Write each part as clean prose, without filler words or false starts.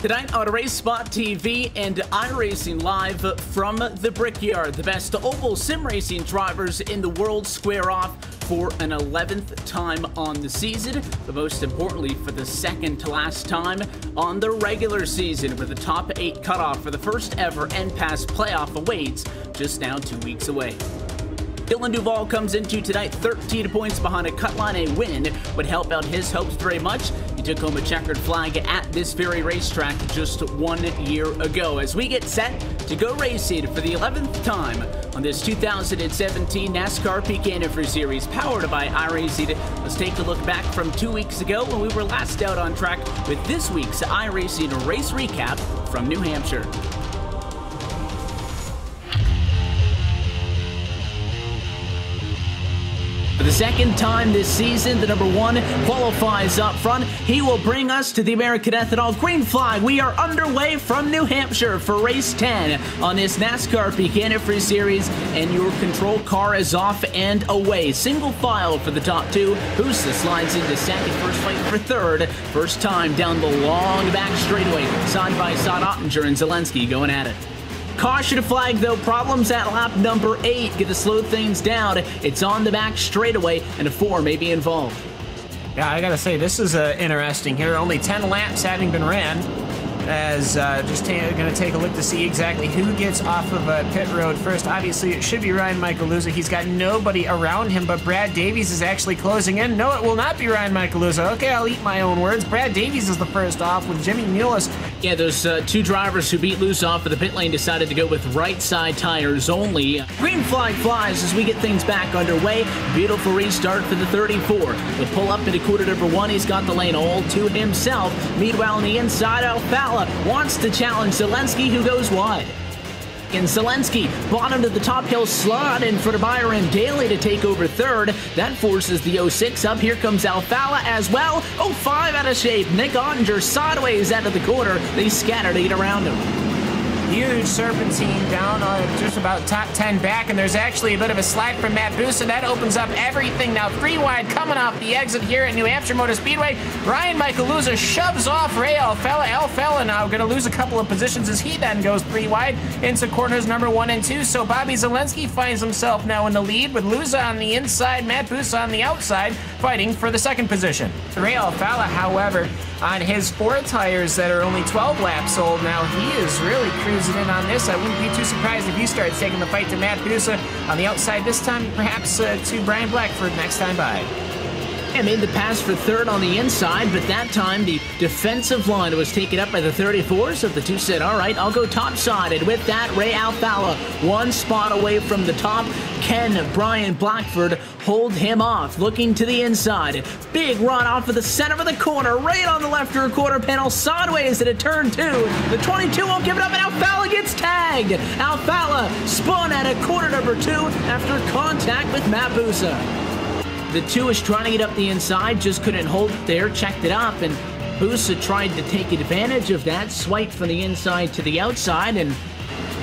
Tonight on RaceSpotTV and iRacing live from the Brickyard, the best oval sim racing drivers in the world square off for an 11th time on the season, but most importantly for the second to last time on the regular season, with the top 8 cutoff for the first ever NPAS playoff awaits just now 2 weeks away. Dylan Duvall comes into tonight 13 points behind a cut line. A win would help out his hopes very much. He took home a checkered flag at this very racetrack just 1 year ago. As we get set to go racing for the 11th time on this 2017 NASCAR PEAK Antifreeze Series powered by iRacing, let's take a look back from 2 weeks ago when we were last out on track with this week's iRacing race recap from New Hampshire. For the second time this season, the number 1 qualifies up front. He will bring us to the American Ethanol green flag. We are underway from New Hampshire for race 10 on this NASCAR PEAK Antifreeze Series, and your control car is off and away. Single file for the top 2. Husa slides into second, first fight for third. First time down the long back straightaway. Side by side, Ottinger and Zelensky going at it. Caution flag though, problems at lap number 8. Get to slow things down. It's on the back straightaway, and a 4 may be involved. Yeah, I gotta say, this is interesting here. Only 10 laps having been ran. As just gonna take a look to see exactly who gets off of pit road first. Obviously, it should be Ryan Michaeluza. He's got nobody around him, but Brad Davies is actually closing in. No, it will not be Ryan Michaeluza. Okay, I'll eat my own words. Brad Davies is the first off with Jimmy Mullis. Yeah, those 2 drivers who beat Luz off of the pit lane decided to go with right side tires only. Green flag flies as we get things back underway. Beautiful restart for the 34. The pull up into quarter number 1. He's got the lane all to himself. Meanwhile, on the inside, Alfala wants to challenge Zelensky, who goes wide. And Zelensky, bottom to the top hill slot in front of Byron Daly to take over third. That forces the 06 up. Here comes Alfala as well. 05 out of shape. Nick Ottinger sideways out of the corner. They scatter to get around him. Huge serpentine down just about top 10 back, and there's actually a bit of a slide from Matt Busa. That opens up everything. Now 3 wide coming off the exit here at New Hampshire Motor Speedway. Ryan Michaeluza shoves off Ray Alfala. Alfala now going to lose a couple of positions as he then goes 3 wide into corners number 1 and 2. So Bobby Zelensky finds himself now in the lead with Luza on the inside, Matt Busa on the outside, fighting for the second position. Ray Alfala, however, on his 4 tires that are only 12 laps old now, he is really cruising in on this. I wouldn't be too surprised if he starts taking the fight to Matt Busa on the outside this time, perhaps to Brian Blackford next time by. Yeah, made the pass for third on the inside, but that time the defensive line was taken up by the 34, so the 2 said, all right, I'll go topside. And with that, Ray Alfala 1 spot away from the top. Can Brian Blackford hold him off? Looking to the inside. Big run off of the center of the corner, right on the left rear quarter panel, sideways at a turn 2. The 22 won't give it up, and Alfala gets tagged. Alfala spun at a quarter number 2 after contact with Matt Busa. The 2 is trying to get up the inside, just couldn't hold it there, checked it up, and Busa tried to take advantage of that, swipe from the inside to the outside, and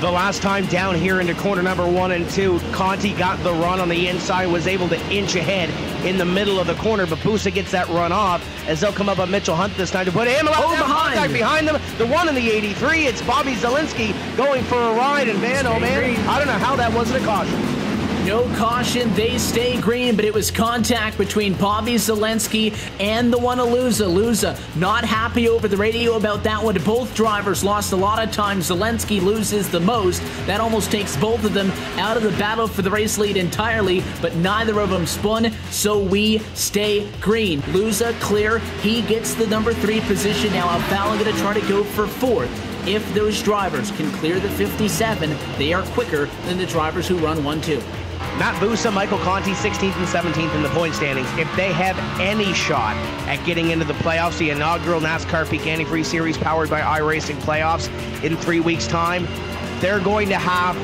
the last time down here into corner number 1 and 2, Conti got the run on the inside, was able to inch ahead in the middle of the corner, but Busa gets that run off as they'll come up on Mitchell Hunt this time to put him behind them. The 1 in the 83, it's Bobby Zelensky going for a ride, and man, oh man, I don't know how that wasn't a caution. No caution, they stay green, but it was contact between Bobby Zelensky and the one of Luza. Luza not happy over the radio about that one. Both drivers lost a lot of time. Zelensky loses the most. That almost takes both of them out of the battle for the race lead entirely, but neither of them spun, so we stay green. Luza clear. He gets the number 3 position. Now Alfala going to try to go for 4th. If those drivers can clear the 57, they are quicker than the drivers who run 1-2. Matt Busa, Michael Conti, 16th and 17th in the point standings. If they have any shot at getting into the playoffs, the inaugural NASCAR PEAK Antifreeze Series powered by iRacing playoffs in 3 weeks' time, they're going to have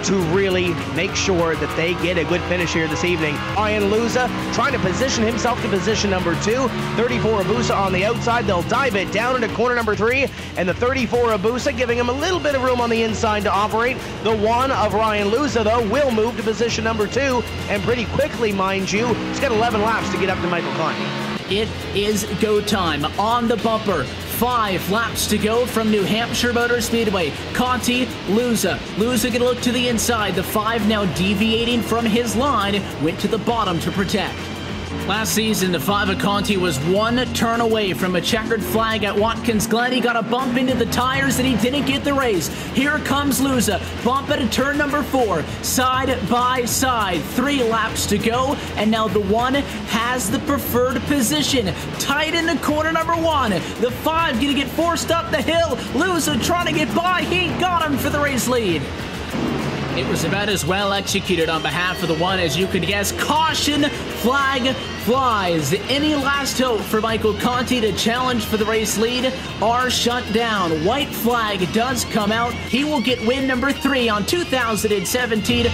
to really make sure that they get a good finish here this evening. Ryan Luza trying to position himself to position number 2. 34 Abusa on the outside. They'll dive it down into corner number 3. And the 34 Abusa giving him a little bit of room on the inside to operate. The 1 of Ryan Luza, though, will move to position number 2. And pretty quickly, mind you, he's got 11 laps to get up to Michael Conti. It is go time on the bumper. 5 laps to go from New Hampshire Motor Speedway. Conti, Luza gonna look to the inside. The 5 now deviating from his line, went to the bottom to protect. Last season, the 5 of Conti was 1 turn away from a checkered flag at Watkins Glen. He got a bump into the tires and he didn't get the race. Here comes Luza. Bump at turn number 4. Side by side. 3 laps to go. And now the 1 has the preferred position. Tight into corner number 1. The 5 gonna get forced up the hill. Luza trying to get by. He got him for the race lead. It was about as well executed on behalf of the 1 as you could guess. Caution, flag flies. Any last hope for Michael Conti to challenge for the race lead are shut down. White flag does come out. He will get win number 3 on 2017.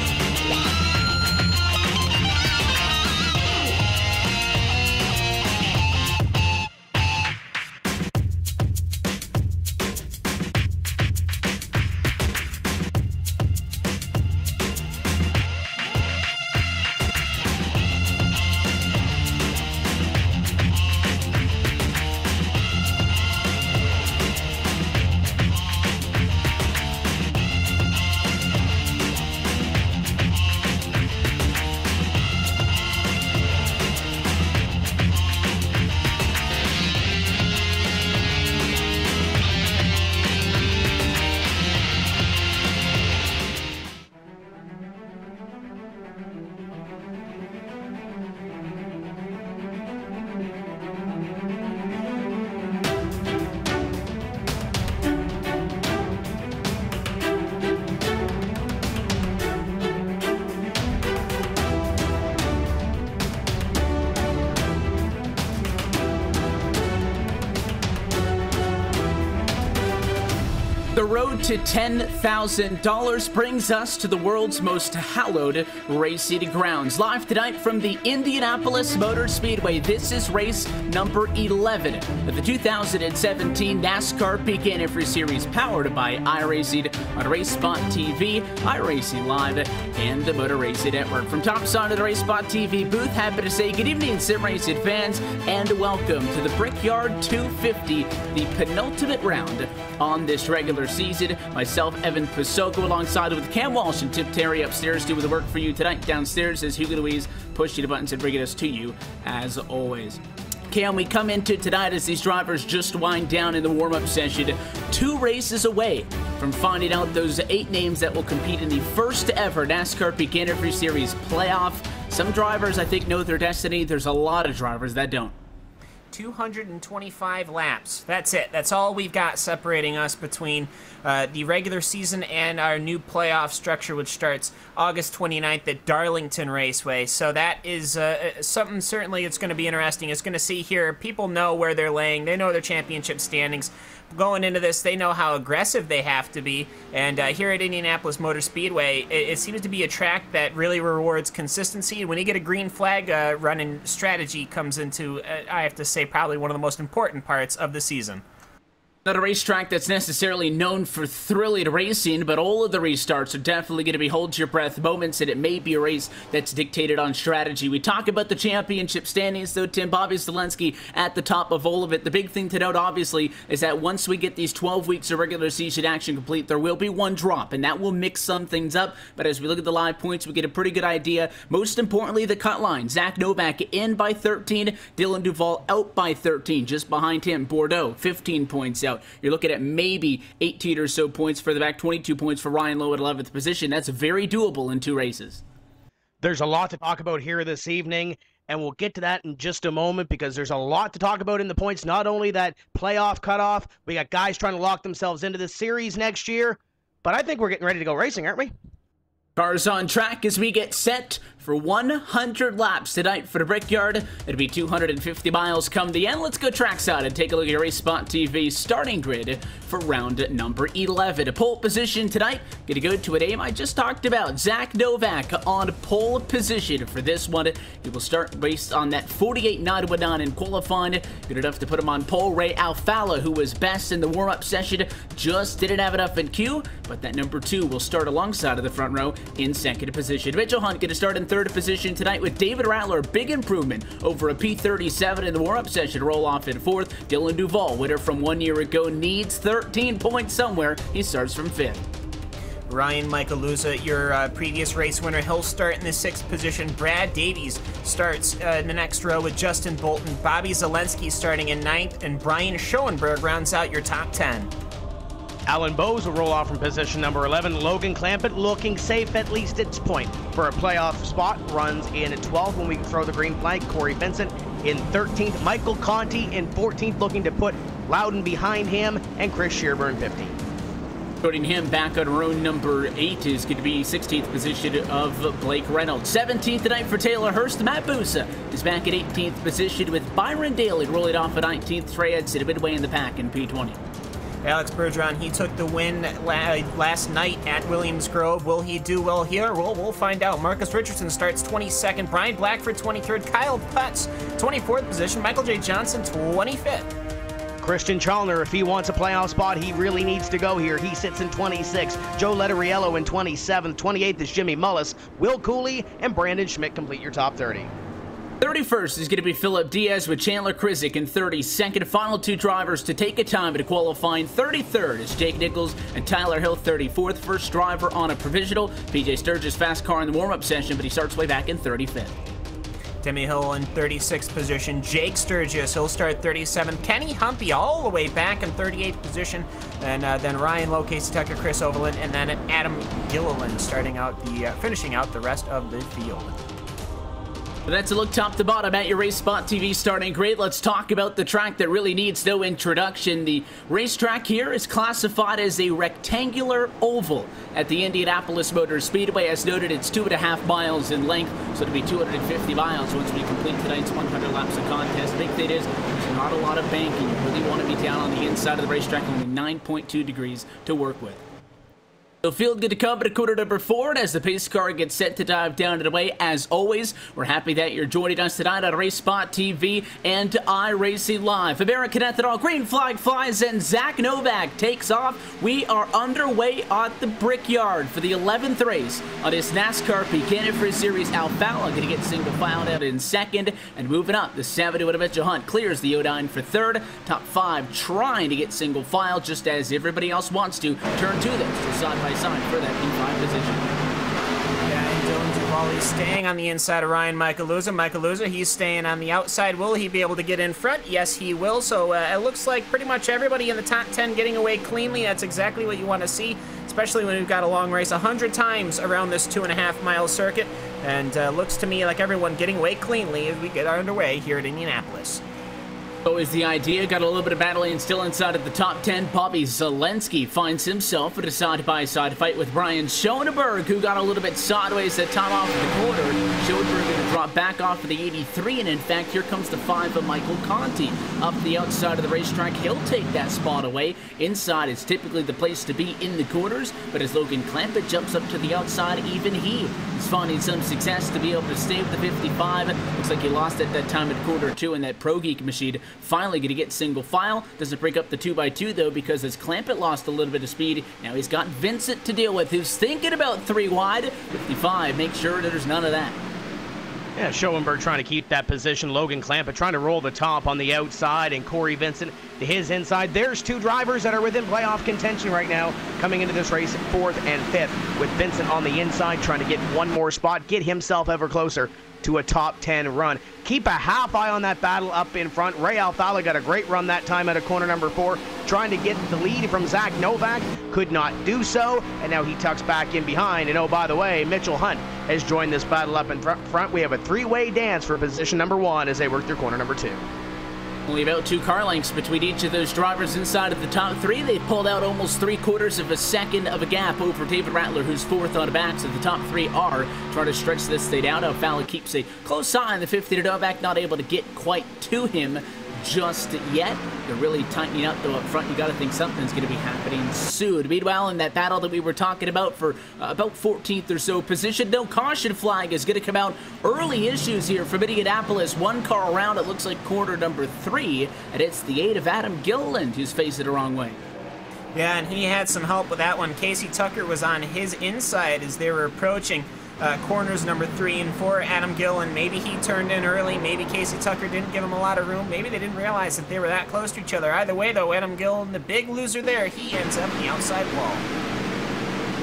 The road to $10,000 brings us to the world's most hallowed racing grounds. Live tonight from the Indianapolis Motor Speedway, this is race number 11 of the 2017 NASCAR Peak Antifreeze Series, powered by iRacing on RaceSpotTV, iRacing Live, and the Motor Racing Network. From topside of the RaceSpotTV booth, happy to say good evening, sim racing fans, and welcome to the Brickyard 250, the penultimate round on this regular season. Myself, Evan Posocco, alongside with Cam Walsh and Tip Terry upstairs doing the work for you tonight. Downstairs is Hugo Louise pushing the buttons and bringing us to you as always. Cam, we come into tonight as these drivers just wind down in the warm-up session, 2 races away from finding out those 8 names that will compete in the first ever NASCAR Peak Antifreeze Series playoff. Some drivers, I think, know their destiny. There's a lot of drivers that don't. 225 laps. That's it. That's all we've got separating us between the regular season and our new playoff structure, which starts August 29th at Darlington Raceway. So that is something certainly it's going to be interesting. It's going to see here. People know where they're laying. They know their championship standings. Going into this, they know how aggressive they have to be, and here at Indianapolis Motor Speedway, it seems to be a track that really rewards consistency. When you get a green flag running, strategy comes into, I have to say, probably one of the most important parts of the season. Not a racetrack that's necessarily known for thrilling racing, but all of the restarts are definitely going to be hold-your-breath moments, and it may be a race that's dictated on strategy. We talk about the championship standings, though, Tim. Bobby Zelensky at the top of all of it. The big thing to note, obviously, is that once we get these 12 weeks of regular season action complete, there will be one drop, and that will mix some things up. But as we look at the live points, we get a pretty good idea. Most importantly, the cut line. Zach Novak in by 13, Dylan Duval out by 13. Just behind him, Bordeaux, 15 points out. You're looking at maybe 18 or so points for the back, 22 points for Ryan Lowe at 11th position. That's very doable in 2 races. There's a lot to talk about here this evening, and we'll get to that in just a moment because there's a lot to talk about in the points. Not only that playoff cutoff, we got guys trying to lock themselves into this series next year, but I think we're getting ready to go racing, aren't we? Cars on track as we get set for 100 laps tonight for the Brickyard. It'll be 250 miles come the end. Let's go trackside and take a look at your RaceSpotTV starting grid for round number 11. A pole position tonight. Going to go to a name I just talked about. Zach Novak on pole position for this one. He will start based on that 48.919 in qualifying. Good enough to put him on pole. Ray Alfala, who was best in the warm-up session, just didn't have enough in Q, but that number 2 will start alongside of the front row in second position. Mitchell Hunt going to start in third position tonight with David Rattler. Big improvement over a P37 in the warm-up session. Roll off in fourth. Dylan Duvall, winner from 1 year ago, needs 13 points somewhere. He starts from fifth. Ryan Michaeluza, your previous race winner, he'll start in the 6th position. Brad Davies starts in the next row with Justin Bolton. Bobby Zelensky starting in 9th, and Brian Schoenberg rounds out your top 10. Alan Bowes will roll off from position number 11. Logan Clampett looking safe, at least at this point, for a playoff spot. Runs in at 12 when we can throw the green flag. Corey Vincent in 13th. Michael Conti in 14th, looking to put Loudon behind him, and Chris Shearburn 15th. Putting him back on row number 8 is going to be 16th position of Blake Reynolds. 17th tonight for Taylor Hurst. Matt Busa is back at 18th position with Byron Daly rolling off at 19th. Trey Edson midway in the pack in P20. Alex Bergeron, he took the win last night at Williams Grove. Will he do well here? Well, we'll find out. Marcus Richardson starts 22nd. Brian Blackford 23rd. Kyle Putz 24th position. Michael J. Johnson 25th. Christian Chalner, if he wants a playoff spot, he really needs to go here. He sits in 26th. Joe Letteriello in 27th. 28th is Jimmy Mullis. Will Cooley and Brandon Schmidt complete your top 30. 31st is going to be Philip Diaz with Chandler Krizik in 32nd. Final 2 drivers to take a time to qualifying. 33rd is Jake Nichols and Tyler Hill. 34th, first driver on a provisional. PJ Sturgis fast car in the warm-up session, but he starts way back in 35th. Demi Hill in 36th position. Jake Sturgis, he'll start 37th. Kenny Humpy all the way back in 38th position. And then Ryan Lowe, Casey Tucker, Chris Overland, and then Adam Gilliland starting out finishing out the rest of the field. But that's a look top to bottom at your RaceSpotTV starting grade. Let's talk about the track that really needs no introduction. The racetrack here is classified as a rectangular oval at the Indianapolis Motor Speedway. As noted, it's 2.5 miles in length, so it'll be 250 miles once we complete tonight's 100 laps of contest. Big thing is, there's not a lot of banking. You really want to be down on the inside of the racetrack, only 9.2 degrees to work with. So field good to come at quarter number 4, and as the pace car gets set to dive down and away, as always, we're happy that you're joining us tonight on RaceSpotTV and iRacing Live. American Ethanol, green flag flies, and Zach Novak takes off. We are underway at the Brickyard for the 11th race on this NASCAR Peak Antifreeze Series. Alfala going to get single filed out in 2nd, and moving up, the 71 Mitchell Hunt clears the O9 for 3rd. Top 5 trying to get single file, just as everybody else wants to. Turn 2 then, still side by side for that P5 position. Yeah, and Dylan Duvall, he's staying on the inside of Ryan Michaeluza. Michaeluza, he's staying on the outside. Will he be able to get in front? Yes, he will. So it looks like pretty much everybody in the top 10 getting away cleanly. That's exactly what you want to see, especially when we've got a long race 100 times around this 2.5-mile circuit. And looks to me like everyone getting away cleanly as we get underway here at Indianapolis. Always the idea. Got a little bit of battling still inside of the top 10. Bobby Zelensky finds himself in a side-by-side fight with Brian Schoenberg, who got a little bit sideways at top off the quarter. Schoenberg going to drop back off of the 83, and in fact, here comes the 5 of Michael Conti. Up the outside of the racetrack, he'll take that spot away. Inside is typically the place to be in the quarters, but as Logan Clampett jumps up to the outside, even he is finding some success to be able to stay with the 55. Looks like he lost at that time at quarter 2 in that Pro Geek machine. Finally going to get single file. Doesn't break up the 2x2 though, because as Clampett lost a little bit of speed, now he's got Vincent to deal with, who's thinking about 3 wide. 55, make sure that there's none of that. Yeah, Schoenberg trying to keep that position. Logan Clampett trying to roll the top on the outside, and Corey Vincent to his inside. There's 2 drivers that are within playoff contention right now coming into this race, 4th and 5th, with Vincent on the inside trying to get one more spot, get himself ever closer to a top 10 run. Keep a half eye on that battle up in front. Ray Alfala got a great run that time at a corner number 4, trying to get the lead from Zach Novak. Could not do so, and now he tucks back in behind. And oh, by the way, Mitchell Hunt has joined this battle up in front. We have a 3-way dance for position number 1 as they work through corner number 2. Only about 2 car lengths between each of those drivers inside of the top 3. They pulled out almost 3/4 of a second of a gap over David Rattler, who's 4th on the back. So the top 3 are trying to stretch this thing out. Alfala keeps a close eye on the 50 to Novak, not able to get quite to him just yet. They're really tightening up though up front. You got to think something's going to be happening soon. Meanwhile, in that battle that we were talking about for about 14th or so position, no caution flag is going to come out. Early issues here from Indianapolis. 1 car around, it looks like corner number 3, and it's the 8 of Adam Gilliland who's facing the wrong way. Yeah, and he had some help with that one. Casey Tucker was on his inside as they were approaching corners number 3 and 4. Adam Gillen, maybe he turned in early, maybe Casey Tucker didn't give him a lot of room, maybe they didn't realize that they were that close to each other. Either way, though, Adam Gillen, the big loser there, he ends up the outside wall.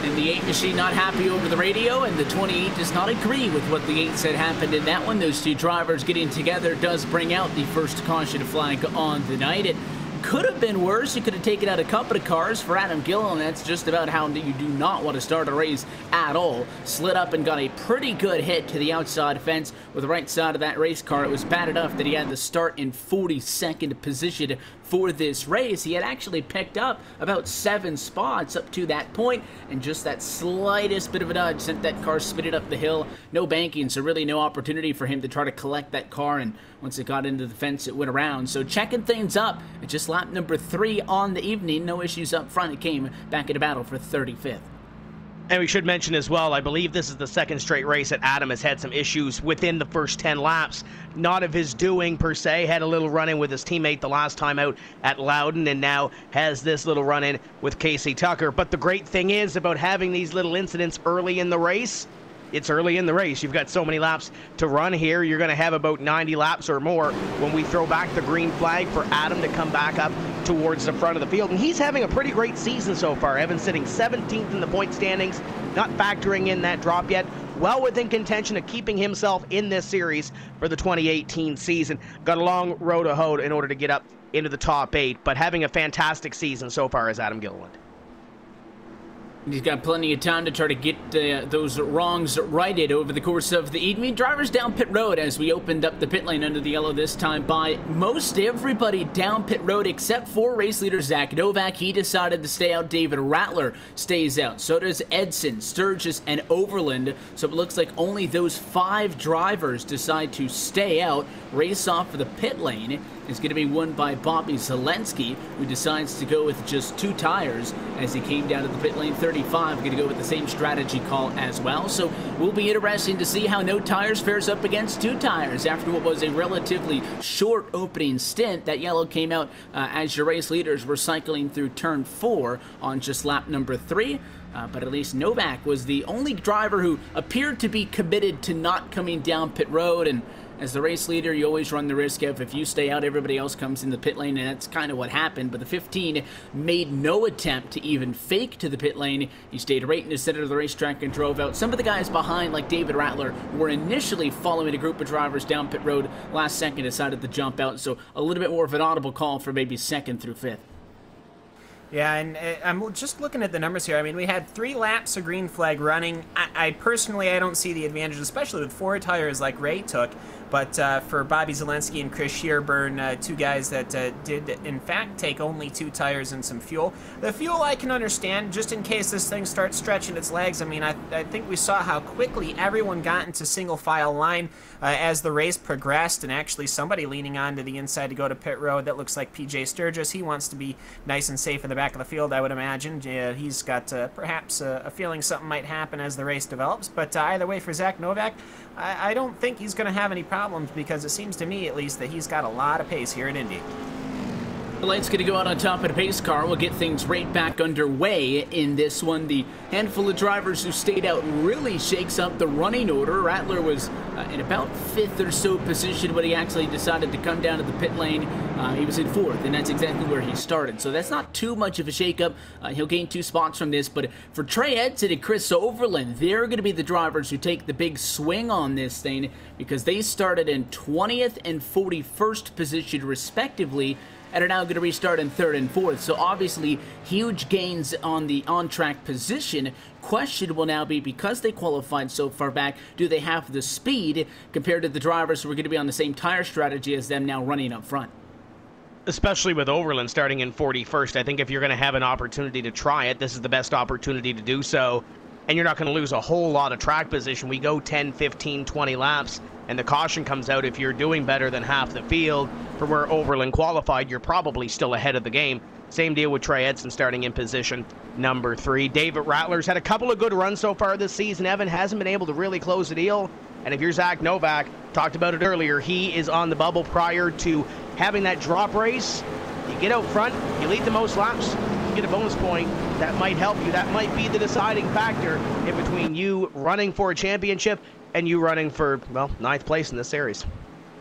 And the 8 machine not happy over the radio, and the 28 does not agree with what the 8 said happened in that one. Those two drivers getting together does bring out the first caution flag on the night. It could have been worse. You could have taken out a couple of cars for Adam Gillen. That's just about how you do not want to start a race at all. Slid up and got a pretty good hit to the outside fence with the right side of that race car. It was bad enough that he had to start in 42nd position for this race. He had actually picked up about 7 spots up to that point, and just that slightest bit of a nudge sent that car spinning up the hill. No banking, so really no opportunity for him to try to collect that car, and once it got into the fence, it went around. So checking things up at just lap number 3 on the evening. No issues up front. It came back into battle for 35th. And we should mention as well, I believe this is the second straight race that Adam has had some issues within the first 10 laps. Not of his doing, per se. Had a little run-in with his teammate the last time out at Loudon, and now has this little run-in with Casey Tucker. But the great thing is about having these little incidents early in the race, it's early in the race. You've got so many laps to run here. You're going to have about 90 laps or more when we throw back the green flag for Adam to come back up towards the front of the field. And he's having a pretty great season so far. Evan sitting 17th in the point standings, not factoring in that drop yet. Well within contention of keeping himself in this series for the 2018 season. Got a long road to hoe in order to get up into the top 8, but having a fantastic season so far as Adam Gilliland. He's got plenty of time to try to get those wrongs righted over the course of the evening. Drivers down pit road as we opened up the pit lane under the yellow this time by most everybody down pit road except for race leader Zach Novak. He decided to stay out. David Rattler stays out. So does Edson, Sturgis, and Overland. So it looks like only those 5 drivers decide to stay out. Race off for the pit lane is going to be won by Bobby Zelensky, who decides to go with just 2 tires as he came down to the pit lane 35. Going to go with the same strategy call as well. So will be interesting to see how no tires fares up against 2 tires after what was a relatively short opening stint. That yellow came out as your race leaders were cycling through turn 4 on just lap number 3. But at least Novak was the only driver who appeared to be committed to not coming down pit road. And as the race leader, you always run the risk of if you stay out, everybody else comes in the pit lane, and that's kind of what happened. But the 15 made no attempt to even fake to the pit lane. He stayed right in the center of the racetrack and drove out. Some of the guys behind, like David Rattler, were initially following a group of drivers down pit road. Last second decided to jump out, so a little bit more of an audible call for maybe 2nd through 5th. Yeah, and I'm just looking at the numbers here. I mean, we had 3 laps of green flag running. I personally, I don't see the advantage, especially with 4 tires like Ray took. But for Bobby Zelensky and Chris Shearburn, 2 guys that did, in fact, take only 2 tires and some fuel. The fuel I can understand, just in case this thing starts stretching its legs. I mean, I think we saw how quickly everyone got into single file line as the race progressed, and actually somebody leaning onto the inside to go to pit road. That looks like PJ Sturgis. He wants to be nice and safe in the back of the field, I would imagine. He's got perhaps a feeling something might happen as the race develops. But either way, for Zach Novak, I don't think he's going to have any problems, because it seems to me, at least, that he's got a lot of pace here in Indy. The light's going to go out on top of the pace car. We'll get things right back underway in this one. The handful of drivers who stayed out really shakes up the running order. Rattler was in about 5th or so position when he actually decided to come down to the pit lane. He was in 4th, and that's exactly where he started. So that's not too much of a shakeup. He'll gain 2 spots from this. But for Trey Edson and Chris Overland, they're going to be the drivers who take the big swing on this thing, because they started in 20th and 41st position respectively, and are now going to restart in 3rd and 4th. So obviously, huge gains on the on-track position. Question will now be, because they qualified so far back, do they have the speed compared to the drivers who are going to be on the same tire strategy as them now running up front? Especially with Overland starting in 41st, I think if you're going to have an opportunity to try it, this is the best opportunity to do so. And you're not going to lose a whole lot of track position. We go 10, 15, 20 laps, and the caution comes out. If you're doing better than half the field for where Overland qualified, you're probably still ahead of the game. Same deal with Trey Edson starting in position number 3. David Rattler's had a couple of good runs so far this season. Evan hasn't been able to really close the deal. And if you're Zach Novak, talked about it earlier, he is on the bubble prior to having that drop race. You get out front, you lead the most laps, you get a bonus point. that might help you. That might be the deciding factor in between you running for a championship and you running for, well, 9th place in this series.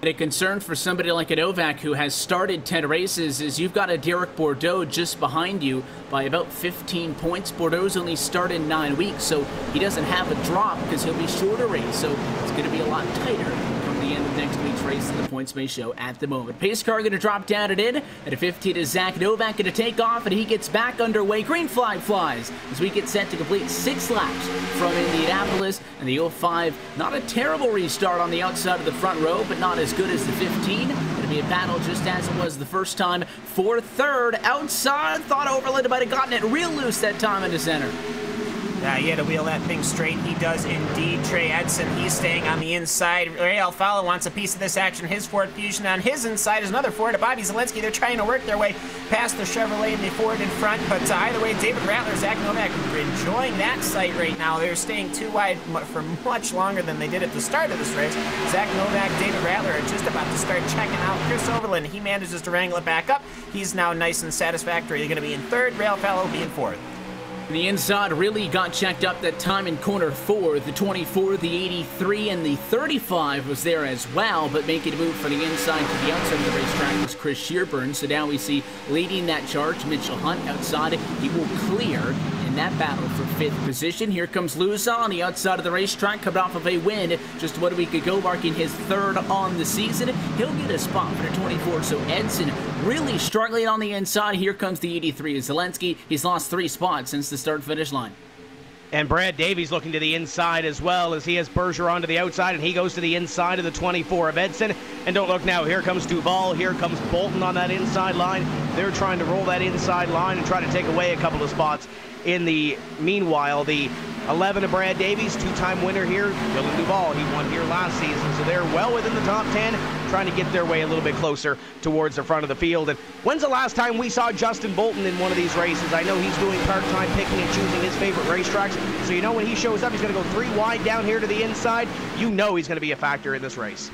A concern for somebody like a Novak who has started 10 races is you've got a Derek Bordeaux just behind you by about 15 points. Bordeaux's only started 9 weeks, so he doesn't have a drop because he'll be shorter race, so it's going to be a lot tighter come the end of next week's race than the points may show at the moment. Pace car going to drop down and in. At a 15 is Zach Novak going to take off, and he gets back underway. Green flag flies as we get set to complete 6 laps from Indianapolis, and the 05, not a terrible restart on the outside of the front row, but not as good as the 15. Going to be a battle just as it was the first time for third. Outside, thought Overland might have gotten it real loose that time into center. He had to wheel that thing straight. He does indeed. Trey Edson, he's staying on the inside. Ray Alfalo wants a piece of this action. His Ford Fusion on his inside is another Ford. Bobby Zielinski, they're trying to work their way past the Chevrolet and the Ford in front. But either way, David Rattler, Zach Novak enjoying that sight right now. They're staying too wide for much longer than they did at the start of this race. Zach Novak, David Rattler are just about to start checking out. Chris Overland, he manages to wrangle it back up. He's now nice and satisfactory. They're going to be in third. Ray Alfalo will be in fourth. The inside really got checked up that time in corner 4. The 24, the 83, and the 35 was there as well, but making a move for the inside to the outside of the racetrack was Chris Shearburn. So now we see leading that charge, Mitchell Hunt outside. He will clear in that battle for 5th position. Here comes Lusa on the outside of the racetrack, coming off of a win just 1 week ago, marking his 3rd on the season. He'll get a spot for the 24, so Edson really struggling on the inside. Here comes the 83, Zielinski. He's lost 3 spots since the start-finish line. And Brad Davies looking to the inside as well, as he has Bergeron to the outside, and he goes to the inside of the 24 of Edson. And don't look now, here comes Duval, here comes Bolton on that inside line. They're trying to roll that inside line and try to take away a couple of spots. In the meanwhile, the 11 of Brad Davies, 2-time winner here, Dylan Duval, he won here last season, so they're well within the top 10, trying to get their way a little bit closer towards the front of the field. And when's the last time we saw Justin Bolton in one of these races? I know he's doing part-time picking and choosing his favorite racetracks, so you know when he shows up, he's going to go 3 wide down here to the inside. You know he's going to be a factor in this race.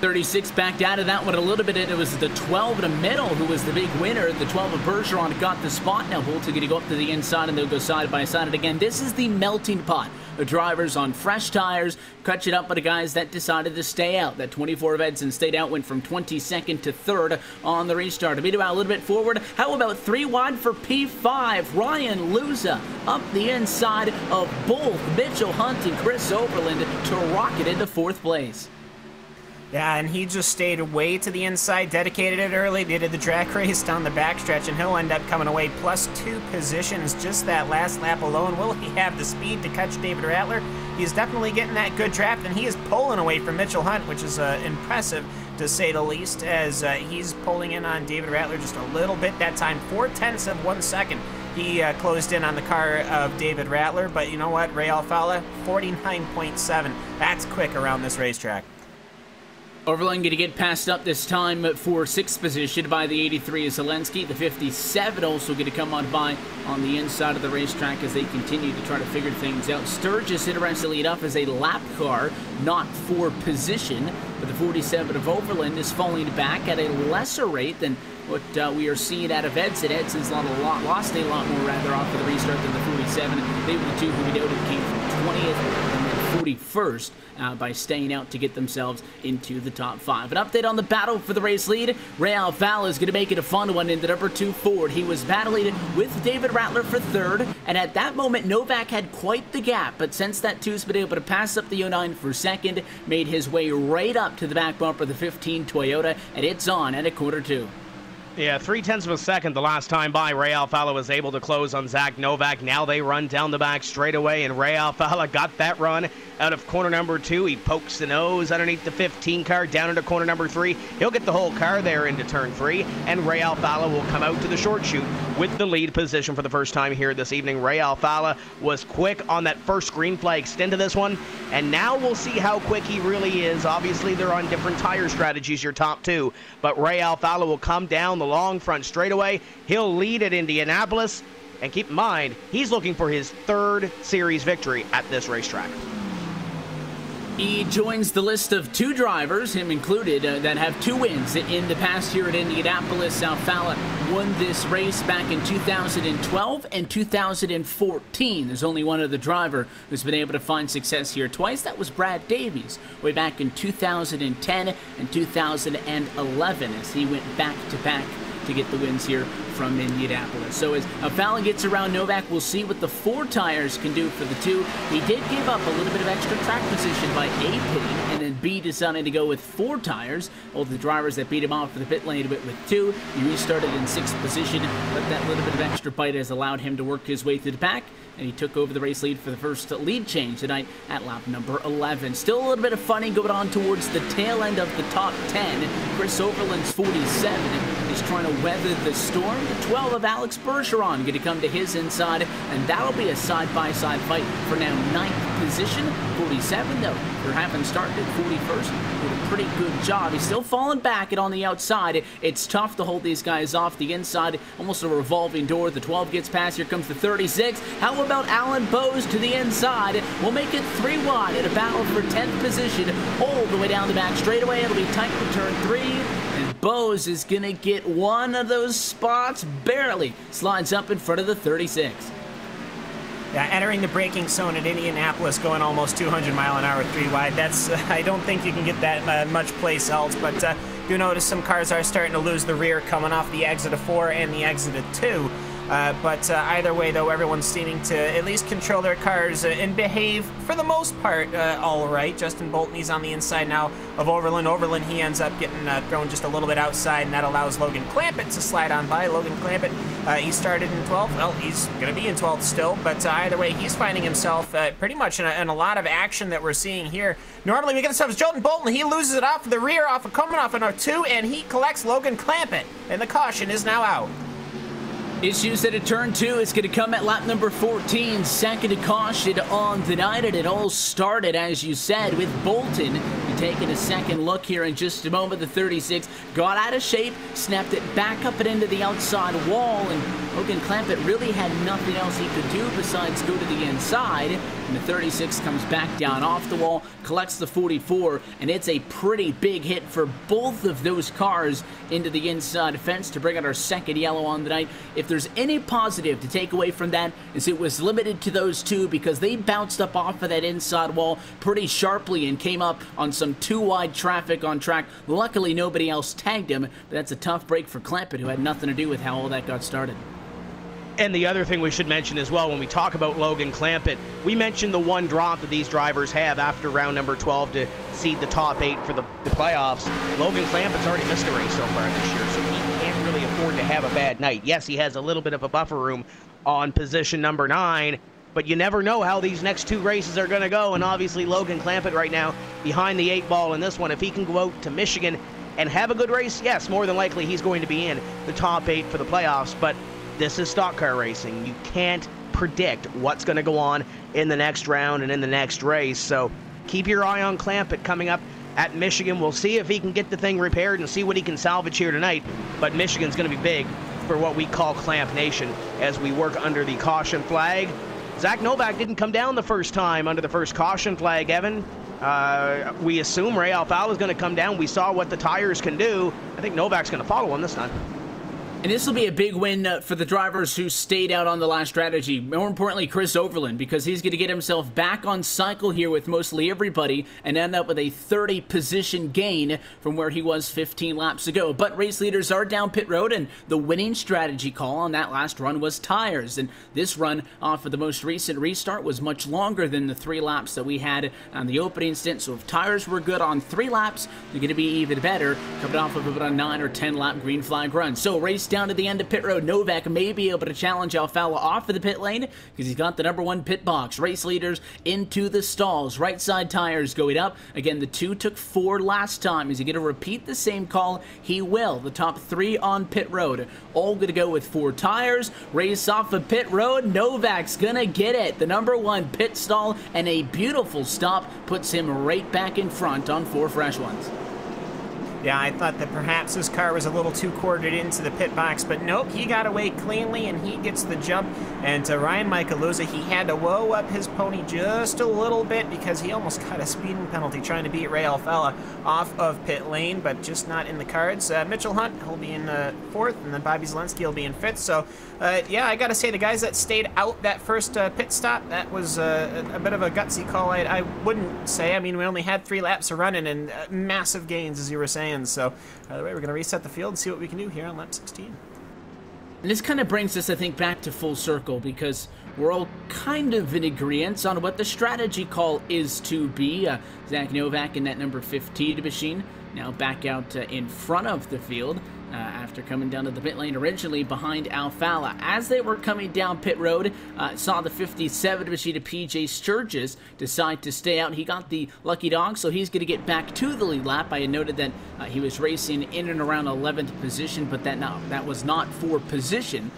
36 backed out of that one a little bit, and it was the 12 in the middle who was the big winner. The 12 of Bergeron got the spot. Now Bolton going to go up to the inside, and they'll go side by side. And again, this is the melting pot. The drivers on fresh tires, catching up with the guys that decided to stay out. That 24 of Edson stayed out, went from 22nd to 3rd on the restart. Meanwhile, a little bit forward. How about 3 wide for P5? Ryan Lusa up the inside of both Mitchell Hunt and Chris Overland to rocket into 4th place. Yeah, and he just stayed way to the inside, dedicated it early. They did the drag race down the backstretch, and he'll end up coming away +2 positions just that last lap alone. Will he have the speed to catch David Rattler? He's definitely getting that good draft, and he is pulling away from Mitchell Hunt, which is impressive to say the least, as he's pulling in on David Rattler just a little bit that time. 0.4 of 1 second. He closed in on the car of David Rattler, but you know what, Ray Alfalo, 49.7. That's quick around this racetrack. Overland going to get passed up this time for 6th position by the 83 of Zielinski. The 57 also going to come on by on the inside of the racetrack as they continue to try to figure things out. Sturgis, interestingly enough, is a lap car, not for position. But the 47 of Overland is falling back at a lesser rate than what we are seeing out of Edson. Edson's lost a lot more rather off of the restart than the 47. They were the 2 who we noted came from 20th and then 41st by staying out to get themselves into the top 5. An update on the battle for the race lead. Ray Alfalo is going to make it a fun one in the number 2 Ford. He was battling with David Rattler for 3rd, and at that moment Novak had quite the gap, but since that 2's been able to pass up the 09 for 2nd, made his way right up to the back bumper of the 15 Toyota, and it's on at a quarter 2. Yeah, 0.3 of a second the last time by. Ray Alfalo was able to close on Zach Novak. Now they run down the back straightaway, and Ray Alfalo got that run out of corner number 2. He pokes the nose underneath the 15 car down into corner number 3. He'll get the whole car there into turn 3, and Ray Alfalo will come out to the short chute with the lead position for the first time here this evening. Ray Alfalo was quick on that first green flag stint to this one, and now we'll see how quick he really is. Obviously, they're on different tire strategies, your top 2, but Ray Alfalo will come down the long front straightaway. He'll lead at Indianapolis, and keep in mind, he's looking for his 3rd series victory at this racetrack. He joins the list of 2 drivers, him included, that have 2 wins in the past year at Indianapolis. Alfala won this race back in 2012 and 2014. There's only one other driver who's been able to find success here twice. That was Brad Davies, way back in 2010 and 2011, as he went back-to-back to get the wins here from Indianapolis. So as Alfala gets around Novak, we'll see what the 4 tires can do for the 2. He did give up a little bit of extra track position by A pitting, and then B decided to go with 4 tires. All the drivers that beat him off for the pit lane with 2. He restarted in 6th position, but that little bit of extra bite has allowed him to work his way through the pack, and he took over the race lead for the first lead change tonight at lap number 11. Still a little bit of funny going on towards the tail end of the top 10. Chris Overland's 47 is trying to weather the storm. The 12 of Alex Bergeron going to come to his inside, and that'll be a side-by-side fight for now 9th position. 47, though, for having started at 41st, did a pretty good job. He's still falling back and on the outside. It's tough to hold these guys off the inside, almost a revolving door. The 12 gets past. Here comes the 36. How about Alan Bowes to the inside? We'll make it 3 wide at a battle for 10th position all the way down the back straightaway. It'll be tight to turn 3. And Bowes is going to get one of those spots, barely slides up in front of the 36. Yeah, entering the braking zone at Indianapolis, going almost 200 mile an hour 3 wide. That's I don't think you can get that much place else, but do notice some cars are starting to lose the rear coming off the exit of 4 and the exit of 2. But either way, though, everyone's seeming to at least control their cars and behave, for the most part, all right. Justin Bolton, he's on the inside now of Overland. Overland, he ends up getting thrown just a little bit outside, and that allows Logan Clampett to slide on by. Logan Clampett, he started in 12th. Well, he's going to be in 12th still, but either way, he's finding himself pretty much in a lot of action that we're seeing here. Normally, we get ourselves Jordan Bolton. He loses it off the rear, coming off an 2, and he collects Logan Clampett, and the caution is now out. Issues at a turn 2. It's going to come at lap number 14. Second caution on the night, and it all started, as you said, with Bolton taking a second look here in just a moment. The 36 got out of shape, snapped it back up and into the outside wall, and Logan Clampett really had nothing else he could do besides go to the inside. And the 36 comes back down off the wall, collects the 44, and it's a pretty big hit for both of those cars into the inside fence to bring out our second yellow on the night. If there's any positive to take away from that, is it was limited to those 2 because they bounced up off of that inside wall pretty sharply and came up on some 2-wide traffic on track. Luckily, nobody else tagged him, but that's a tough break for Clampett, who had nothing to do with how all that got started. And the other thing we should mention as well when we talk about Logan Clampett, we mentioned the 1 drop that these drivers have after round number 12 to seed the top 8 for the playoffs. Logan Clampett's already missed a race so far this year, so he can't really afford to have a bad night. Yes, he has a little bit of a buffer room on position number 9, but you never know how these next 2 races are going to go, and obviously Logan Clampett right now behind the 8 ball in this one. If he can go out to Michigan and have a good race, yes, more than likely he's going to be in the top 8 for the playoffs, but this is stock car racing. You can't predict what's going to go on in the next round and in the next race, so keep your eye on Clampett coming up at Michigan. We'll see if he can get the thing repaired and see what he can salvage here tonight, but Michigan's going to be big for what we call Clamp Nation as we work under the caution flag. Zach Novak didn't come down the first time under the first caution flag, Evan. We assume Ray Alfala is going to come down. We saw what the tires can do. I think Novak's going to follow him this time. And this will be a big win for the drivers who stayed out on the last strategy. More importantly, Chris Overland, because he's going to get himself back on cycle here with mostly everybody and end up with a 30-position gain from where he was 15 laps ago. But race leaders are down pit road, and the winning strategy call on that last run was tires. And this run off of the most recent restart was much longer than the 3 laps that we had on the opening stint. So if tires were good on 3 laps, they're going to be even better coming off of about a 9 or 10 lap green flag run. So race down to the end of pit road. Novak may be able to challenge Alfala off of the pit lane because he's got the number 1 pit box. Race leaders into the stalls. Right side tires going up. Again, the 2 took 4 last time. Is he going to repeat the same call? He will. The top 3 on pit road. All going to go with 4 tires. Race off of pit road. Novak's going to get it. The number 1 pit stall and a beautiful stop puts him right back in front on 4 fresh ones. Yeah, I thought that perhaps his car was a little too quartered into the pit box, but nope, he got away cleanly and he gets the jump. And Ryan Michaeluza, he had to whoa up his pony just a little bit because he almost got a speeding penalty trying to beat Ray Alfalla off of pit lane, but just not in the cards. Mitchell Hunt, he'll be in fourth, and then Bobby Zelensky will be in fifth. So, yeah, I got to say, the guys that stayed out that first pit stop, that was a bit of a gutsy call. I wouldn't say. I mean, we only had 3 laps of running and massive gains, as you were saying. So, by the way, we're going to reset the field and see what we can do here on lap 16. And this kind of brings us, I think, back to full circle because we're all kind of in agreement on what the strategy call is to be. Zach Novak in that number 15 machine now back out in front of the field after coming down to the pit lane originally behind Alfalla. As they were coming down pit road, saw the 57 machine of PJ Sturgis decide to stay out. He got the lucky dog, so he's going to get back to the lead lap. I had noted that he was racing in and around 11th position, but that was not for position.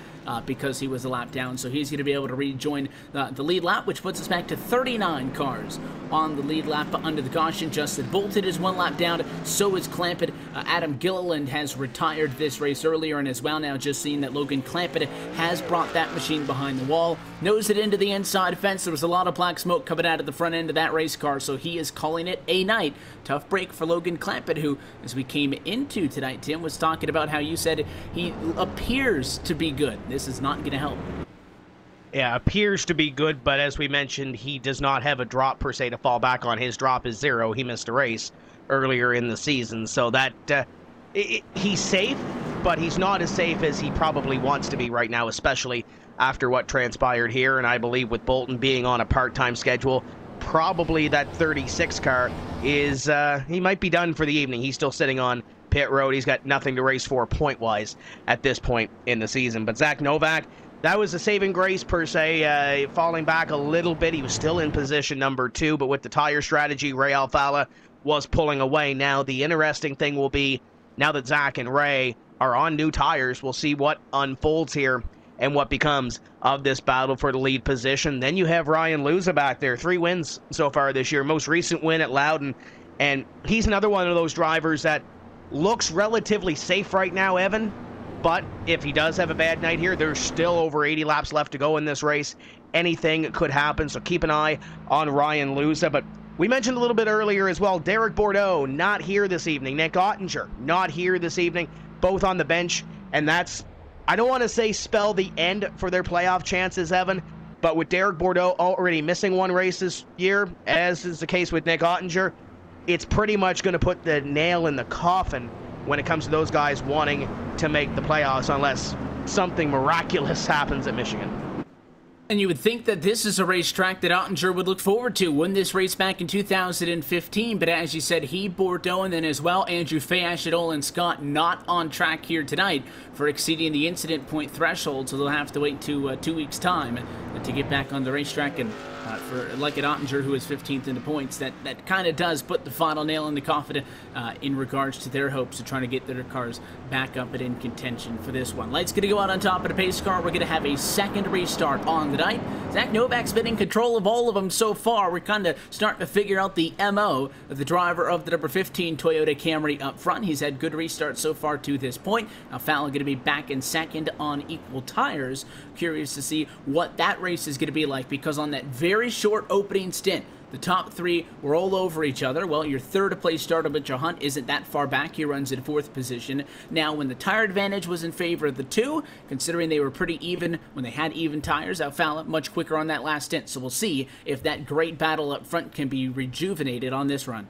Because he was a lap down, so he's going to be able to rejoin the lead lap, which puts us back to 39 cars on the lead lap under the caution. Justin Bolton is 1 lap down, so is Clampett. Adam Gilliland has retired this race earlier, and as well now just seeing that Logan Clampett has brought that machine behind the wall, nose it into the inside fence. There was a lot of black smoke coming out of the front end of that race car, so he is calling it a night. Tough break for Logan Clampett, who, as we came into tonight, Tim, was talking about how you said he appears to be good. This is not going to help. Yeah, appears to be good, but as we mentioned, he does not have a drop per se to fall back on. His drop is 0. He missed a race earlier in the season, so that he's safe, but he's not as safe as he probably wants to be right now, especially after what transpired here. And I believe with Bolton being on a part-time schedule, probably that 36 car is, he might be done for the evening. He's still sitting on pit road. He's got nothing to race for point-wise at this point in the season. But Zach Novak, that was a saving grace per se, falling back a little bit. He was still in position number 2, but with the tire strategy, Ray Alfalla was pulling away. Now, the interesting thing will be, now that Zach and Ray are on new tires, we'll see what unfolds here and what becomes of this battle for the lead position. Then you have Ryan Luza back there. 3 wins so far this year. Most recent win at Loudon. And he's another one of those drivers that looks relatively safe right now, Evan. But if he does have a bad night here, there's still over 80 laps left to go in this race. Anything could happen, so keep an eye on Ryan Luza. But we mentioned a little bit earlier as well, Derek Bordeaux not here this evening. Nick Ottinger not here this evening. Both on the bench. And that's, I don't want to say spell the end for their playoff chances, Evan, but with Derek Bordeaux already missing 1 race this year, as is the case with Nick Ottinger, it's pretty much going to put the nail in the coffin when it comes to those guys wanting to make the playoffs unless something miraculous happens at Michigan. And you would think that this is a racetrack that Ottinger would look forward to. Won this race back in 2015, but as you said, he, Bordeaux, and then as well, Andrew Fayas, Olin Scott not on track here tonight for exceeding the incident point threshold, so they'll have to wait to 2 weeks' time to get back on the racetrack. And for like at Ottinger, who is 15th in the points, that kind of does put the final nail in the coffin in regards to their hopes of trying to get their cars back up and in contention for this one. Light's going to go out on top of the pace car. We're going to have a second restart on the night. Zach Novak's been in control of all of them so far. We're kind of starting to figure out the MO of the driver of the number 15 Toyota Camry up front. He's had good restarts so far to this point. Alfalla going to be back in second on equal tires. Curious to see what that race is going to be like, because on that very short opening stint, the top 3 were all over each other. Well, your third place starter, Mitchell Hunt, isn't that far back. He runs in 4th position. Now, when the tire advantage was in favor of the 2, considering they were pretty even when they had even tires, Alfalla much quicker on that last stint. So we'll see if that great battle up front can be rejuvenated on this run.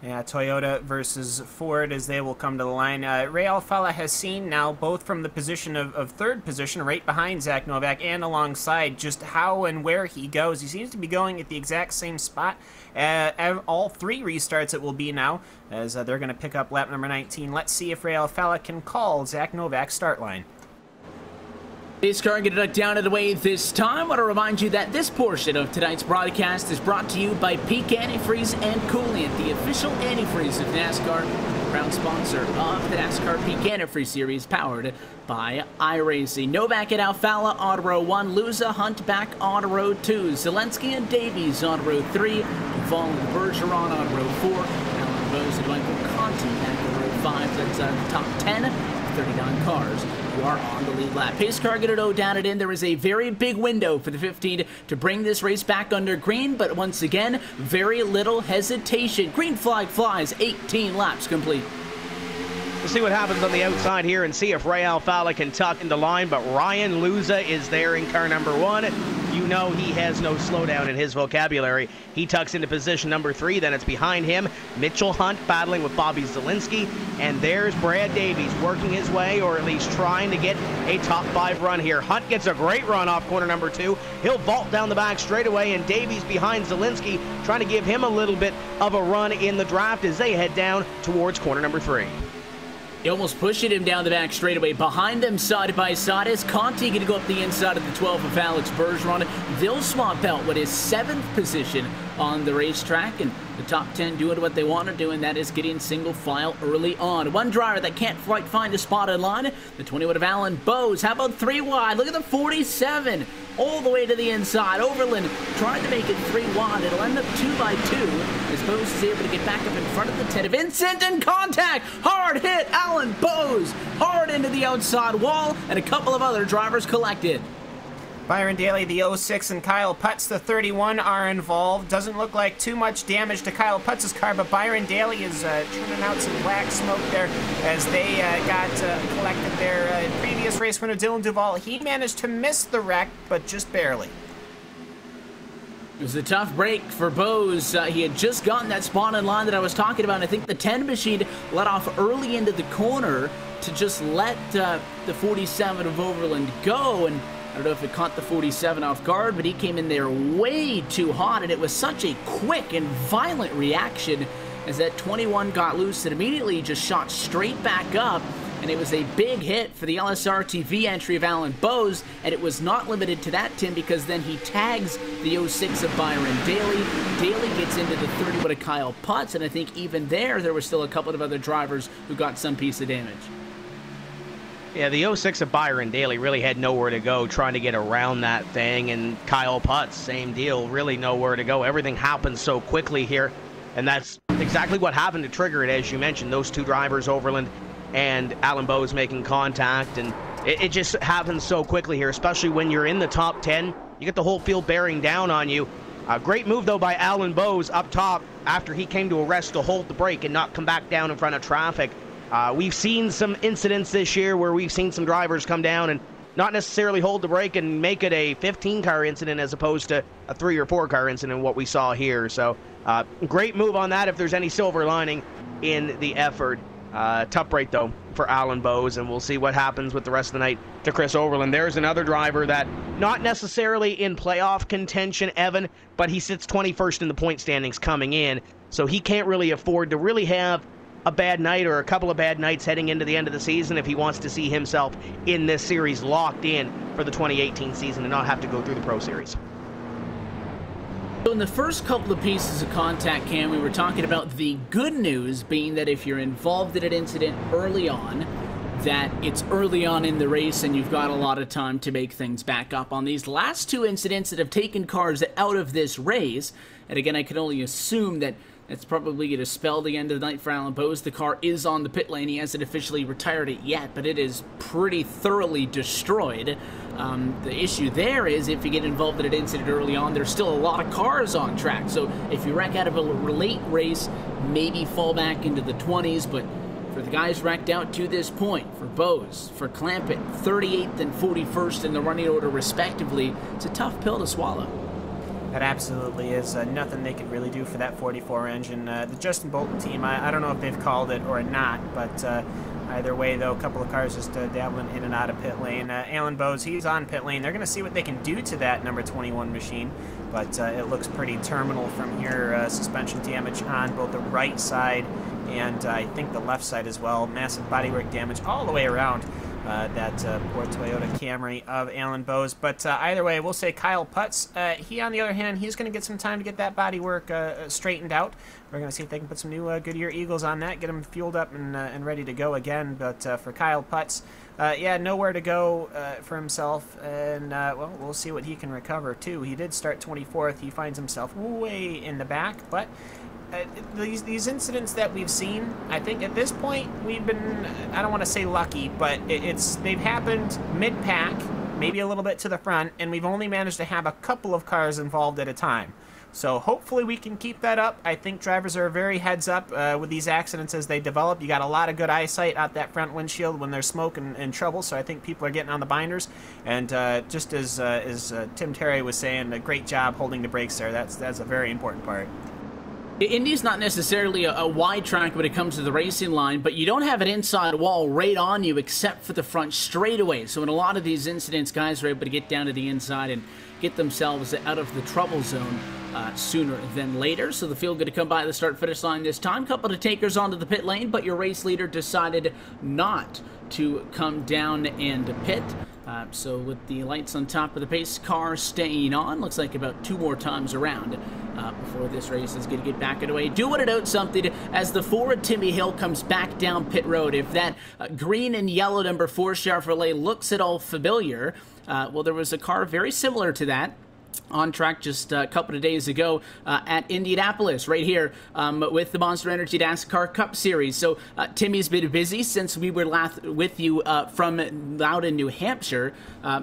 Yeah, Toyota versus Ford as they will come to the line. Ray Alfalla has seen now, both from the position of 3rd position, right behind Zach Novak, and alongside, just how and where he goes. He seems to be going at the exact same spot. All 3 restarts it will be now, as they're going to pick up lap number 19. Let's see if Ray Alfalla can call Zach Novak's start line. Pace car getting ducked down and away this time. I want to remind you that this portion of tonight's broadcast is brought to you by Peak Antifreeze and Coolant, the official antifreeze of NASCAR, proud sponsor of the NASCAR Peak Antifreeze Series, powered by iRacing. Novak at Alfalla on row 1, Luza, Hunt back on row 2, Zelensky and Davies on row 3, Duvall and Bergeron on row 4, Bowes and Michael Conti back over at 5. That's the top 10, 39 cars who are on the lead lap. Pace car going to go down it in. There is a very big window for the 15 to bring this race back under green, but once again, very little hesitation. Green flag flies, 18 laps complete. We'll see what happens on the outside here and see if Ray Alfala can tuck into line, but Ryan Luza is there in car number 1. You know he has no slowdown in his vocabulary. He tucks into position number 3, then it's behind him Mitchell Hunt battling with Bobby Zielinski, and there's Brad Davies working his way, or at least trying to get a top 5 run here. Hunt gets a great run off corner number 2. He'll vault down the back straightaway, and Davies behind Zielinski trying to give him a little bit of a run in the draft as they head down towards corner number 3. Almost pushing him down the back straightaway. Behind them, side by side, is Conti going to go up the inside of the 12 of Alex Bergeron. They'll swap out what is 7th position on the racetrack, and the top 10 doing what they want to do, and that is getting single file early on. One driver that can't quite find a spot in line, the 21 of Alan Bowes. How about 3 wide? Look at the 47 all the way to the inside. Overland trying to make it 3 wide. It'll end up 2 by 2 as Bowes is able to get back up in front of the 10. Vincent in contact. Hard hit. Alan Bowes hard into the outside wall, and a couple of other drivers collected. Byron Daly, the 06, and Kyle Putz, the 31, are involved. Doesn't look like too much damage to Kyle Putz's car, but Byron Daly is churning out some black smoke there as they got collected their previous race winner, Dylan Duval. He managed to miss the wreck, but just barely. It was a tough break for Bowes. He had just gotten that spot in line that I was talking about. I think the 10 machine let off early into the corner to just let the 47 of Overland go, and I don't know if it caught the 47 off guard, but he came in there way too hot, and it was such a quick and violent reaction as that 21 got loose and immediately just shot straight back up, and it was a big hit for the LSR TV entry of Alan Bowes, and it was not limited to that, Tim, because then he tags the 06 of Byron Daly. Daly gets into the 31 of Kyle Putz, and I think even there were still a couple of other drivers who got some piece of damage. Yeah, the 06 of Byron Daly really had nowhere to go trying to get around that thing, and Kyle Putz, same deal, really nowhere to go. Everything happened so quickly here, and that's exactly what happened to trigger it, as you mentioned. Those two drivers, Overland and Alan Bowes, making contact, and it just happens so quickly here, especially when you're in the top 10. You get the whole field bearing down on you. A great move, though, by Alan Bowes up top after he came to a rest to hold the brake and not come back down in front of traffic. We've seen some incidents this year where we've seen some drivers come down and not necessarily hold the brake and make it a 15-car incident as opposed to a 3 or 4-car incident, what we saw here. So great move on that if there's any silver lining in the effort. Tough break, though, for Alan Bowes, and we'll see what happens with the rest of the night to Chris Overland. There's another driver that not necessarily in playoff contention, Evan, but he sits 21st in the point standings coming in, so he can't really afford to really have a bad night or a couple of bad nights heading into the end of the season if he wants to see himself in this series locked in for the 2018 season and not have to go through the Pro Series. So in the first couple of pieces of contact, Cam, we were talking about the good news being that if you're involved in an incident early on, that it's early on in the race and you've got a lot of time to make things back up. On these last 2 incidents that have taken cars out of this race, and again, I can only assume that it's probably going to spell the end of the night for Alan Bowes. The car is on the pit lane. He hasn't officially retired it yet, but it is pretty thoroughly destroyed. The issue there is if you get involved in an incident early on, there's still a lot of cars on track. So if you wreck out of a late race, maybe fall back into the 20s. But for the guys wrecked out to this point, for Bowes, for Clampett, 38th and 41st in the running order respectively, it's a tough pill to swallow. That absolutely is nothing they could really do for that 44 engine. The Justin Bolton team, I don't know if they've called it or not, but either way, though, a couple of cars just dabbling in and out of pit lane. Alan Bowes, he's on pit lane. They're going to see what they can do to that number 21 machine, but it looks pretty terminal from here. Suspension damage on both the right side and I think the left side as well. Massive bodywork damage all the way around. That poor Toyota Camry of Alan Bowes. But either way, we'll say Kyle Putz. He, on the other hand, he's going to get some time to get that bodywork straightened out. We're going to see if they can put some new Goodyear Eagles on that, get them fueled up and ready to go again. But for Kyle Putz, yeah, nowhere to go for himself. And, well, we'll see what he can recover, too. He did start 24th. He finds himself way in the back, but these incidents that we've seen, I think at this point we've been, I don't want to say lucky, but they've happened mid-pack, maybe a little bit to the front, and we've only managed to have a couple of cars involved at a time. So hopefully we can keep that up. I think drivers are very heads up with these accidents as they develop. You got a lot of good eyesight out that front windshield when there's smoke and trouble, so I think people are getting on the binders. And just as Tim Terry was saying, a great job holding the brakes there. That's a very important part. Indy's not necessarily a wide track when it comes to the racing line, but you don't have an inside wall right on you except for the front straightaway. So in a lot of these incidents, guys are able to get down to the inside and get themselves out of the trouble zone sooner than later. So the field going to come by the start-finish line this time. Couple of takers onto the pit lane, but your race leader decided not to come down and pit. So with the lights on top of the pace car staying on, looks like about 2 more times around before this race is going to get back underway. Do want to note something as the forward Timmy Hill comes back down pit road. If that green and yellow number 4 Chevrolet looks at all familiar, well, there was a car very similar to that on track just a couple of days ago at Indianapolis, right here with the Monster Energy NASCAR Cup Series. So Timmy's been busy since we were last with you from Loudon, New Hampshire.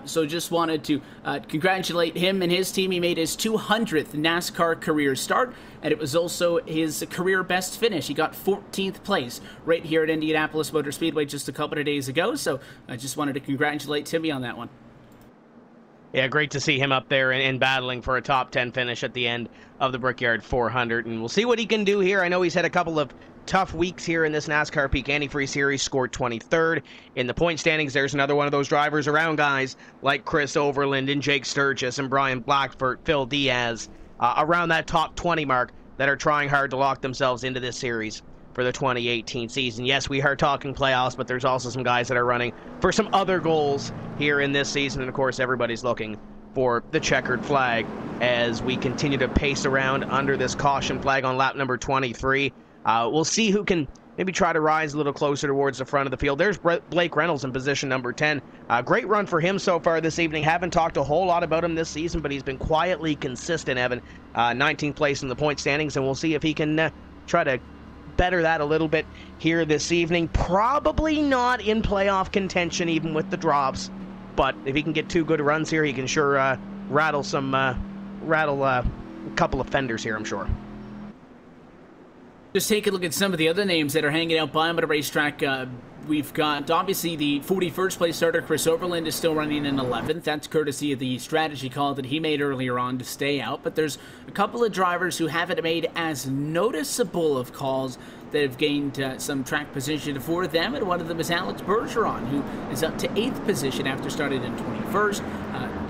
So just wanted to congratulate him and his team. He made his 200th NASCAR career start, and it was also his career best finish. He got 14th place right here at Indianapolis Motor Speedway just a couple of days ago. So I just wanted to congratulate Timmy on that one. Yeah, great to see him up there and battling for a top 10 finish at the end of the Brickyard 400. And we'll see what he can do here. I know he's had a couple of tough weeks here in this NASCAR Peak Antifreeze Series, scored 23rd in the point standings. There's another one of those drivers around guys like Chris Overland and Jake Sturgis and Brian Blackford, Phil Diaz, around that top 20 mark that are trying hard to lock themselves into this series for the 2018 season. Yes, we are talking playoffs, but there's also some guys that are running for some other goals here in this season. And of course, everybody's looking for the checkered flag as we continue to pace around under this caution flag on lap number 23. We'll see who can maybe try to rise a little closer towards the front of the field. There's Blake Reynolds in position number 10. Great run for him so far this evening. Haven't talked a whole lot about him this season, but he's been quietly consistent, Evan. 19th place in the point standings, and we'll see if he can try to better that a little bit here this evening. Probably not in playoff contention even with the drops, but if he can get 2 good runs here, he can sure rattle a couple of fenders here, I'm sure. Just take a look at some of the other names that are hanging out by him at a racetrack. We've got, obviously, the 41st place starter, Chris Overland, is still running in 11th. That's courtesy of the strategy call that he made earlier on to stay out. But there's a couple of drivers who haven't made as noticeable of calls that have gained some track position for them, and one of them is Alex Bergeron, who is up to 8th position after starting in 21st.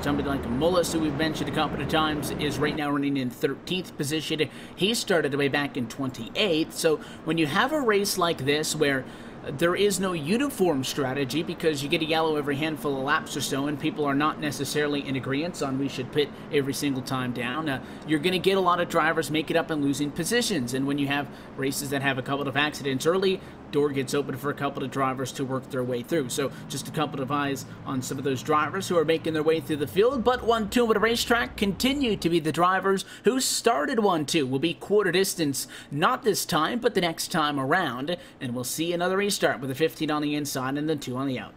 Somebody like Mullis, who we've mentioned a couple of times, is right now running in 13th position. He started way back in 28th. So when you have a race like this where there is no uniform strategy because you get a yellow every handful of laps or so, and people are not necessarily in agreement on we should pit every single time down, you're going to get a lot of drivers make it up and losing positions. And when you have races that have a couple of accidents early, door gets open for a couple of drivers to work their way through. So just a couple of eyes on some of those drivers who are making their way through the field. But 1-2 at a racetrack continue to be the drivers who started 1-2. Will be quarter distance, not this time, but the next time around. And we'll see another restart with a 15 on the inside and then 2 on the out.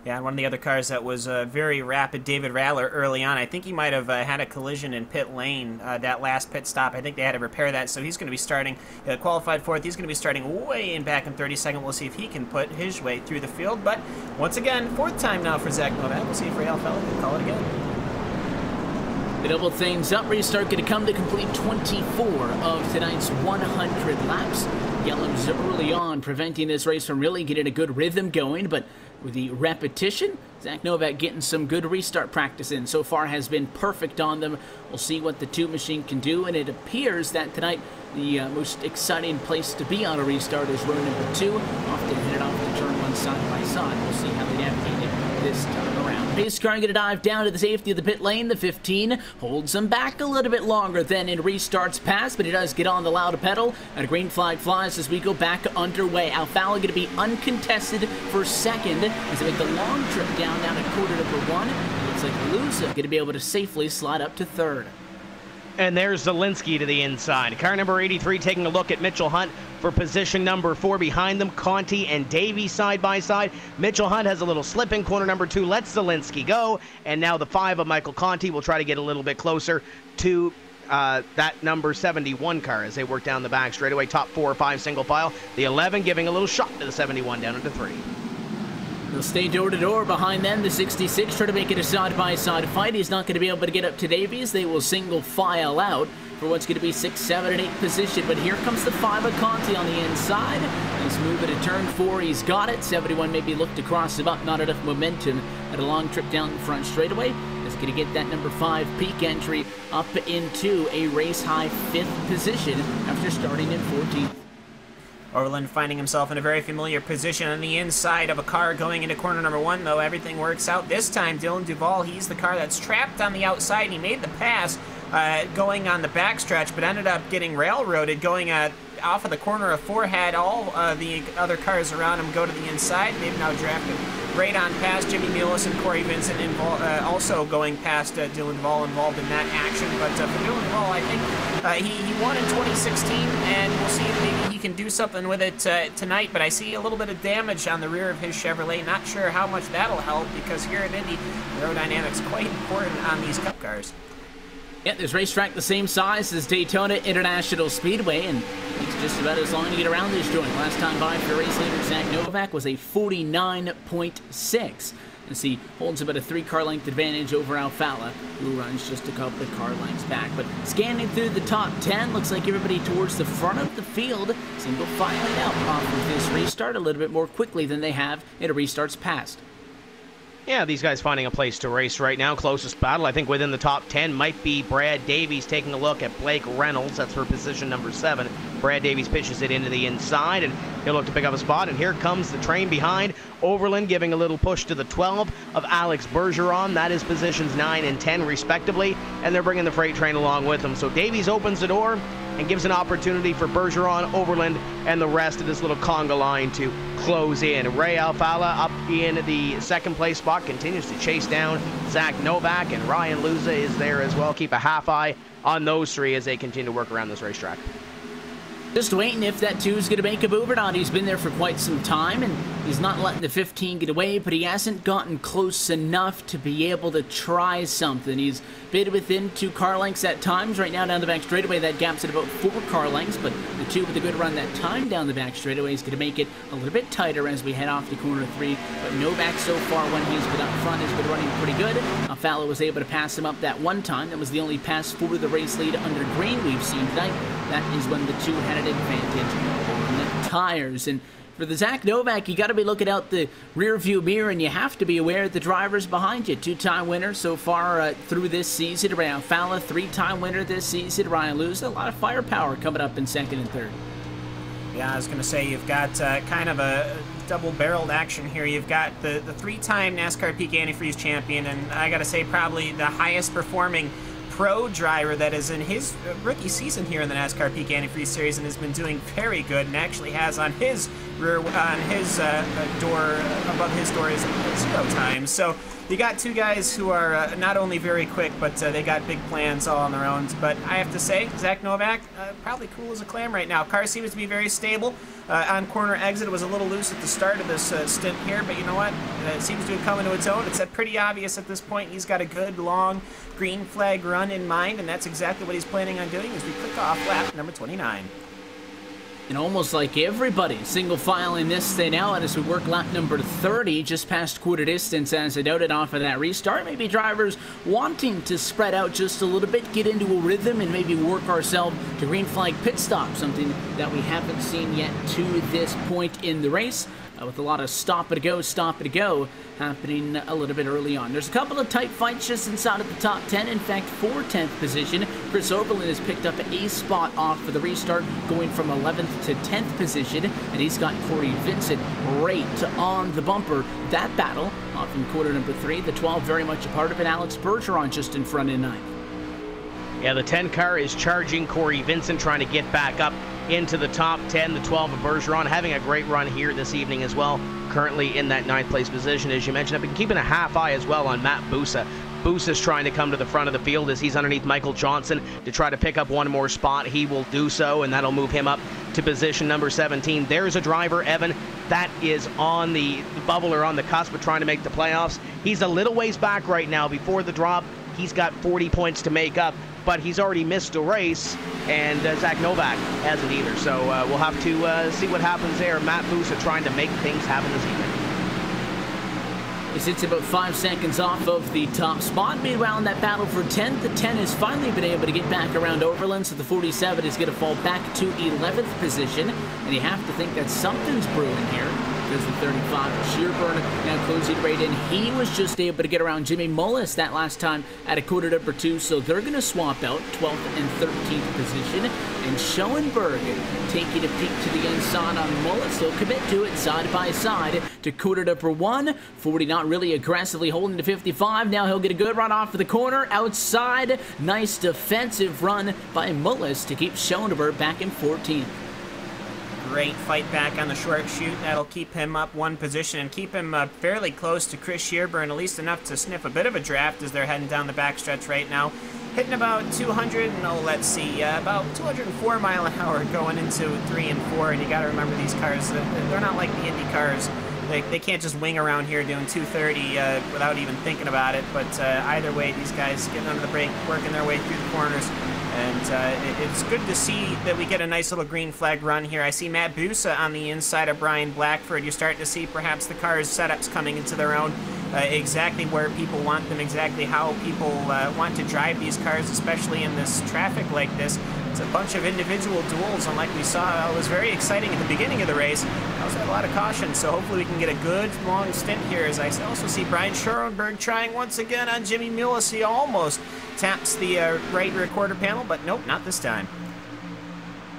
Yeah, and one of the other cars that was very rapid, David Rattler, early on. I think he might have had a collision in pit lane, that last pit stop. I think they had to repair that, so he's going to be starting, qualified 4th. He's going to be starting way in back in 32nd. We'll see if he can put his way through the field. But once again, 4th time now for Zach Novak. We'll see if Ray Alfella can call it again. To double things up, restart going to come to complete 24 of tonight's 100 laps. Yellow's early on, preventing this race from really getting a good rhythm going, but with the repetition, Zach Novak getting some good restart practice in. So far has been perfect on them. We'll see what the 2 machine can do, and it appears that tonight the most exciting place to be on a restart is row number 2. Often headed off to turn 1 side by side. We'll see how they navigate it this time around. Pace car going to dive down to the safety of the pit lane. The 15 holds him back a little bit longer than in restarts past, but he does get on the loud pedal, and a green flag flies as we go back underway. Alfalla going to be uncontested for 2nd as they make the long trip down to quarter number 1. It looks like Luza going to be able to safely slide up to 3rd. And there's Zielinski to the inside. Car number 83 taking a look at Mitchell Hunt for position number 4 behind them. Conti and Davies side by side. Mitchell Hunt has a little slip in corner number 2. Lets Zielinski go. And now the 5 of Michael Conti will try to get a little bit closer to that number 71 car as they work down the back straightaway. Top 4 or 5 single file. The 11 giving a little shot to the 71 down into 3. They'll stay door-to-door behind them. The 66 try to make it a side-by-side fight. He's not going to be able to get up to Davies. They will single file out for what's going to be 6, 7, and 8 position. But here comes the 5 of Conti on the inside. Nice move at a turn 4. He's got it. 71 maybe looked to cross him up. Not enough momentum at a long trip down the front straightaway. Is going to get that number 5 peak entry up into a race-high 5th position after starting in 14th. Overland finding himself in a very familiar position on the inside of a car going into corner number 1, though everything works out. This time, Dylan Duval, he's the car that's trapped on the outside. He made the pass going on the backstretch, but ended up getting railroaded going off of the corner of 4, had all the other cars around him go to the inside. They've now drafted right on past Jimmy Mullis and Corey Vincent, also going past Dylan Duval involved in that action. But for Dylan Duval, I think he won in 2016, and we'll see if maybe he can do something with it tonight. But I see a little bit of damage on the rear of his Chevrolet. Not sure how much that'll help, because here at Indy, aerodynamics quite important on these Cup cars. Yeah, this racetrack the same size as Daytona International Speedway, and it's just about as long to get around this joint. Last time by for race leader Zach Novak was a 49.6. And see, holds about a 3-car length advantage over Alfala, who runs just a couple of car lengths back. But scanning through the top 10, looks like everybody towards the front of the field, single filing out off of this restart a little bit more quickly than they have in a restarts past. Yeah, these guys finding a place to race right now. Closest battle, I think, within the top 10 might be Brad Davies taking a look at Blake Reynolds. That's for position number 7. Brad Davies pitches it into the inside, and he'll look to pick up a spot. And here comes the train behind. Overland giving a little push to the 12 of Alex Bergeron. That is positions 9 and 10, respectively. And they're bringing the freight train along with them. So Davies opens the door and gives an opportunity for Bergeron, Overland, and the rest of this little conga line to close in. Ray Alfala up in the second place spot, continues to chase down Zach Novak, and Ryan Luza is there as well. Keep a half eye on those 3 as they continue to work around this racetrack. Just waiting if that 2 is going to make a move or not. He's been there for quite some time, and he's not letting the 15 get away, but he hasn't gotten close enough to be able to try something. He's been within 2 car lengths at times. Right now down the back straightaway, that gap's at about 4 car lengths, but the 2 with a good run that time down the back straightaway is going to make it a little bit tighter as we head off to corner 3. But Novak so far, when he's been up front, has been running pretty good. Alfala was able to pass him up that one time. That was the only pass for the race lead under green we've seen tonight. That is when the 2 had an advantage on the tires. And for the Zach Novak, you got to be looking out the rear view mirror, and you have to be aware of the drivers behind you. 2-time winner so far through this season. Ryan Alfala, 3-time winner this season. Ryan Luza, a lot of firepower coming up in 2nd and 3rd. Yeah, I was going to say, you've got kind of a double-barreled action here. You've got the 3-time NASCAR Peak Antifreeze champion, and I got to say probably the highest performing pro driver that is in his rookie season here in the NASCAR Peak Antifreeze Series, and has been doing very good, and actually has on his rear, on his door, above his door is 0 times. So you got 2 guys who are not only very quick, but they got big plans all on their own. But I have to say, Zach Novak, probably cool as a clam right now. Car seems to be very stable. On corner exit, it was a little loose at the start of this stint here, but you know what? It seems to have come into its own. It's pretty obvious at this point he's got a good, long green flag run in mind, and that's exactly what he's planning on doing as we click off lap number 29. And almost like everybody, single filing this thing out as we work lap number 30, just past quarter distance, as I noted off of that restart. Maybe drivers wanting to spread out just a little bit, get into a rhythm, and maybe work ourselves to green flag pit stop, something that we haven't seen yet to this point in the race. With a lot of stop and go happening a little bit early on. There's a couple of tight fights just inside of the top 10. In fact, for 10th position, Chris Overland has picked up a spot off for the restart, going from 11th to 10th position, and he's got Corey Vincent right on the bumper. That battle off in quarter number 3. The 12 very much a part of it. Alex Bergeron just in front in 9th. Yeah, the 10 car is charging Corey Vincent, trying to get back up into the top 10. The 12 of Bergeron having a great run here this evening as well. Currently in that 9th place position, as you mentioned. I've been keeping a half eye as well on Matt Busa Busa's trying to come to the front of the field as he's underneath Michael Johnson to try to pick up one more spot. He will do so, and that'll move him up to position number 17. There's a driver, Evan, that is on the bubble or on the cusp of trying to make the playoffs. He's a little ways back right now before the drop. He's got 40 points to make up, but he's already missed a race, and Zach Novak hasn't either. So we'll have to see what happens there. Matt Busa trying to make things happen this evening. He sits about 5 seconds off of the top spot. Meanwhile, in that battle for 10th, the 10 has finally been able to get back around Overland, so the 47 is going to fall back to 11th position. And you have to think that something's brewing here, because the 35, Shearburn, now closing right in. He was just able to get around Jimmy Mullis that last time at a quarter number 2, so they're going to swap out 12th and 13th position. And Schoenberg taking a peek to the inside on Mullis. He'll commit to it side by side to quarter number 1. 40 not really aggressively holding to 55. Now he'll get a good run off of the corner outside. Nice defensive run by Mullis to keep Schoenberg back in 14th. Great fight back on the short shoot. That'll keep him up one position and keep him fairly close to Chris Shearburn, at least enough to sniff a bit of a draft as they're heading down the backstretch right now. Hitting about 200, no, let's see, about 204 mile an hour going into 3 and 4. And you got to remember these cars, they're not like the Indy cars. They can't just wing around here doing 230 without even thinking about it. But either way, these guys getting under the brake, working their way through the corners. And it's good to see that we get a nice little green flag run here. I see Matt Busa on the inside of Brian Blackford. You're starting to see perhaps the car's setups coming into their own, exactly where people want them, exactly how people want to drive these cars, especially in this traffic like this. It's a bunch of individual duels, and like we saw, it was very exciting at the beginning of the race. I also had a lot of caution, so hopefully we can get a good long stint here. As I also see Brian Schoenberg trying once again on Jimmy Mullis. He almost taps the right rear quarter panel, but nope, not this time.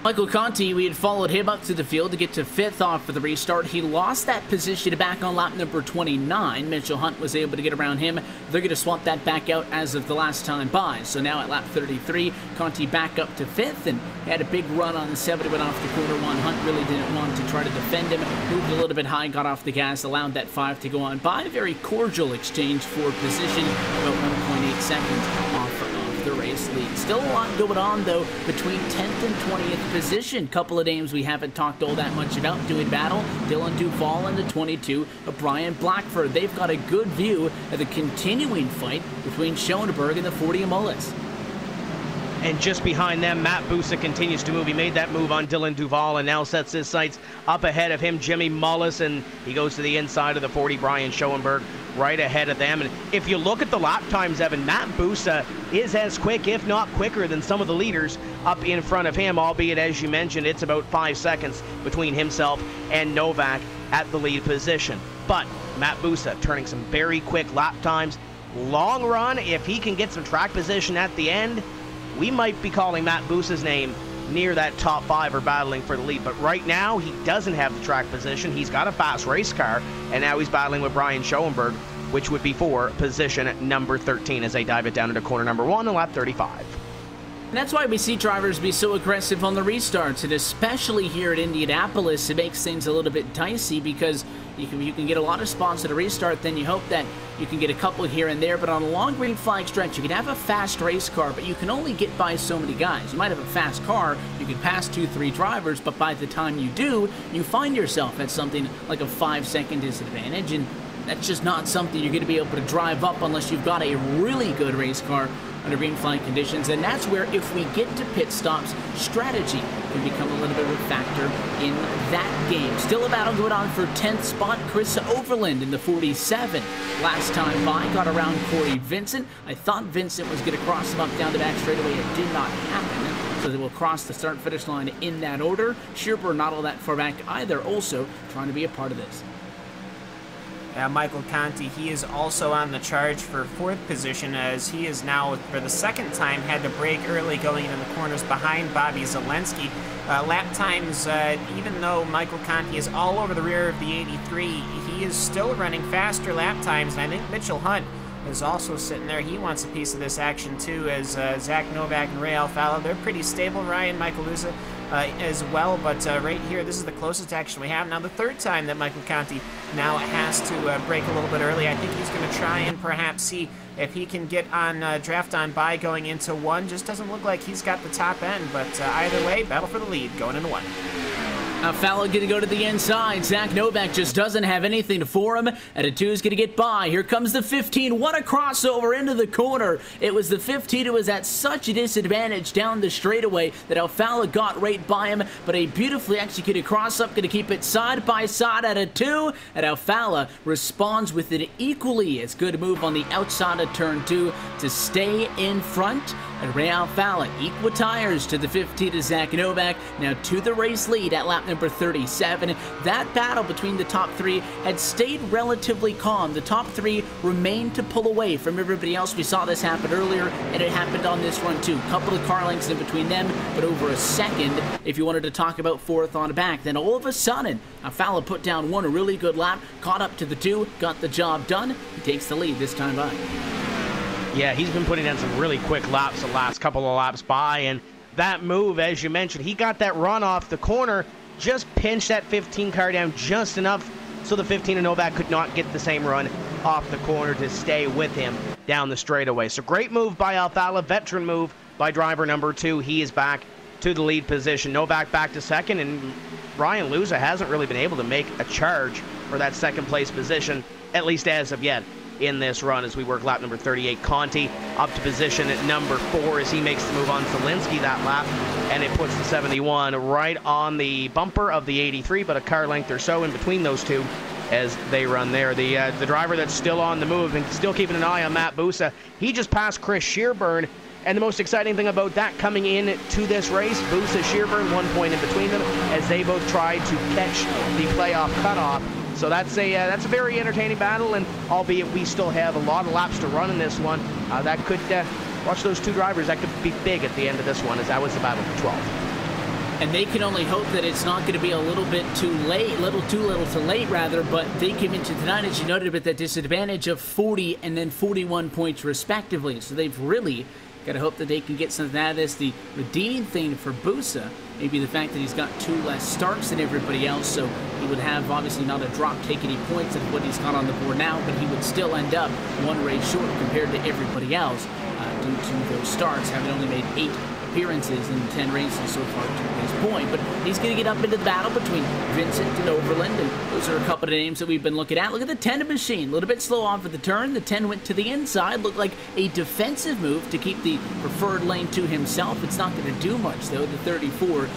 Michael Conti, we had followed him up to the field to get to 5th off for the restart. He lost that position back on lap number 29. Mitchell Hunt was able to get around him. They're going to swap that back out as of the last time by. So now at lap 33, Conti back up to 5th, and had a big run on the 70, went off the corner 1. Hunt really didn't want to try to defend him. Moved a little bit high, got off the gas, allowed that 5 to go on by. Very cordial exchange for position, about 1.8 seconds off of the race lead. Still a lot going on, though, between 10th and 20th position. Couple of names we haven't talked all that much about doing battle. Dylan Duval and the 22 of Brian Blackford. They've got a good view of the continuing fight between Schoenberg and the 40 of Mullis. And just behind them, Matt Busa continues to move. He made that move on Dylan Duval and now sets his sights up ahead of him, Jimmy Mullis, and he goes to the inside of the 40, Brian Schoenberg, right ahead of them. And if you look at the lap times, Evan, Matt Busa is as quick, if not quicker, than some of the leaders up in front of him, albeit, as you mentioned, it's about 5 seconds between himself and Novak at the lead position. But Matt Busa turning some very quick lap times. Long run, if he can get some track position at the end, we might be calling Matt Busa's name near that top 5 or battling for the lead. But right now, he doesn't have the track position. He's got a fast race car, and now he's battling with Brian Schoenberg, which would be for position number 13 as they dive it down into corner number 1 on lap 35. And that's why we see drivers be so aggressive on the restarts, and especially here at Indianapolis, it makes things a little bit dicey because you can get a lot of spots at a restart, then you hope that you can get a couple here and there, but on a long green flag stretch, you can have a fast race car, but you can only get by so many guys. You might have a fast car, you can pass 2-3 drivers, but by the time you do, you find yourself at something like a 5-second disadvantage, and that's just not something you're going to be able to drive up unless you've got a really good race car under green flag conditions. And that's where, if we get to pit stops, strategy can become a little bit of a factor in that game. Still a battle going on for 10th spot. Chris Overland in the 47. Last time by, got around Corey Vincent. I thought Vincent was going to cross him up down the back straightaway. It did not happen. So they will cross the start-finish line in that order. Shearburn not all that far back either, also trying to be a part of this. Michael Conti, he is also on the charge for 4th position, as he is now, for the 2nd time, had to brake early going in the corners behind Bobby Zelensky. Lap times, even though Michael Conti is all over the rear of the 83, he is still running faster lap times, and I think Mitchell Hunt is also sitting there. He wants a piece of this action too, as Zach Novak and Ray Alfalo, they're pretty stable. Ryan Michaeluza as well, but right here, this is the closest action we have. Now, the 3rd time that Michael Conti now has to brake a little bit early. I think he's going to try and perhaps see if he can get on draft on by going into 1. Just doesn't look like he's got the top end, but either way, battle for the lead going into 1. Fowler going to go to the inside. Zach Novak just doesn't have anything for him. And a 2 is going to get by. Here comes the 15. What a crossover into the corner. It was the 15 who was at such a disadvantage down the straightaway that Fowler got right by him. But a beautifully executed cross-up going to keep it side by side at a 2. And Fowler responds with an equally as good move on the outside of turn 2 to stay in front. And Real Fowler, equal tires to the 15 to Zach Novak, now to the race lead at lap number 37. That battle between the top 3 had stayed relatively calm. The top 3 remained to pull away from everybody else. We saw this happen earlier, and it happened on this run too. Couple of car lengths in between them, but over a second if you wanted to talk about 4th on back. Then all of a sudden, Fowler put down 1 really good lap, caught up to the 2, got the job done. He takes the lead this time by. Yeah, he's been putting in some really quick laps the last couple of laps by, and that move, as you mentioned, he got that run off the corner, just pinched that 15 car down just enough so the 15 of Novak could not get the same run off the corner to stay with him down the straightaway. So great move by Fowler, veteran move by driver number 2. He is back to the lead position. Novak back to second, and Ryan Luza hasn't really been able to make a charge for that second place position, at least as of yet, in this run as we work lap number 38. Conti up to position at number 4 as he makes the move on Zielinski that lap, and it puts the 71 right on the bumper of the 83, but a car length or so in between those two as they run there. The driver that's still on the move and still keeping an eye on Matt Busa, he just passed Chris Shearburn, and the most exciting thing about that coming in to this race, Busa, Shearburn, 1 point in between them as they both tried to catch the playoff cutoff. So that's a very entertaining battle, and albeit we still have a lot of laps to run in this one, that could, watch those 2 drivers, that could be big at the end of this one, as that was the battle for 12. And they can only hope that it's not going to be a little bit too late, little too late rather, but they came into tonight, as you noted, with that disadvantage of 40 and then 41 points respectively. So they've really got to hope that they can get something out of this. The redeeming thing for Busa maybe the fact that he's got 2 less starts than everybody else, so he would have obviously not a drop take any points of what he's got on the board now, but he would still end up 1 race short compared to everybody else due to those starts, having only made 8 appearances in 10 races so far to this point. But he's going to get up into the battle between Vincent and Overland, and those are a couple of names that we've been looking at. Look at the 10 machine, a little bit slow off at the turn. The 10 went to the inside, looked like a defensive move to keep the preferred lane to himself. It's not going to do much though. The 34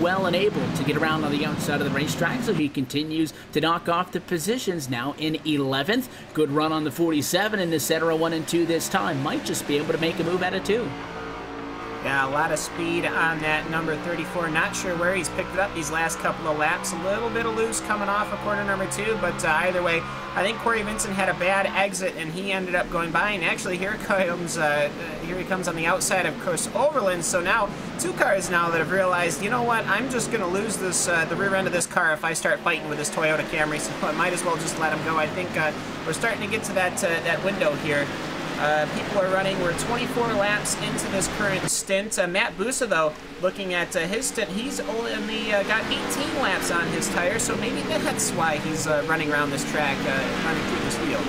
well and able to get around on the outside of the racetrack, so he continues to knock off the positions, now in 11th. Good run on the 47 in the Cetera 1 and 2 this time. Might just be able to make a move out of 2. Yeah, a lot of speed on that number 34. Not sure where he's picked it up these last couple of laps. A little bit of loose coming off of corner number 2, but either way, I think Corey Vincent had a bad exit, and he ended up going by. And actually, here he comes on the outside of Chris Overland. So now, 2 cars now that have realized, you know what, I'm just going to lose this the rear end of this car if I start fighting with this Toyota Camry. So I might as well just let him go. I think we're starting to get to that window here. People are running, we're 24 laps into this current stint. Matt Busa, though, looking at his stint, he's only got 18 laps on his tire, so maybe that's why he's running around this track, running through this field.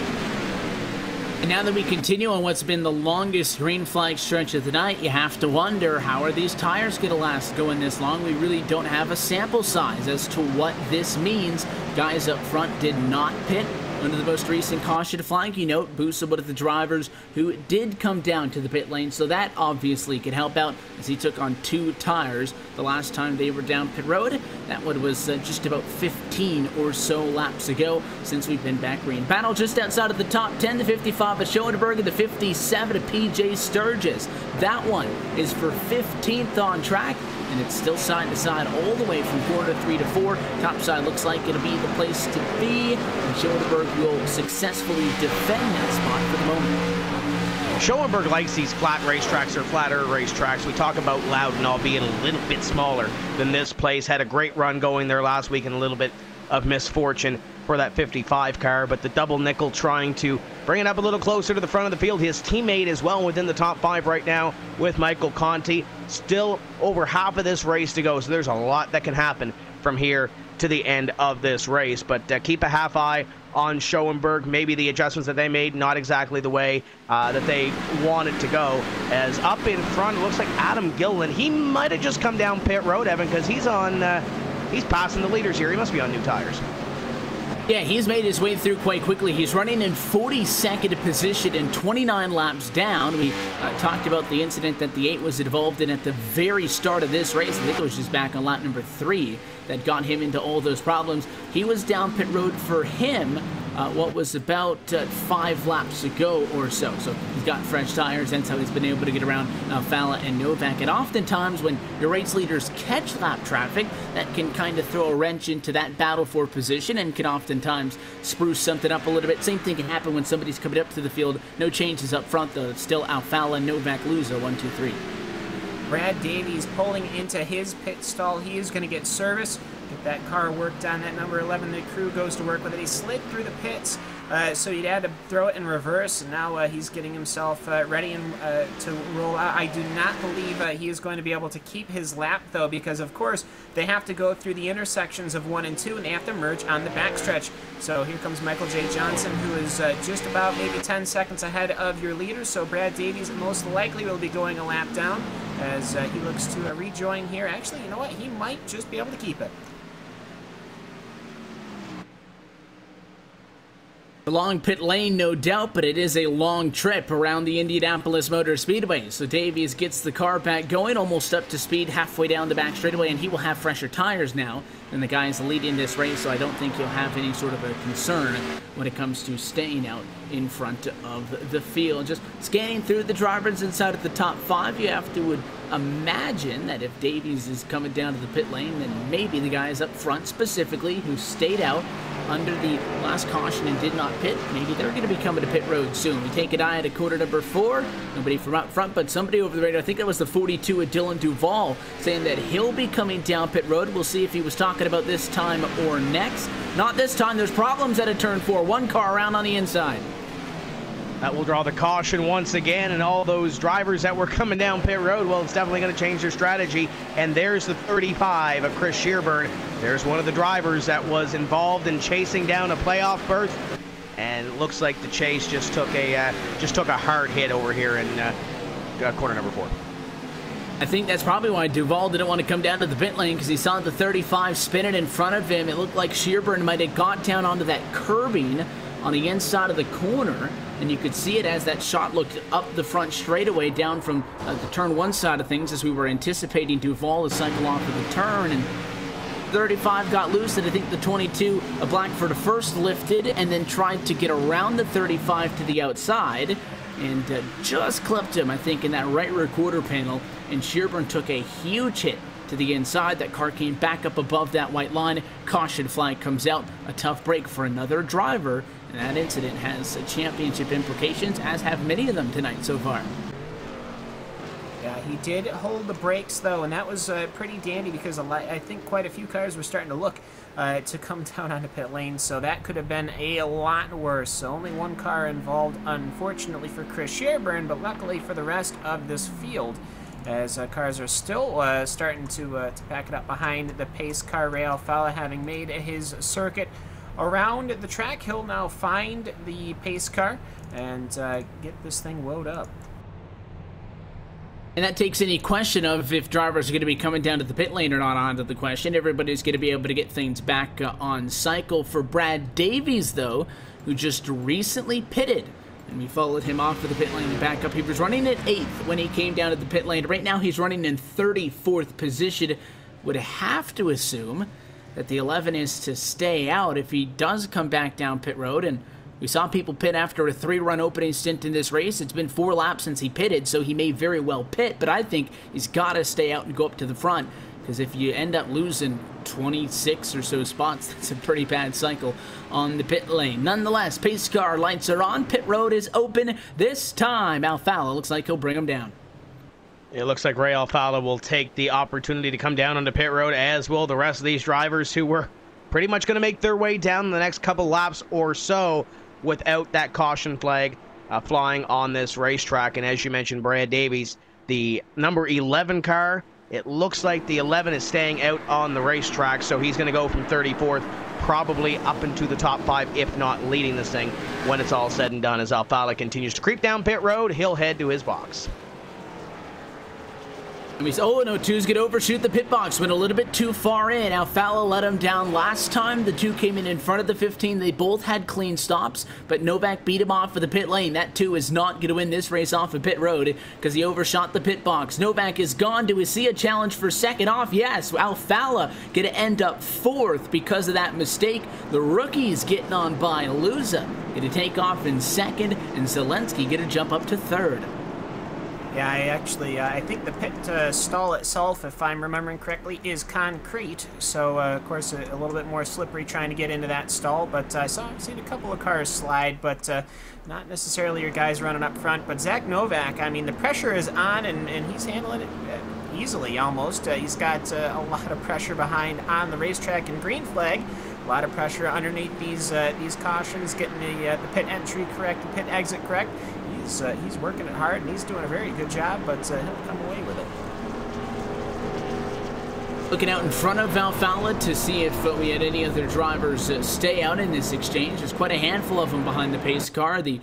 And now that we continue on what's been the longest green flag stretch of the night, you have to wonder, how are these tires going to last going this long? We really don't have a sample size as to what this means. Guys up front did not pit under the most recent caution flag. You note Busa, one of the drivers who did come down to the pit lane, so that obviously could help out as he took on 2 tires the last time they were down pit road. That one was just about 15 or so laps ago since we've been back green. Battle just outside of the top 10, the 55 of Schoenberg and the 57 of PJ Sturgis. That one is for 15th on track, and it's still side to side all the way from quarter 3 to 4. Top side looks like it'll be the place to be, and Schoenberg will successfully defend that spot for the moment. Schoenberg likes these flat racetracks or flatter racetracks. We talk about Loudon, albeit a little bit smaller than this place. Had a great run going there last week and a little bit of misfortune for that 55 car, but the double nickel trying to bring it up a little closer to the front of the field. His teammate is well within the top 5 right now with Michael Conti. Still over half of this race to go, so there's a lot that can happen from here to the end of this race, but keep a half eye on Schoenberg. Maybe the adjustments that they made, not exactly the way that they wanted to go. As up in front, it looks like Adam Gilliland. He might have just come down pit road, Evan, because he's passing the leaders here. He must be on new tires. Yeah, he's made his way through quite quickly. He's running in 42nd position and 29 laps down. We talked about the incident that the 8 was involved in at the very start of this race. I think it was just back on lap number 3 that got him into all those problems. He was down pit road for him what was about 5 laps ago or so. So he's got fresh tires. That's how he's been able to get around Falla and Novak. And oftentimes when your race leaders catch lap traffic, that can kind of throw a wrench into that battle for position and can oftentimes spruce something up a little bit. Same thing can happen when somebody's coming up to the field. No changes up front, though. It's still Falla and Novak lose a 1-2-3. Brad Davies pulling into his pit stall. He is going to get service. Get that car worked on. That number 11, the crew goes to work with it. He slid through the pits, so he'd had to throw it in reverse, and now he's getting himself ready and, to roll out. I do not believe he is going to be able to keep his lap, though, because, of course, they have to go through the intersections of 1 and 2, and they have to merge on the backstretch. So here comes Michael J. Johnson, who is just about maybe 10 seconds ahead of your leader, so Brad Davies most likely will be going a lap down as he looks to rejoin here. Actually, you know what? He might just be able to keep it. A long pit lane, no doubt, but it is a long trip around the Indianapolis Motor Speedway. So Davies gets the car back going, almost up to speed, halfway down the back straightaway, and he will have fresher tires now than the guys leading this race, so I don't think he'll have any sort of a concern when it comes to staying out in front of the field. Just scanning through the drivers inside of the top 5, you have to imagine that if Davies is coming down to the pit lane, then maybe the guys up front specifically who stayed out under the last caution and did not pit, maybe they're going to be coming to pit road soon. We take an eye at quarter number 4. Nobody from up front, but somebody over the radar. I think it was the 42 of Dylan Duval saying that he'll be coming down pit road. We'll see if he was talking about this time or next. Not this time. There's problems at a turn 4. One car around on the inside. That will draw the caution once again, and all those drivers that were coming down pit road, well, it's definitely going to change their strategy. And there's the 35 of Chris Shearburn. There's one of the drivers that was involved in chasing down a playoff berth, and it looks like the chase just took a hard hit over here in quarter number 4. I think that's probably why Duval didn't want to come down to the pit lane, because he saw the 35 spinning in front of him. It looked like Shearburn might have got down onto that curbing on the inside of the corner, and you could see it as that shot looked up the front straightaway down from the turn 1 side of things, as we were anticipating Duval to cycle off of the turn, and 35 got loose, and I think the 22 of Blackford first lifted and then tried to get around the 35 to the outside and just clipped him, I think, in that right rear quarter panel, and Shearburn took a huge hit to the inside. That car came back up above that white line. Caution flag comes out. A tough break for another driver, and that incident has championship implications, as have many of them tonight so far. Yeah, he did hold the brakes, though, and that was pretty dandy, because I think quite a few cars were starting to look to come down onto pit lane, so that could have been a lot worse. So only one car involved, unfortunately, for Chris Shearburn, but luckily for the rest of this field, as cars are still starting to pack it up behind the pace car. Ray Alfalla, having made his circuit around the track, he'll now find the pace car and get this thing wound up. And that takes any question of if drivers are going to be coming down to the pit lane or not onto the question. Everybody's going to be able to get things back on cycle. For Brad Davies, though, who just recently pitted, and we followed him off of the pit lane and back up. He was running at 8th when he came down to the pit lane. Right now he's running in 34th position. Would have to assume that the 11 is to stay out if he does come back down pit road. And we saw people pit after a 3-run opening stint in this race. It's been 4 laps since he pitted, so he may very well pit, but I think he's got to stay out and go up to the front, because if you end up losing 26 or so spots, that's a pretty bad cycle on the pit lane. Nonetheless, pace car lights are on. Pit road is open this time. Alfalla looks like he'll bring him down. It looks like Ray Alfalla will take the opportunity to come down onto pit road, as will the rest of these drivers who were pretty much going to make their way down the next couple laps or so without that caution flag flying on this racetrack. And as you mentioned, Brad Davies, the number 11 car, It looks like the 11 is staying out on the racetrack, so he's going to go from 34th, probably up into the top 5, if not leading this thing when it's all said and done. As Alfala continues to creep down pit road, he'll head to his box. Oh, no, 2's going to overshoot the pit box. Went a little bit too far in. Alfala let him down last time. The 2 came in front of the 15. They both had clean stops, but Novak beat him off for the pit lane. That 2 is not going to win this race off of pit road because he overshot the pit box. Novak is gone. Do we see a challenge for second off? Yes. Alfala going to end up 4th because of that mistake. The rookie's getting on by Luza. Going to take off in 2nd, and Zelensky going to jump up to 3rd. Yeah, I think the pit stall itself, if I'm remembering correctly, is concrete. So, of course, a little bit more slippery trying to get into that stall. But I've seen a couple of cars slide, but not necessarily your guys running up front. But Zach Novak, I mean, the pressure is on, and he's handling it easily, almost. He's got a lot of pressure behind on the racetrack in green flag. A lot of pressure underneath these cautions, getting the pit entry correct, the pit exit correct. He's working it hard, and he's doing a very good job, but he'll come away with it. Looking out in front of Alfala to see if we had any other drivers stay out in this exchange. There's quite a handful of them behind the pace car. The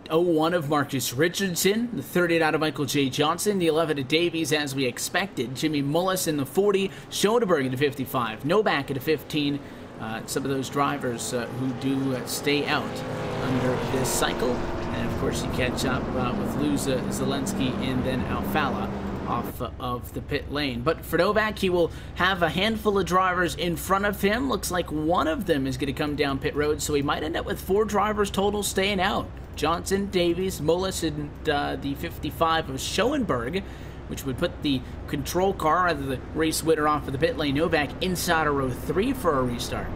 01 of Marcus Richardson, the 38 out of Michael J. Johnson, the 11 of Davies, as we expected. Jimmy Mullis in the 40, Schoenberg in the 55, Novak at a 15. Some of those drivers who do stay out under this cycle. And, of course, you catch up with Luza, Zelensky, and then Alfala off of the pit lane. But for Novak, he will have a handful of drivers in front of him. Looks like one of them is going to come down pit road, so he might end up with 4 drivers total staying out. Johnson, Davies, Mullis, and the 55 of Schoenberg, which would put the control car, either the race winner off of the pit lane, Novak, inside of row 3 for a restart.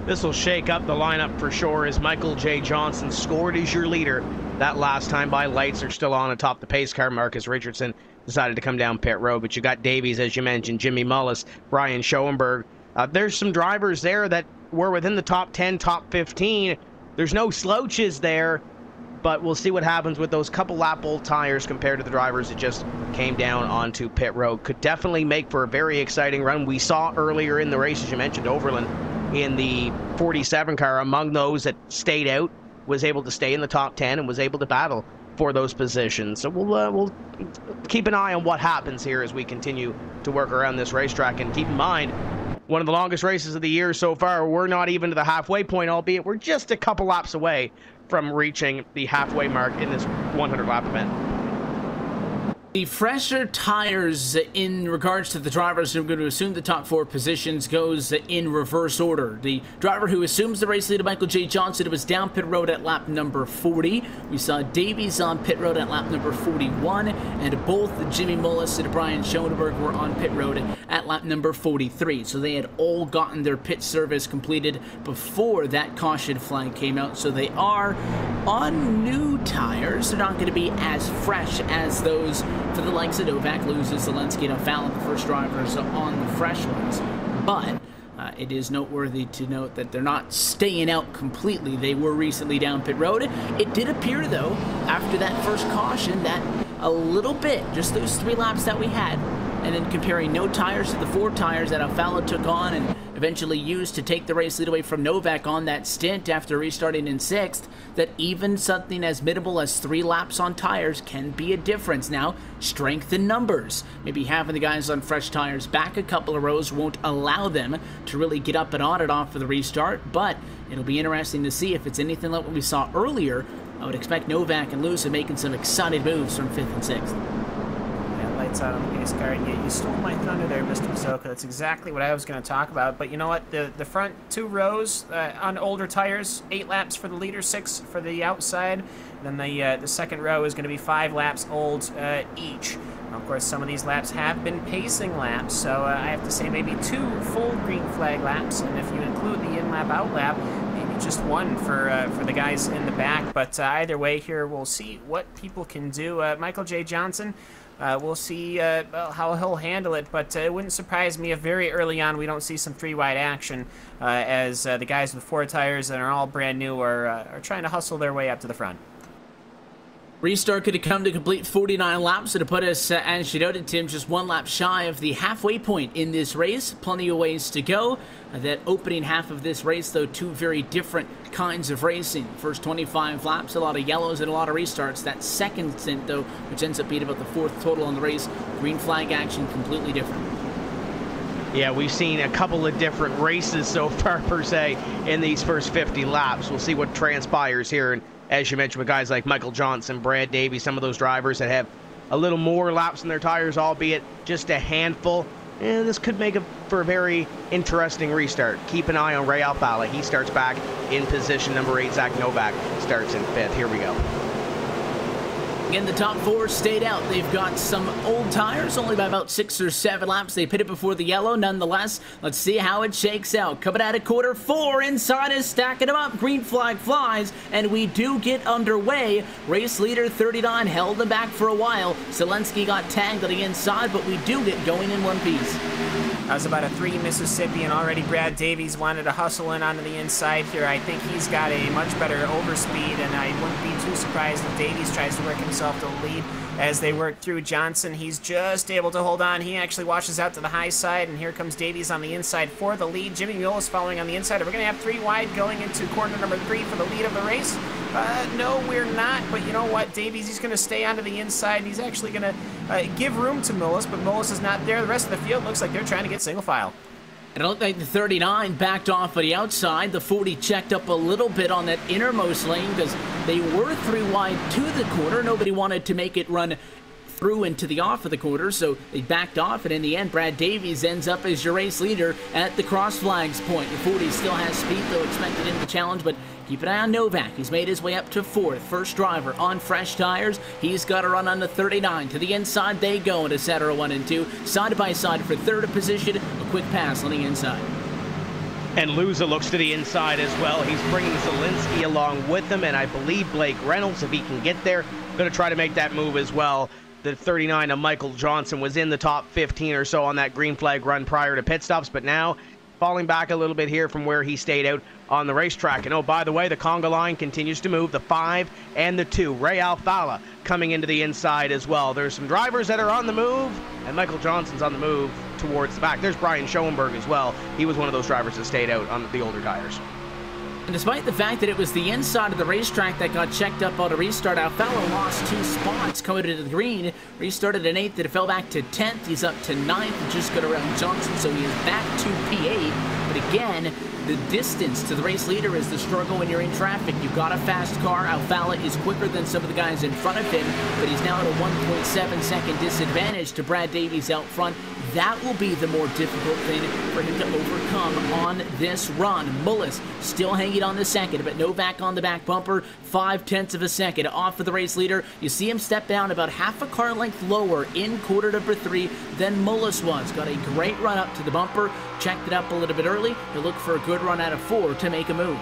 This will shake up the lineup for sure, as Michael J. Johnson scored as your leader that last time by. Lights are still on atop the pace car. Marcus Richardson decided to come down pit road, but you got Davies, as you mentioned, Jimmy Mullis, Brian Schoenberg. There's some drivers there that were within the top 10, top 15. There's no slouches there, but we'll see what happens with those couple lap old tires compared to the drivers that just came down onto pit road. Could definitely make for a very exciting run. We saw earlier in the race, as you mentioned, Overland in the 47 car, among those that stayed out, was able to stay in the top 10 and was able to battle for those positions. So we'll keep an eye on what happens here as we continue to work around this racetrack. And keep in mind, one of the longest races of the year so far. We're not even to the halfway point, albeit we're just a couple laps away from reaching the halfway mark in this 100-lap event. The fresher tires in regards to the drivers who are going to assume the top 4 positions goes in reverse order. The driver who assumes the race leader, Michael J. Johnson, was down pit road at lap number 40. We saw Davies on pit road at lap number 41, and both Jimmy Mullis and Brian Schoenberg were on pit road at lap number 43. So they had all gotten their pit service completed before that caution flag came out. So they are on new tires. They're not going to be as fresh as those for the likes of Novak, loses Zelensky, and Alfala, the first drivers on the fresh ones. But it is noteworthy to note that they're not staying out completely. They were recently down pit road. It did appear, though, after that first caution, that a little bit, just those 3 laps that we had, and then comparing no tires to the 4 tires that Alfala took on and eventually used to take the race lead away from Novak on that stint after restarting in 6th, that even something as minimal as 3 laps on tires can be a difference. Now, strength in numbers. Maybe having the guys on fresh tires back a couple of rows won't allow them to really get up and on it off for the restart, but it'll be interesting to see if it's anything like what we saw earlier. I would expect Novak and Luza making some exciting moves from 5th and 6th. Lights out on the pace car. You stole my thunder there, Mr. Posocco. That's exactly what I was going to talk about. But you know what? The front 2 rows on older tires, 8 laps for the leader, 6 for the outside. Then the second row is going to be 5 laps old each. Now, of course, some of these laps have been pacing laps, so I have to say maybe 2 full green flag laps, and if you include the in-lap, out-lap, maybe just 1 for the guys in the back. But either way here, we'll see what people can do. Michael J. Johnson, we'll see how he'll handle it, but it wouldn't surprise me if very early on we don't see some 3-wide action as the guys with 4 tires that are all brand new are trying to hustle their way up to the front. Restart could have come to complete 49 laps, so to put us, as you noted, Tim, just one lap shy of the halfway point in this race. Plenty of ways to go. That opening half of this race, though, two very different kinds of racing. First 25 laps, a lot of yellows and a lot of restarts. That second stint, though, which ends up being about the fourth total on the race, green flag action, completely different. Yeah, we've seen a couple of different races so far, per se, in these first 50 laps. We'll see what transpires here. And as you mentioned, with guys like Michael Johnson, Brad Davies, some of those drivers that have a little more laps in their tires, albeit just a handful. And this could make for a very interesting restart. Keep an eye on Ray Alfala. He starts back in position number 8. Zach Novak starts in 5th. Here we go. Again, the top 4 stayed out. They've got some old tires, only by about 6 or 7 laps. They pitted before the yellow, nonetheless. Let's see how it shakes out. Coming out of quarter 4, inside is stacking them up. Green flag flies, and we do get underway. Race leader 39 held them back for a while. Zelensky got tagged on the inside, but we do get going in one piece. That was about a 3 Mississippi, and already Brad Davies wanted to hustle in onto the inside here. I think he's got a much better overspeed, and I wouldn't be too surprised if Davies tries to work himself to the lead as they work through Johnson. He's just able to hold on. He actually washes out to the high side, and here comes Davies on the inside for the lead. Jimmy Mule is following on the inside. We're going to have 3 wide going into corner number 3 for the lead of the race. No, we're not, but you know what? Davies, he's going to stay onto the inside, and he's actually going to give room to Mullis, but Mullis is not there. The rest of the field looks like they're trying to get single file. It looked like the 39 backed off of the outside. The 40 checked up a little bit on that innermost lane because they were 3 wide to the corner. Nobody wanted to make it run through into the off of the quarter, so they backed off, and in the end, Brad Davies ends up as your race leader at the cross flags point. The 40 still has speed, though expected in the challenge, but keep an eye on Novak. He's made his way up to 4th. First driver on fresh tires. He's got to run on the 39. To the inside they go into Cetera 1 and 2. Side by side for 3rd position. A quick pass on the inside. And Luza looks to the inside as well. He's bringing Zelensky along with him, and I believe Blake Reynolds, if he can get there, going to try to make that move as well. The 39 of Michael Johnson was in the top 15 or so on that green flag run prior to pit stops, but now falling back a little bit here from where he stayed out on the racetrack. And oh, by the way, the conga line continues to move, the 5 and the 2. Ray Alfala coming into the inside as well. There's some drivers that are on the move, and Michael Johnson's on the move towards the back. There's Brian Schoenberg as well. He was one of those drivers that stayed out on the older tires. And despite the fact that it was the inside of the racetrack that got checked up on a restart, Alfala lost 2 spots coming into the green. Restarted in 8th, and it fell back to 10th. He's up to 9th and just got around Johnson, so he is back to P8. But again, the distance to the race leader is the struggle when you're in traffic. You've got a fast car. Alfala is quicker than some of the guys in front of him, but he's now at a 1.7-second disadvantage to Brad Davies out front. That will be the more difficult thing for him to overcome on this run. Mullis still hanging on the second, but Novak on the back bumper, 0.5 of a second off of the race leader. You see him step down about half a car length lower in quarter number 3 than Mullis was. Got a great run up to the bumper, checked it up a little bit early. He'll look for a good run out of 4 to make a move.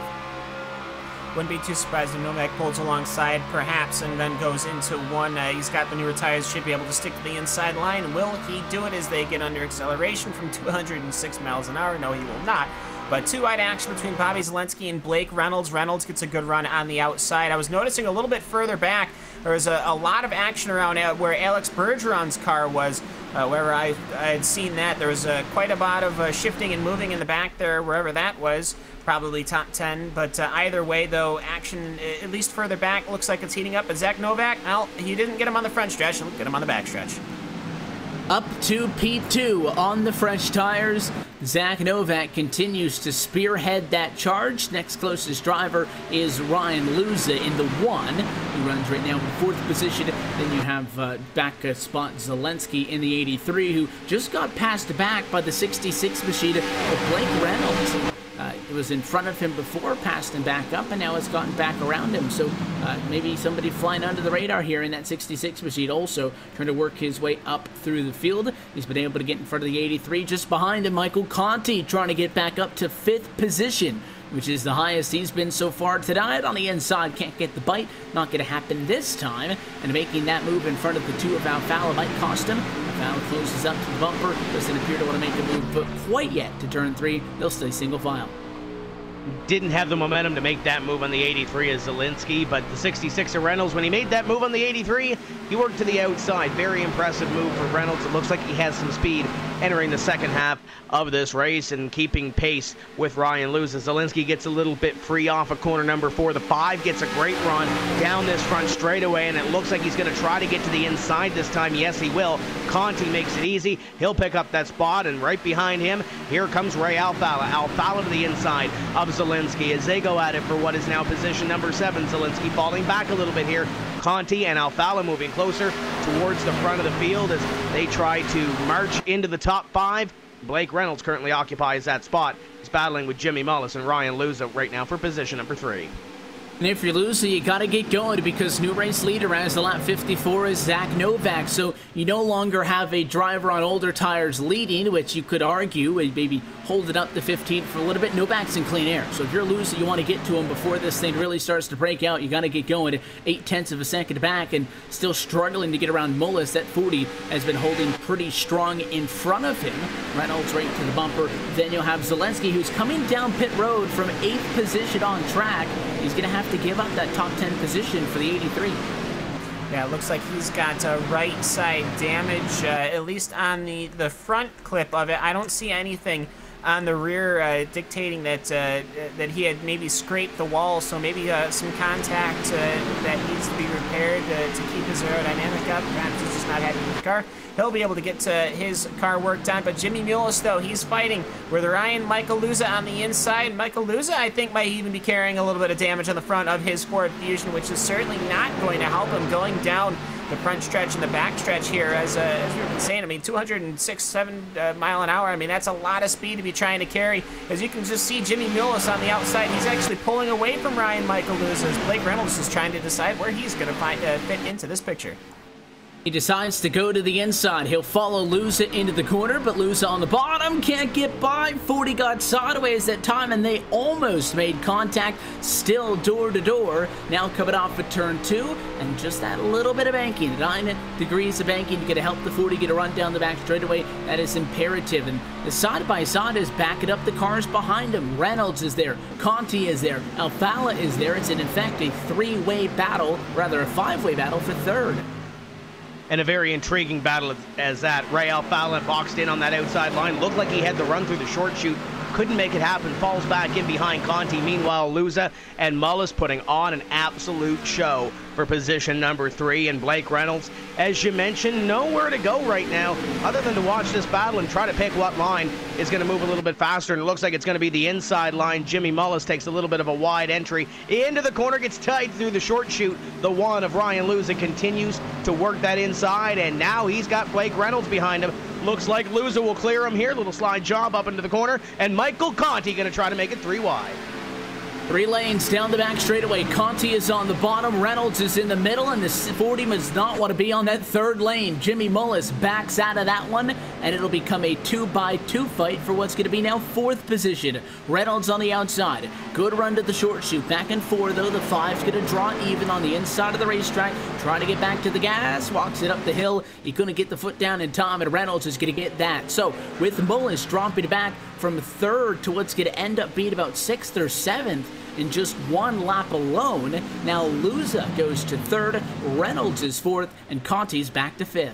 Wouldn't be too surprised if Novak pulls alongside, perhaps, and then goes into 1. He's got the newer tires, should be able to stick to the inside line. Will he do it as they get under acceleration from 206 miles an hour? No, he will not. But 2 wide action between Bobby Zelensky and Blake Reynolds. Reynolds gets a good run on the outside. I was noticing a little bit further back, there was a lot of action around where Alex Bergeron's car was. Wherever I had seen that, there was quite a lot of shifting and moving in the back there, wherever that was. Probably top 10, but either way, though, action, at least further back, looks like it's heating up. But Zach Novak, well, he didn't get him on the front stretch, he'll get him on the back stretch. Up to P2 on the fresh tires. Zach Novak continues to spearhead that charge. Next closest driver is Ryan Luza in the 1. He runs right now in 4th position. Then you have back spot Zelensky in the 83, who just got passed back by the 66 machine of Blake Reynolds. It was in front of him before, passed him back up, and now it's gotten back around him. So maybe somebody flying under the radar here in that 66 machine, also trying to work his way up through the field. He's been able to get in front of the 83. Just behind him, Michael Conti trying to get back up to 5th position, which is the highest he's been so far tonight. On the inside, can't get the bite. Not going to happen this time. And making that move in front of the 2 of Alfala might cost him. Alfala closes up to the bumper. Doesn't appear to want to make a move quite yet to turn 3. They'll stay single file. didn't have the momentum to make that move on the 83 as Zielinski, but the 66 of Reynolds, when he made that move on the 83, he worked to the outside. Very impressive move for Reynolds. It looks like he has some speed entering the second half of this race and keeping pace with Ryan Lewis. Zielinski gets a little bit free off of corner number 4. The 5 gets a great run down this front straightaway, and it looks like he's going to try to get to the inside this time. Yes, he will. Conti makes it easy. He'll pick up that spot, and right behind him, here comes Ray Alfala. Alfala to the inside of Zielinski as they go at it for what is now position number 7. Zielinski falling back a little bit here. Conti and Alfala moving closer towards the front of the field as they try to march into the top 5. Blake Reynolds currently occupies that spot. He's battling with Jimmy Mullis and Ryan Luza right now for position number 3. And if you're losing, you got to get going because new race leader as the lap 54 is Zach Novak. So you no longer have a driver on older tires leading, which you could argue and maybe hold it up to 15 for a little bit. Novak's in clean air. So if you're losing, you want to get to him before this thing really starts to break out. You got to get going. 0.8 of a second back and still struggling to get around Mullis. That 40 has been holding pretty strong in front of him. Reynolds right to the bumper. Then you'll have Zielinski, who's coming down pit road from 8th position on track. He's going to have to give up that top 10 position for the 83. Yeah, it looks like he's got right side damage, at least on the front clip of it. I don't see anything on the rear dictating that that he had maybe scraped the wall, so maybe some contact that needs to be repaired to keep his aerodynamic up. Perhaps he's just not happy with the car. He'll be able to get his car worked on, but Jimmy Mullis, though, he's fighting with Ryan Michael Luza on the inside. Michael Luza, I think, might even be carrying a little bit of damage on the front of his Ford Fusion, which is certainly not going to help him going down the front stretch and the back stretch here. As we've been saying, I mean, 206.7 mile an hour. I mean, that's a lot of speed to be trying to carry. As you can just see, Jimmy Mullis on the outside, he's actually pulling away from Ryan Michael Luza as Blake Reynolds is trying to decide where he's going to fit into this picture. He decides to go to the inside. He'll follow Luza into the corner, but Luza on the bottom can't get by. 40 got sideways that time, and they almost made contact. Still door to door. Now coming off of turn 2, and just that little bit of banking. 9 degrees of banking. You're going to help the 40 get a run down the back straightaway. That is imperative. And the side-by-side is backing up the cars behind him. Reynolds is there. Conti is there. Alfala is there. It's in fact a 3-way battle, rather a 5-way battle for third. And a very intriguing battle as that. Ray Alfala boxed in on that outside line. Looked like he had the run through the short chute. Couldn't make it happen. Falls back in behind Conti. Meanwhile, Luza and Mullis putting on an absolute show for position number 3. And Blake Reynolds, as you mentioned, nowhere to go right now other than to watch this battle and try to pick what line is going to move a little bit faster. And it looks like it's going to be the inside line. Jimmy Mullis takes a little bit of a wide entry into the corner, gets tight through the short chute. The 1 of Ryan Luza continues to work that inside, and now he's got Blake Reynolds behind him. Looks like Luza will clear him here. Little slide job up into the corner, and Michael Conti going to try to make it 3 wide. 3 lanes down the back straightaway. Conti is on the bottom. Reynolds is in the middle, and the 40 does not want to be on that 3rd lane. Jimmy Mullis backs out of that one, and it'll become a 2-by-2 fight for what's going to be now 4th position. Reynolds on the outside. Good run to the short chute. Back and forth, though. The 5's going to draw even on the inside of the racetrack. Trying to get back to the gas. Walks it up the hill. He couldn't get the foot down in time, and Reynolds is going to get that. So, with Mullis dropping back from 3rd to what's going to end up being about 6th or 7th, in just 1 lap alone. Now Luza goes to 3rd, Reynolds is 4th, and Conti's back to 5th.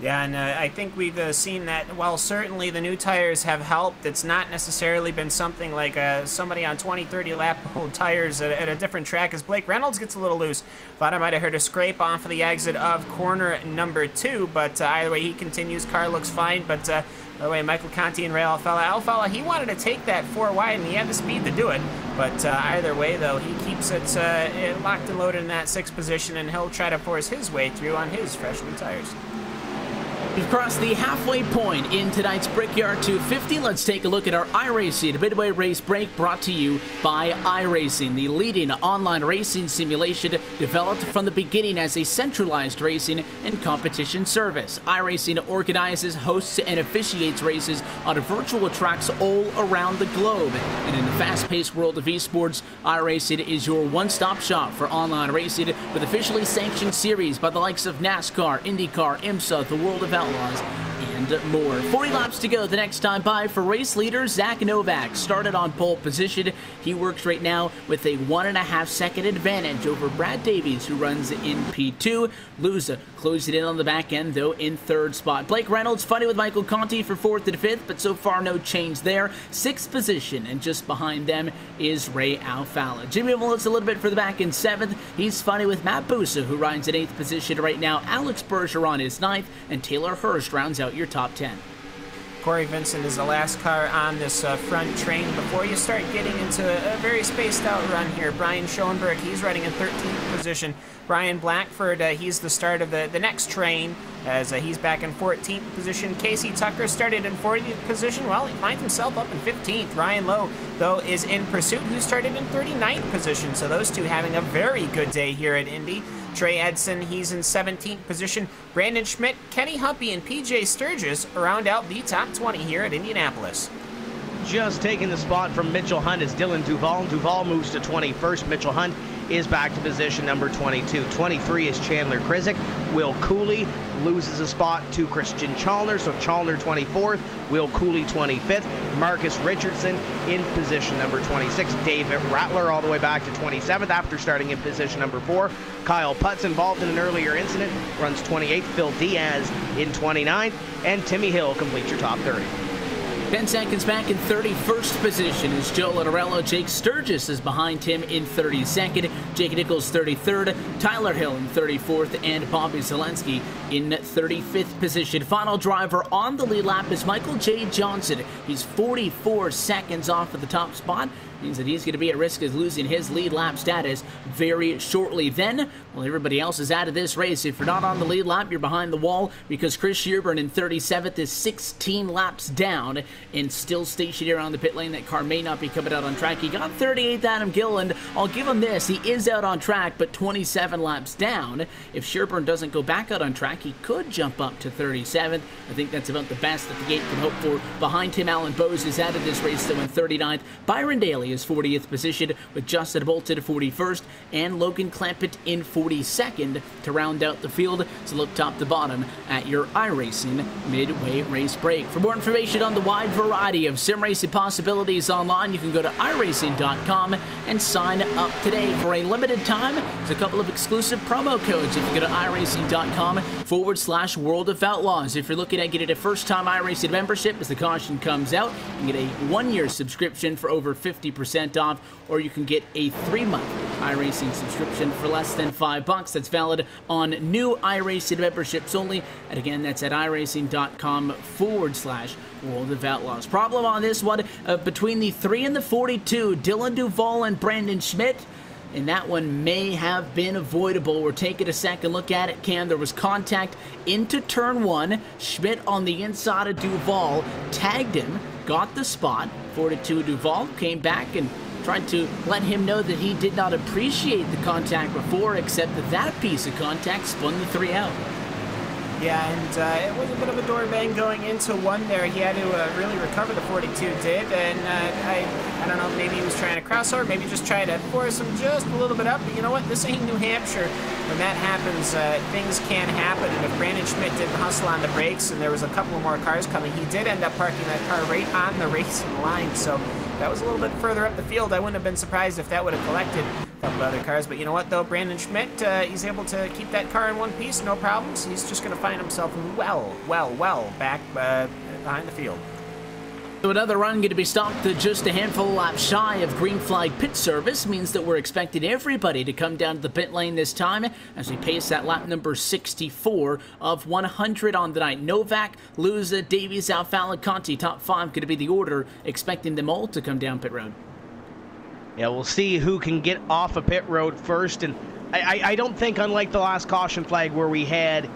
Yeah, and I think we've seen that while certainly the new tires have helped, it's not necessarily been something like somebody on 20, 30 lap old tires at a different track as Blake Reynolds gets a little loose. Thought I might have heard a scrape off of the exit of corner number 2, but either way he continues, car looks fine, but by the way, Michael Conti and Ray Alfala, he wanted to take that 4 wide, and he had the speed to do it. But either way, though, he keeps it locked and loaded in that 6th position, and he'll try to force his way through on his fresh new tires. We've crossed the halfway point in tonight's Brickyard 250. Let's take a look at our iRacing Midway race break brought to you by iRacing, the leading online racing simulation developed from the beginning as a centralized racing and competition service. iRacing organizes, hosts, and officiates races on virtual tracks all around the globe. And in the fast-paced world of esports, iRacing is your one-stop shop for online racing with officially sanctioned series by the likes of NASCAR, IndyCar, IMSA, the World of Outlaws, and and more. 40 laps to go the next time by for race leader Zach Novak. Started on pole position. He works right now with a 1.5 second advantage over Brad Davies, who runs in P2. Luza closing in on the back end, though, in third spot. Blake Reynolds fighting with Michael Conti for 4th and 5th, but so far no change there. 6th position, and just behind them is Ray Alfala. Jimmy Mullis a little bit further back in 7th. He's fighting with Matt Busa, who rides in 8th position right now. Alex Bergeron is 9th, and Taylor Hurst rounds out your top 10. Corey Vincent is the last car on this front train before you start getting into a very spaced out run here. Brian Schoenberg, he's riding in 13th position. Brian Blackford, he's the start of the next train as he's back in 14th position. Casey Tucker started in 40th position. Well, he finds himself up in 15th. Ryan Lowe, though, is in pursuit, who started in 39th position. So those two having a very good day here at Indy. Trey Edson, he's in 17th position. Brandon Schmidt, Kenny Humpy, and PJ Sturgis round out the top 20 here at Indianapolis. Just taking the spot from Mitchell Hunt is Dylan Duval. Duval moves to 21st. Mitchell Hunt is back to position number 22. 23 is Chandler Krizik. Will Cooley loses a spot to Christian Chalner, so Chalner 24th, Will Cooley 25th. Marcus Richardson in position number 26. David Rattler all the way back to 27th after starting in position number 4. Kyle Putz, involved in an earlier incident, runs 28th. Phil Diaz in 29th, and Timmy Hill completes your top 30. 10 seconds back in 31st position is Joe Lottarello. Jake Sturgis is behind him in 32nd. Jake Nichols 33rd. Tyler Hill in 34th. And Bobby Zelensky in 35th position. Final driver on the lead lap is Michael J. Johnson. He's 44 seconds off of the top spot. Means that he's going to be at risk of losing his lead lap status very shortly. Then, well, everybody else is out of this race. If you're not on the lead lap, you're behind the wall, because Chris Shearburn in 37th is 16 laps down and still stationary on the pit lane. That car may not be coming out on track. He got 38th, Adam Gilliland. I'll give him this. He is out on track, but 27 laps down. If Shearburn doesn't go back out on track, he could jump up to 37th. I think that's about the best that the gate can hope for. Behind him, Alan Bose is out of this race, though, in 39th. Byron Daly is 40th position, with Justin Bolton 41st and Logan Clampett in 42nd to round out the field. So look top to bottom at your iRacing Midway race break. For more information on the wide variety of sim racing possibilities online, you can go to iRacing.com and sign up today. For a limited time, there's a couple of exclusive promo codes if you go to iRacing.com/World of Outlaws. If you're looking at getting a first-time iRacing membership as the caution comes out, you can get a 1-year subscription for over 50% off, or you can get a 3-month iRacing subscription for less than $5. That's valid on new iRacing memberships only. And again, that's at iRacing.com/World of Outlaws. Problem on this one, between the 3 and the 42, Dylan Duval and Brandon Schmidt. And that one may have been avoidable. We're taking a second look at it, Cam. There was contact into turn 1. Schmidt on the inside of Duval tagged him, got the spot. 42 Duval came back and tried to let him know that he did not appreciate the contact before, except that that piece of contact spun the 3 out. Yeah, and it was a bit of a door bang going into 1 there. He had to really recover, the 42 did, and I don't know, maybe he was trying to cross over, maybe just trying to force him just a little bit up, but you know what, this ain't New Hampshire. When that happens, things can happen, and if Brandon Schmidt didn't hustle on the brakes and there was a couple more cars coming, he did end up parking that car right on the racing line, so that was a little bit further up the field. I wouldn't have been surprised if that would have collected a couple other cars. But you know what, though? Brandon Schmidt, he's able to keep that car in one piece, no problems. He's just going to find himself well back behind the field. So another run going to be stopped just a handful of laps shy of green flag pit service. Means that we're expecting everybody to come down to the pit lane this time as we pace that lap number 64 of 100 on the night. Novak, Luza, Davies, Alfala, Conti, top 5 going to be the order. Expecting them all to come down pit road. Yeah, we'll see who can get off a pit road first. And I don't think, unlike the last caution flag where we had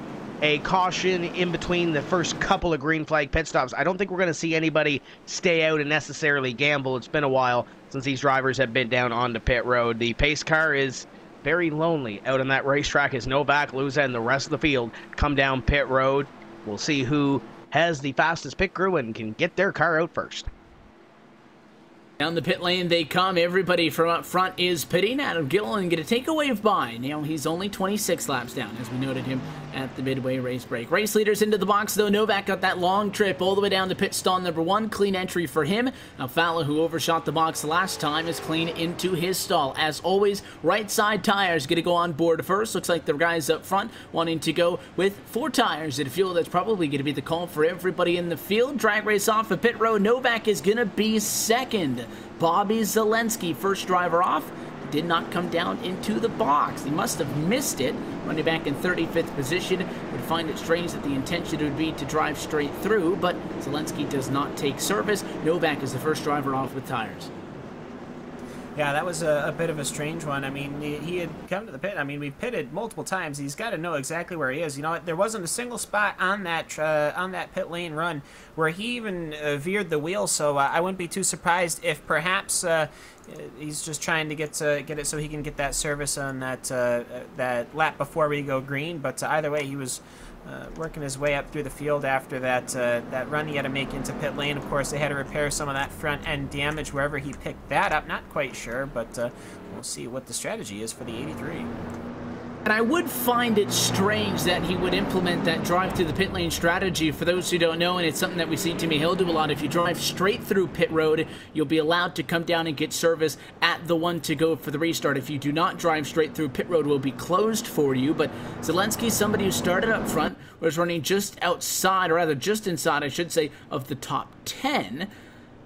a caution in between the first couple of green flag pit stops, I don't think we're going to see anybody stay out and necessarily gamble. It's been a while since these drivers have been down on the pit road. The pace car is very lonely out on that racetrack as Novak, Luza, and the rest of the field come down pit road. We'll see who has the fastest pit crew and can get their car out first. Down the pit lane they come. Everybody from up front is pitting. Adam Gilliland get a takeaway by. Now he's only 26 laps down, as we noted him at the Midway race break. Race leaders into the box, though. Novak got that long trip all the way down to pit stall number 1. Clean entry for him. Now Fowler, who overshot the box last time, is clean into his stall. As always, right side tires going to go on board first. Looks like the guys up front wanting to go with 4 tires at a fuel. That's probably going to be the call for everybody in the field. Drag race off of pit road. Novak is going to be second. Bobby Zelensky, first driver off, did not come down into the box. He must have missed it. Running back in 35th position. Would find it strange that the intention would be to drive straight through, but Zelensky does not take service. Novak is the first driver off with tires. Yeah, that was a bit of a strange one. I mean, he had come to the pit. I mean, we've pitted multiple times. He's got to know exactly where he is. You know what? There wasn't a single spot on that pit lane run where he even veered the wheel. So I wouldn't be too surprised if perhaps he's just trying to get it so he can get that service on that lap before we go green. But either way, he was working his way up through the field after that run he had to make into pit lane. Of course, they had to repair some of that front end damage wherever he picked that up. Not quite sure, but we'll see what the strategy is for the 83. And I would find it strange that he would implement that drive through the pit lane strategy. For those who don't know, and it's something that we see Timmy Hill do a lot, if you drive straight through pit road, you'll be allowed to come down and get service at the one to go for the restart. If you do not drive straight through, pit road will be closed for you. But Zelensky, somebody who started up front, was running just outside, or rather just inside, I should say, of the top 10.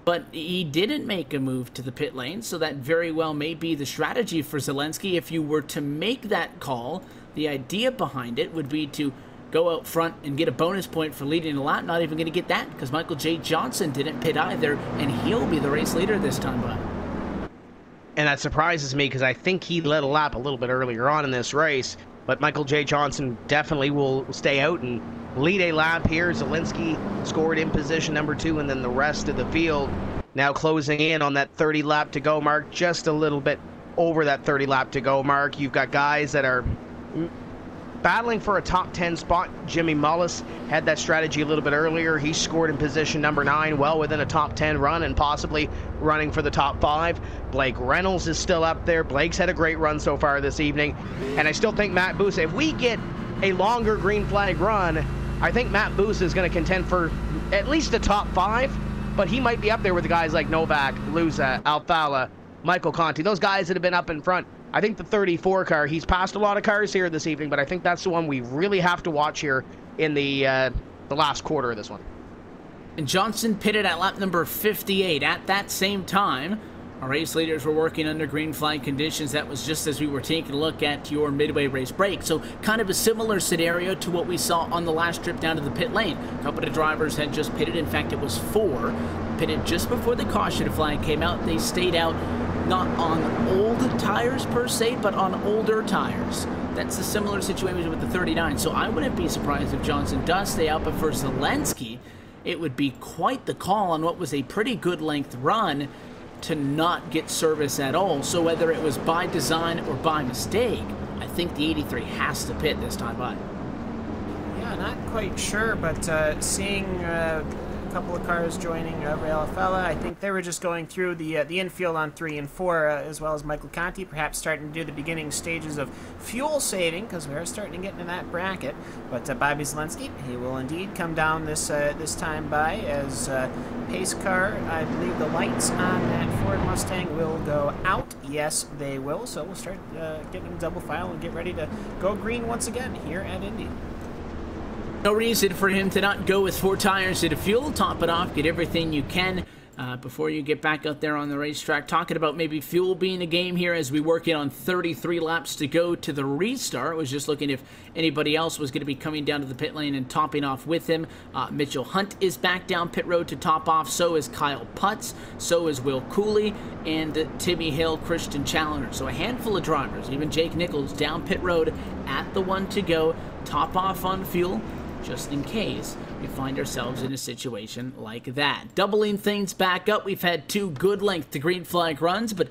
But he didn't make a move to the pit lane, so that very well may be the strategy for Zelensky. If you were to make that call, the idea behind it would be to go out front and get a bonus point for leading a lap. Not even going to get that because Michael J. Johnson didn't pit either, and he'll be the race leader this time by. And that surprises me because I think he led a lap a little bit earlier on in this race. But Michael J. Johnson definitely will stay out and lead a lap here. Zelensky scored in position number 2, and then the rest of the field now closing in on that 30 lap to go mark, just a little bit over that 30 lap to go mark. You've got guys that are battling for a top 10 spot. Jimmy Mullis had that strategy a little bit earlier. He scored in position number 9, well within a top 10 run and possibly running for the top 5. Blake Reynolds is still up there. Blake's had a great run so far this evening. And I still think Matt Busa, if we get a longer green flag run, I think Matt Busa is going to contend for at least the top 5, but he might be up there with the guys like Novak, Luza, Alfala, Michael Conti, those guys that have been up in front. I think the 34 car, he's passed a lot of cars here this evening, but I think that's the one we really have to watch here in the last quarter of this one. And Johnson pitted at lap number 58. At that same time, our race leaders were working under green flag conditions. That was just as we were taking a look at your Midway race break. So kind of a similar scenario to what we saw on the last trip down to the pit lane. A couple of drivers had just pitted. In fact, it was 4. Pitted just before the caution flag came out. They stayed out not on old tires per se, but on older tires. That's a similar situation with the 39. So I wouldn't be surprised if Johnson does stay out. But for Zelensky, it would be quite the call on what was a pretty good length run to not get service at all. So whether it was by design or by mistake, I think the 83 has to pit this time by. Yeah, not quite sure, but seeing a couple of cars joining Rail Fella, I think they were just going through the infield on 3 and 4, as well as Michael Conti, perhaps starting to do the beginning stages of fuel saving, because we are starting to get into that bracket. But Bobby Zelensky, he will indeed come down this time by as pace car. I believe the lights on that Ford Mustang will go out. Yes, they will. So we'll start getting double file and get ready to go green once again here at Indy. No reason for him to not go with 4 tires at a fuel. Top it off, get everything you can before you get back out there on the racetrack. Talking about maybe fuel being a game here as we work in on 33 laps to go to the restart. Was just looking if anybody else was going to be coming down to the pit lane and topping off with him. Mitchell Hunt is back down pit road to top off. So is Kyle Putz. So is Will Cooley and Timmy Hill, Christian Challoner. So a handful of drivers, even Jake Nichols, down pit road at the one to go. Top off on fuel, just in case we find ourselves in a situation like that. Doubling things back up, we've had 2 good length to green flag runs, but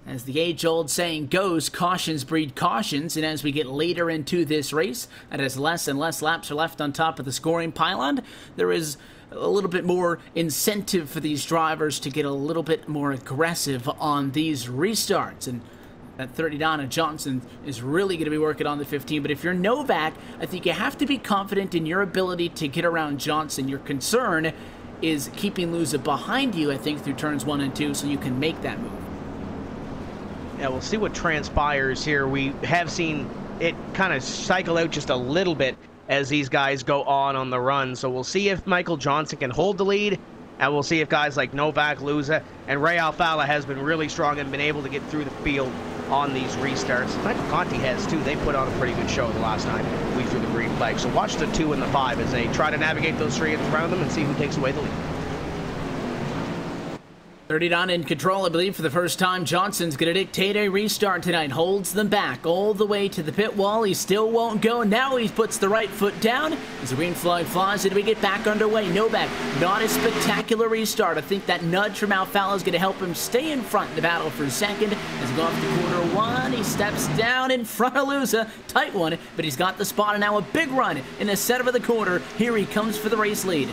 As the age-old saying goes, cautions breed cautions, and as we get later into this race, and as less and less laps are left on top of the scoring pylon, there is a little bit more incentive for these drivers to get a little bit more aggressive on these restarts. And that 39 Johnson is really going to be working on the 15, but if you're Novak, I think you have to be confident in your ability to get around Johnson. Your concern is keeping Luza behind you, I think, through turns 1 and 2, so you can make that move. Yeah, we'll see what transpires here. We have seen it kind of cycle out just a little bit as these guys go on the run. So we'll see if Michael Johnson can hold the lead, and we'll see if guys like Novak, Luza, and Ray Alfala has been really strong and been able to get through the field on these restarts. Michael Conti has too. They put on a pretty good show the last time we threw the green flag. So watch the 2 and the 5 as they try to navigate those three around them and see who takes away the lead. 39 in control, I believe, for the first time. Johnson's going to dictate a restart tonight. Holds them back all the way to the pit wall. He still won't go. Now he puts the right foot down as the green flag flies and we get back underway. Novak, not a spectacular restart. I think that nudge from Alfala is going to help him stay in front in the battle for second. As he goes off to corner 1, he steps down in front of Luza. Tight one, but he's got the spot, and now a big run in the setup of the quarter. Here he comes for the race lead.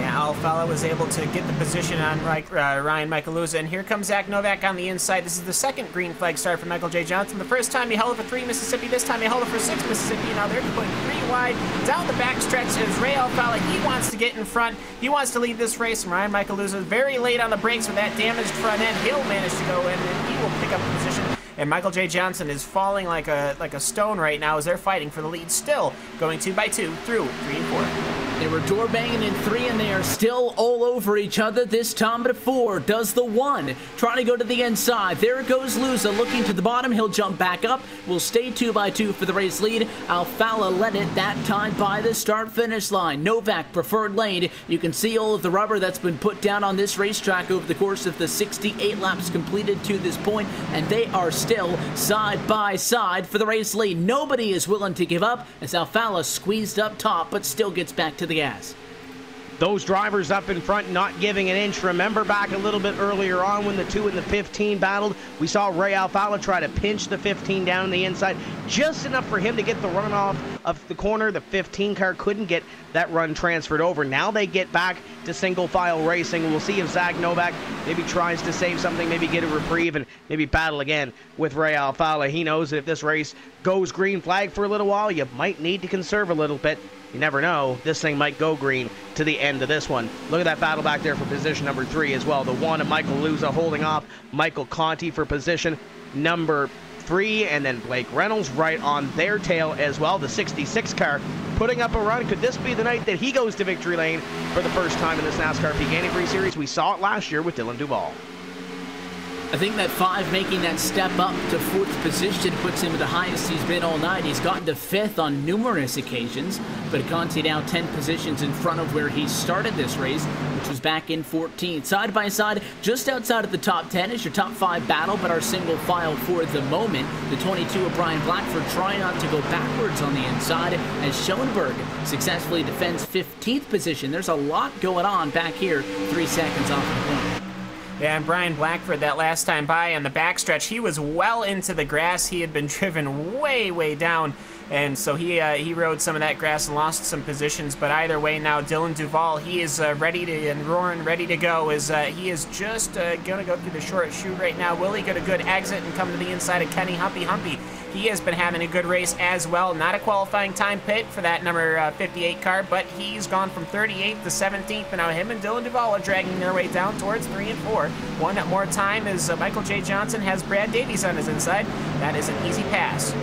Yeah, Alfala was able to get the position on Ryan Michael Luza, and here comes Zach Novak on the inside. This is the second green flag start for Michael J. Johnson. The first time he held it for 3 Mississippi, this time he held it for 6 Mississippi. Now they're putting 3 wide down the backstretch as Ray Alfala, he wants to get in front. He wants to lead this race, and Ryan Michael Luza is very late on the brakes with that damaged front end. He'll manage to go in, and he will pick up the position. And Michael J. Johnson is falling like a stone right now as they're fighting for the lead, still going 2 by 2 through 3 and 4. They were door banging in 3, and they are still all over each other. This time at 4 does the 1, trying to go to the inside. There goes Luza looking to the bottom. He'll jump back up. Will stay 2 by 2 for the race lead. Alfala led it that time by the start-finish line. Novak preferred lane. You can see all of the rubber that's been put down on this racetrack over the course of the 68 laps completed to this point, and they are still side by side for the race lead. Nobody is willing to give up as Alfala squeezed up top, but still gets back to the gas. Those drivers up in front not giving an inch. Remember back a little bit earlier on when the 2 and the 15 battled, we saw Ray Alfala try to pinch the 15 down the inside, just enough for him to get the run off of the corner. The 15 car couldn't get that run transferred over. Now they get back to single file racing. We'll see if Zach Novak maybe tries to save something, maybe get a reprieve, and maybe battle again with Ray Alfala. He knows that if this race goes green flag for a little while, you might need to conserve a little bit. You never know. This thing might go green to the end of this one. Look at that battle back there for position number 3 as well. The 1 of Michael Luza holding off Michael Conti for position number 3, and then Blake Reynolds right on their tail as well. The 66 car putting up a run. Could this be the night that he goes to victory lane for the first time in this NASCAR Peak Antifreeze Series? We saw it last year with Dylan Duval. I think that 5 making that step up to 4th position puts him at the highest he's been all night. He's gotten to 5th on numerous occasions, but Conti now 10 positions in front of where he started this race, which was back in 14th. Side by side, just outside of the top 10 is your top 5 battle, but our single file for the moment. The 22 of Brian Blackford trying not to go backwards on the inside as Schoenberg successfully defends 15th position. There's a lot going on back here, 3 seconds off the point. Yeah, and Brian Blackford, that last time by on the backstretch, he was well into the grass. He had been driven way, way down, and so he rode some of that grass and lost some positions. But either way, now Dylan Duval, he is ready to and roaring, ready to go. He is just going to go through the short chute right now. Will he get a good exit and come to the inside of Kenny Humpy? He has been having a good race as well. Not a qualifying time pit for that number 58 car, but he's gone from 38th to 17th, and now him and Dylan Duval are dragging their way down towards 3 and 4. One more time as Michael J. Johnson has Brad Davies on his inside. That is an easy pass.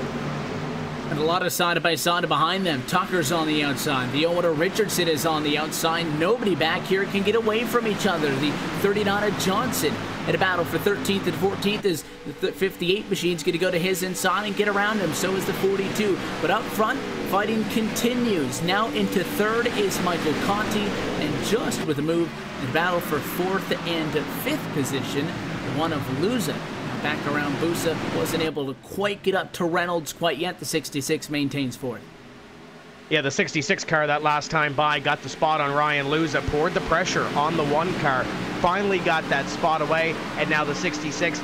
And a lot of side-by-side behind them. Tucker's on the outside. The Oda Richardson is on the outside. Nobody back here can get away from each other. The 39 of Johnson at a battle for 13th and 14th is the 58 machine's going to go to his inside and get around him. So is the 42. But up front, fighting continues. Now into 3rd is Michael Conti. And just with a move in the battle for 4th and 5th position, the 1 of Luza. Back around Busa, wasn't able to quite get up to Reynolds quite yet. The 66 maintains 4th. Yeah, the 66 car that last time by got the spot on Ryan Luza, poured the pressure on the 1 car, finally got that spot away, and now the 66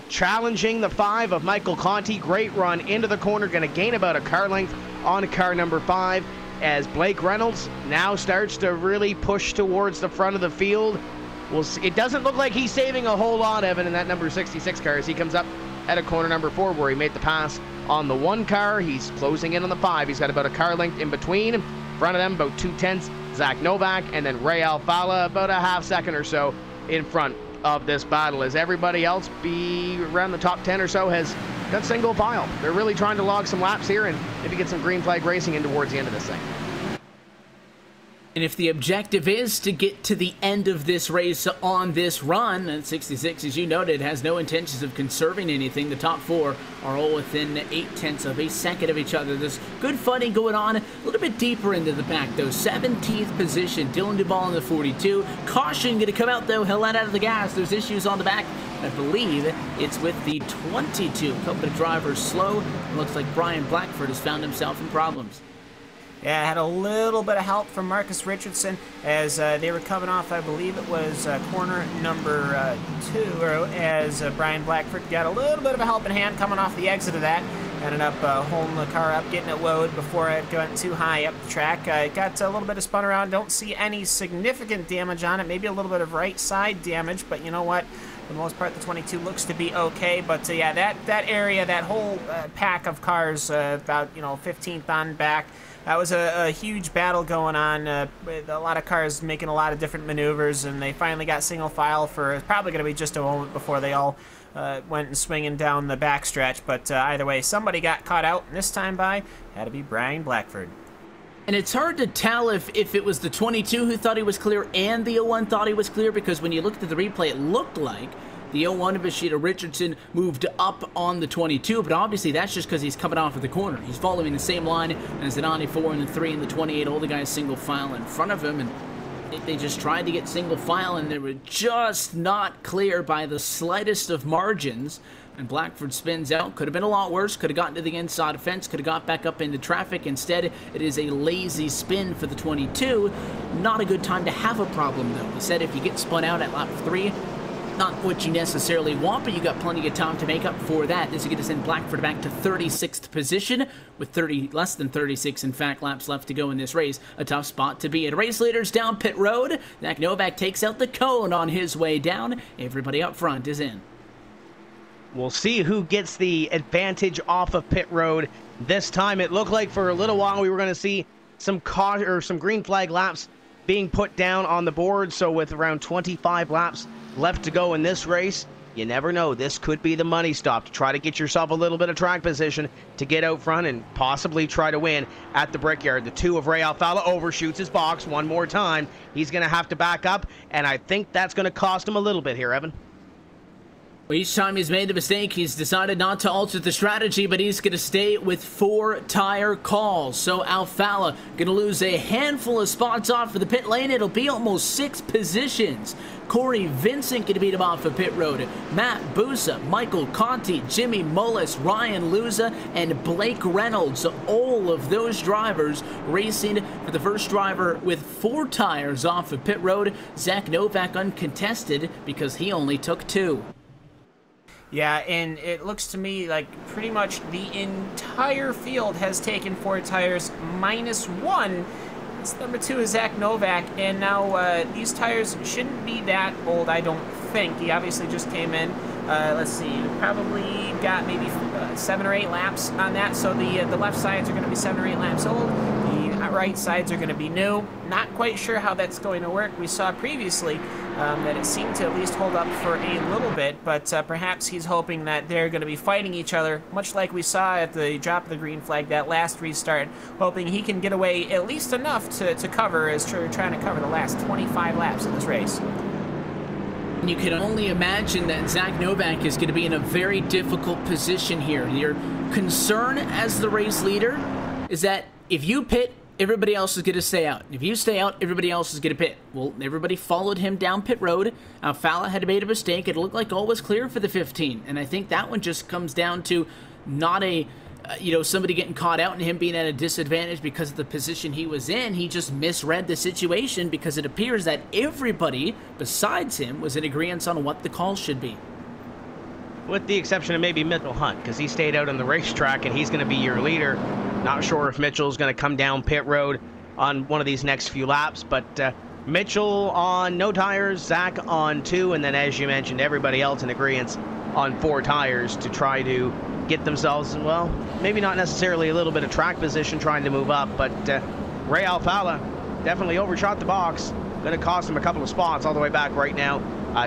Challenging the 5 of Michael Conti. Great run into the corner. Going to gain about a car length on car number 5 as Blake Reynolds now starts to really push towards the front of the field. We'll see. It doesn't look like he's saving a whole lot, Evan, in that number 66 car as he comes up at a corner number 4 where he made the pass on the 1 car. He's closing in on the 5. He's got about a car length in between. In front of them, about 2/10, Zach Novak, and then Ray Alfala about a half second or so in front of this battle, as everybody else be around the top 10 or so has got single file. They're really trying to log some laps here and maybe get some green flag racing in towards the end of this thing. And if the objective is to get to the end of this race on this run, and 66, as you noted, has no intentions of conserving anything. The top 4 are all within 0.8 of a second of each other. There's good fighting going on a little bit deeper into the back, though. 17th position, Dylan Duvall in the 42. Caution going to come out, though. He'll let out of the gas. There's issues on the back. I believe it's with the 22. A couple of drivers slow. It looks like Brian Blackford has found himself in problems. Yeah, I had a little bit of help from Marcus Richardson as they were coming off, I believe it was corner number 2, or as Brian Blackford got a little bit of a helping hand coming off the exit of that. Ended up holding the car up, getting it low before it went too high up the track. It got a little bit of spun around. Don't see any significant damage on it. Maybe a little bit of right side damage, but you know what? For the most part, the 22 looks to be okay. But yeah, that area, that whole pack of cars, about 15th on back. That was a huge battle going on with a lot of cars making a lot of different maneuvers, and they finally got single file for probably going to be just a moment before they all went and swinging down the backstretch. But either way, somebody got caught out, and this time by had to be Brian Blackford. And it's hard to tell if it was the 22 who thought he was clear and the 01 thought he was clear, because when you looked at the replay, it looked like the 01 of Bashida Richardson moved up on the 22, but obviously that's just because he's coming off of the corner. He's following the same line as the 94 and the 3 and the 28, all the guys single file in front of him, and they just tried to get single file, and they were just not clear by the slightest of margins. And Blackford spins out. Could have been a lot worse. Could have gotten to the inside fence. Could have got back up into traffic. Instead, it is a lazy spin for the 22. Not a good time to have a problem, though. He said if you get spun out at lap 3, not what you necessarily want, but you got plenty of time to make up for that. This is going to send Blackford back to 36th position with less than 36, in fact, laps left to go in this race. A tough spot to be in. Race leaders down pit road. Zach Novak takes out the cone on his way down. Everybody up front is in. We'll see who gets the advantage off of pit road this time. It looked like for a little while we were going to see some green flag laps being put down on the board. So with around 25 laps left to go in this race, you never know. This could be the money stop to try to get yourself a little bit of track position to get out front and possibly try to win at the Brickyard. The 2 of Ray Alfala overshoots his box one more time. He's going to have to back up, and I think that's going to cost him a little bit here, Evan. Well, each time he's made a mistake, he's decided not to alter the strategy, but he's going to stay with 4 tire calls. So Alfala going to lose a handful of spots off for the pit lane. It'll be almost 6 positions. Corey Vincent going to beat him off of pit road. Matt Busa, Michael Conti, Jimmy Mullis, Ryan Luza, and Blake Reynolds. All of those drivers racing for the first driver with 4 tires off of pit road. Zach Novak uncontested because he only took 2. Yeah, and it looks to me like pretty much the entire field has taken 4 tires minus 1. It's number 2 is Zach Novak, and now these tires shouldn't be that old, I don't think. He obviously just came in. Let's see, probably got maybe 7 or 8 laps on that, so the left sides are going to be 7 or 8 laps old. The right sides are going to be new. Not quite sure how that's going to work. We saw previously that it seemed to at least hold up for a little bit, but perhaps he's hoping that they're going to be fighting each other, much like we saw at the drop of the green flag, that last restart, hoping he can get away at least enough to cover as trying to cover the last 25 laps of this race. You can only imagine that Zach Novak is going to be in a very difficult position here. Your concern as the race leader is that if you pit, everybody else is going to stay out. If you stay out, everybody else is going to pit. Well, everybody followed him down pit road. Alfala had made a mistake. It looked like all was clear for the 15. And I think that one just comes down to not a, somebody getting caught out and him being at a disadvantage because of the position he was in. He just misread the situation because it appears that everybody besides him was in agreement on what the call should be. with the exception of maybe Mitchell Hunt, because he stayed out on the racetrack and he's going to be your leader. Not sure if Mitchell's going to come down pit road on one of these next few laps, but Mitchell on no tires, Zach on 2, and then as you mentioned, everybody else in agreement on 4 tires to try to get themselves, well, maybe not necessarily a little bit of track position trying to move up, but Ray Alfala definitely overshot the box. Going to cost him a couple of spots all the way back right now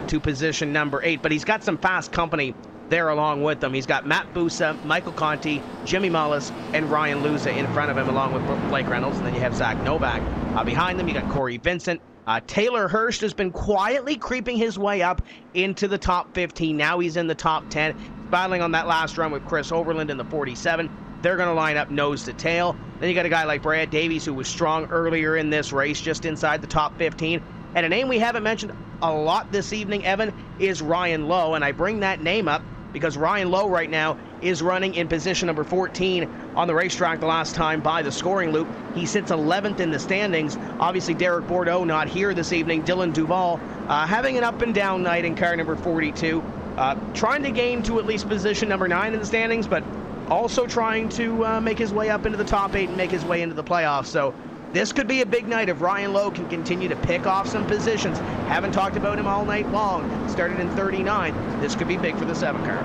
to position number 8, but he's got some fast company there along with them. He's got Matt Busa, Michael Conti, Jimmy Mullis, and Ryan Luza in front of him, along with Blake Reynolds, and then you have Zach Novak. Behind them, you got Corey Vincent. Taylor Hurst has been quietly creeping his way up into the top 15. Now he's in the top 10, battling on that last run with Chris Overland in the 47. They're going to line up nose to tail. Then you got a guy like Brad Davies, who was strong earlier in this race, just inside the top 15. And a name we haven't mentioned a lot this evening, Evan, is Ryan Lowe. And I bring that name up because Ryan Lowe right now is running in position number 14 on the racetrack the last time by the scoring loop. He sits 11th in the standings. Obviously, Derek Bordeaux not here this evening. Dylan Duval having an up and down night in car number 42. Trying to gain to at least position number 9 in the standings, but also trying to make his way up into the top 8 and make his way into the playoffs. So this could be a big night if Ryan Lowe can continue to pick off some positions. Haven't talked about him all night long. Started in 39. This could be big for the 7 car.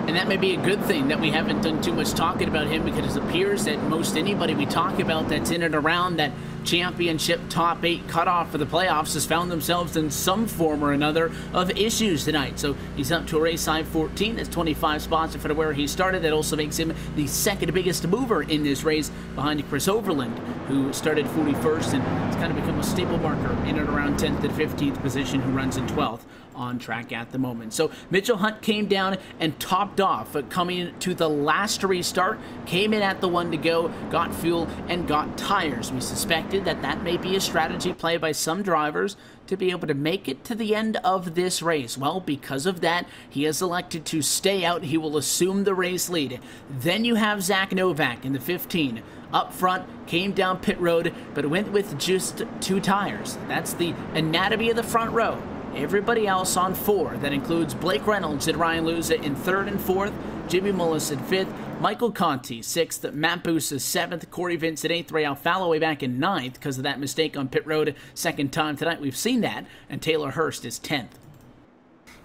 And that may be a good thing that we haven't done too much talking about him, because it appears that most anybody we talk about that's in and around that championship top 8 cutoff for the playoffs has found themselves in some form or another of issues tonight. So he's up to a race high 14. That's 25 spots in front of where he started. That also makes him the second biggest mover in this race behind Chris Overland, who started 41st and has kind of become a staple marker in and around 10th and 15th position, who runs in 12th on track at the moment. So Mitchell Hunt came down and topped off, coming to the last restart, came in at the 1 to go, got fuel and got tires. We suspected that that may be a strategy play by some drivers to be able to make it to the end of this race. Well, because of that, he has elected to stay out. He will assume the race lead. Then you have Zach Novak in the 15. Up front, came down pit road, but went with just 2 tires. That's the anatomy of the front row. Everybody else on 4. That includes Blake Reynolds and Ryan Luza in 3rd and 4th, Jimmy Mullis in 5th, Michael Conti 6th, Matt Busa 7th, Corey Vincent 8th, Ray Alfala way back in 9th because of that mistake on pit road. Second time tonight we've seen that, and Taylor Hurst is 10th.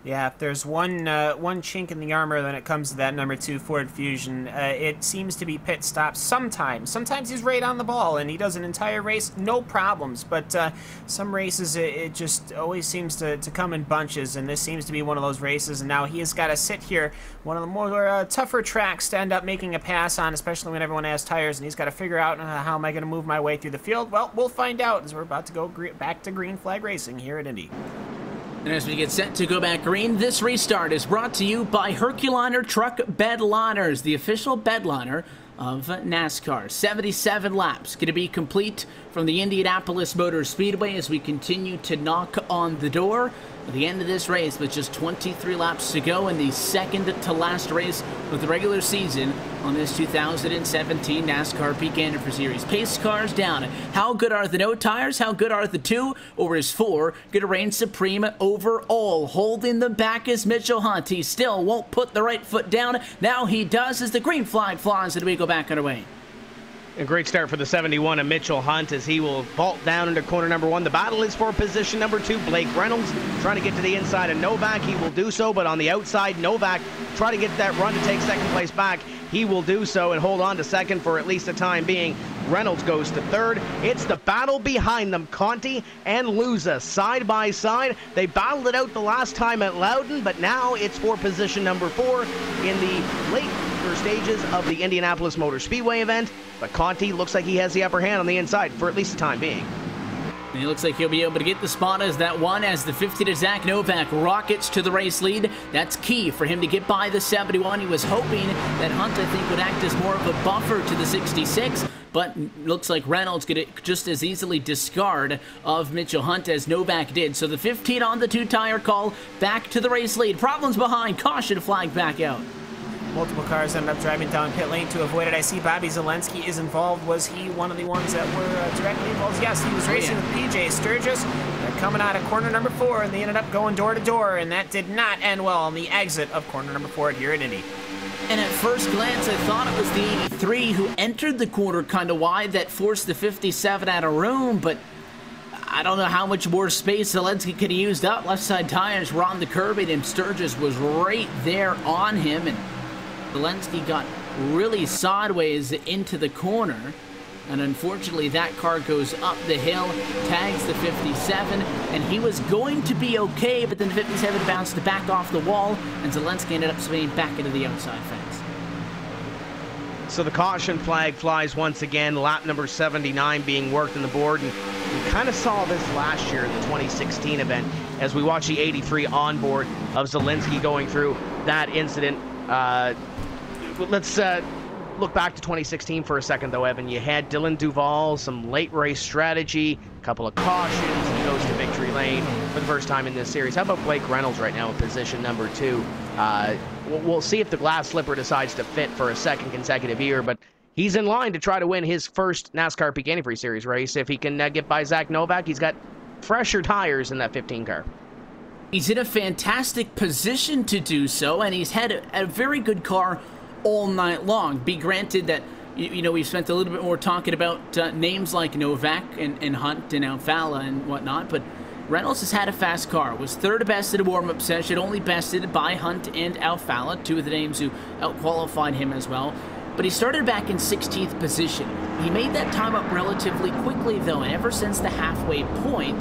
Yeah, if there's one chink in the armor when it comes to that number 2 Ford Fusion, it seems to be pit stops sometimes. Sometimes he's right on the ball and he does an entire race, no problems. But some races, it just always seems to come in bunches, and this seems to be one of those races. And now he has got to sit here, one of the more tougher tracks to end up making a pass on, especially when everyone has tires, and he's got to figure out how am I going to move my way through the field. Well, we'll find out as we're about to go back to green flag racing here at Indy. And as we get set to go back green, this restart is brought to you by Herculiner Truck Bed Liners, the official bed liner of NASCAR. 77 laps going to be complete from the Indianapolis Motor Speedway as we continue to knock on the door at the end of this race, with just 23 laps to go in the second to last race of the regular season on this 2017 NASCAR Peak Antifreeze Series. Pace cars down. How good are the no tires? How good are the 2? Or is 4 going to reign supreme over all? Holding the back is Mitchell Hunt. He still won't put the right foot down. Now he does as the green flag flies and we go back underway. A great start for the 71 of Mitchell Hunt as he will vault down into corner number 1. The battle is for position number 2. Blake Reynolds trying to get to the inside of Novak. He will do so, but on the outside, Novak try to get that run to take second place back. He will do so and hold on to second for at least the time being. Reynolds goes to 3rd. It's the battle behind them. Conti and Luza side by side. They battled it out the last time at Loudon, but now it's for position number 4 in the late stages of the Indianapolis Motor Speedway event. But Conti looks like he has the upper hand on the inside for at least the time being. And he looks like he'll be able to get the spot as that one, as the 50 to Zach Novak rockets to the race lead. That's key for him to get by the 71. He was hoping that Hunt, I think, would act as more of a buffer to the 66, but looks like Reynolds could just as easily discard of Mitchell Hunt as Novak did. So the 15 on the 2-tire call, back to the race lead. Problems behind, caution flag back out. Multiple cars ended up driving down pit lane to avoid it. I see Bobby Zelensky is involved. Was he one of the ones that were directly involved? Yes, he was racing with PJ Sturgis. They're coming out of corner number 4, and they ended up going door to door, and that did not end well on the exit of corner number 4 here at Indy. And at first glance, I thought it was the 83 who entered the corner kind of wide that forced the 57 out of room, but I don't know how much more space Zelensky could have used up. Left side tires were on the curb, and Sturgis was right there on him, and Zelensky got really sideways into the corner, and unfortunately that car goes up the hill, tags the 57, and he was going to be okay, but then the 57 bounced back off the wall, and Zelensky ended up spinning back into the outside fence. So the caution flag flies once again, lap number 79 being worked on the board, and we kind of saw this last year in the 2016 event as we watched the 83 onboard of Zelensky going through that incident. Let's look back to 2016 for a second, though, Evan. You had Dylan Duval, some late race strategy, a couple of cautions, and he goes to victory lane for the first time in this series. How about Blake Reynolds right now in position number 2? We'll see if the glass slipper decides to fit for a second consecutive year, but he's in line to try to win his first NASCAR Peak Antifreeze Series race. If he can get by Zach Novak, he's got fresher tires in that 15 car. He's in a fantastic position to do so, and he's had a very good car all night long. Be granted that, you know, we've spent a little bit more talking about names like Novak and Hunt and Alfala and whatnot, but Reynolds has had a fast car. Was third best at a warm-up session, only bested by Hunt and Alfala, two of the names who outqualified him as well. But he started back in 16th position. He made that time up relatively quickly, though, and ever since the halfway point,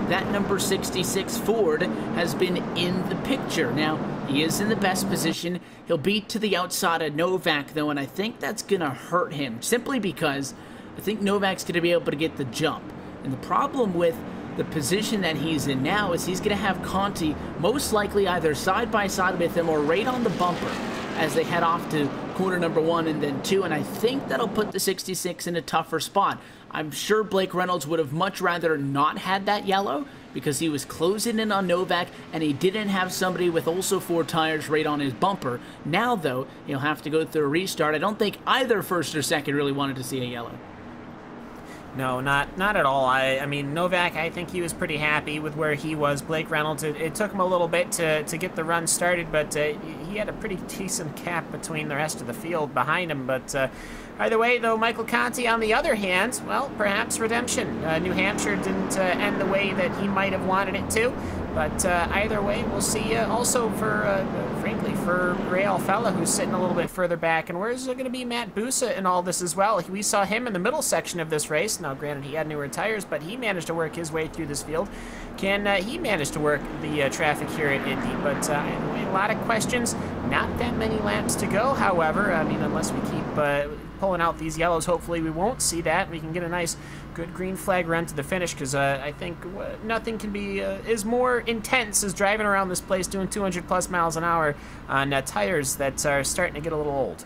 that number 66 Ford has been in the picture. Now, he is in the best position. He'll be to the outside of Novak, though, and I think that's going to hurt him, simply because I think Novak's going to be able to get the jump. And the problem with the position that he's in now is he's going to have Conti most likely either side by side with him or right on the bumper as they head off to corner number 1 and then 2, and I think that'll put the 66 in a tougher spot. I'm sure Blake Reynolds would have much rather not had that yellow because he was closing in on Novak and he didn't have somebody with also 4 tires right on his bumper. Now, though, he'll have to go through a restart. I don't think either first or second really wanted to see a yellow. No, not at all. I mean, Novak, I think he was pretty happy with where he was. Blake Reynolds, it took him a little bit to get the run started, but he had a pretty decent gap between the rest of the field behind him. But either way, though, Michael Conti, on the other hand, well, perhaps redemption. New Hampshire didn't end the way that he might have wanted it to. But either way, we'll see. Also, frankly, for Ray Alfala, who's sitting a little bit further back. And where's going to be Matt Busa in all this as well? We saw him in the middle section of this race. Now, granted, he had newer tires, but he managed to work his way through this field. Can he manage to work the traffic here at Indy? But either way, a lot of questions. Not that many laps to go, however. I mean, unless we keep pulling out these yellows, hopefully we won't see that. We can get a nice, good green flag run to the finish, because I think nothing can be is more intense as driving around this place doing 200 plus miles an hour on tires that are starting to get a little old.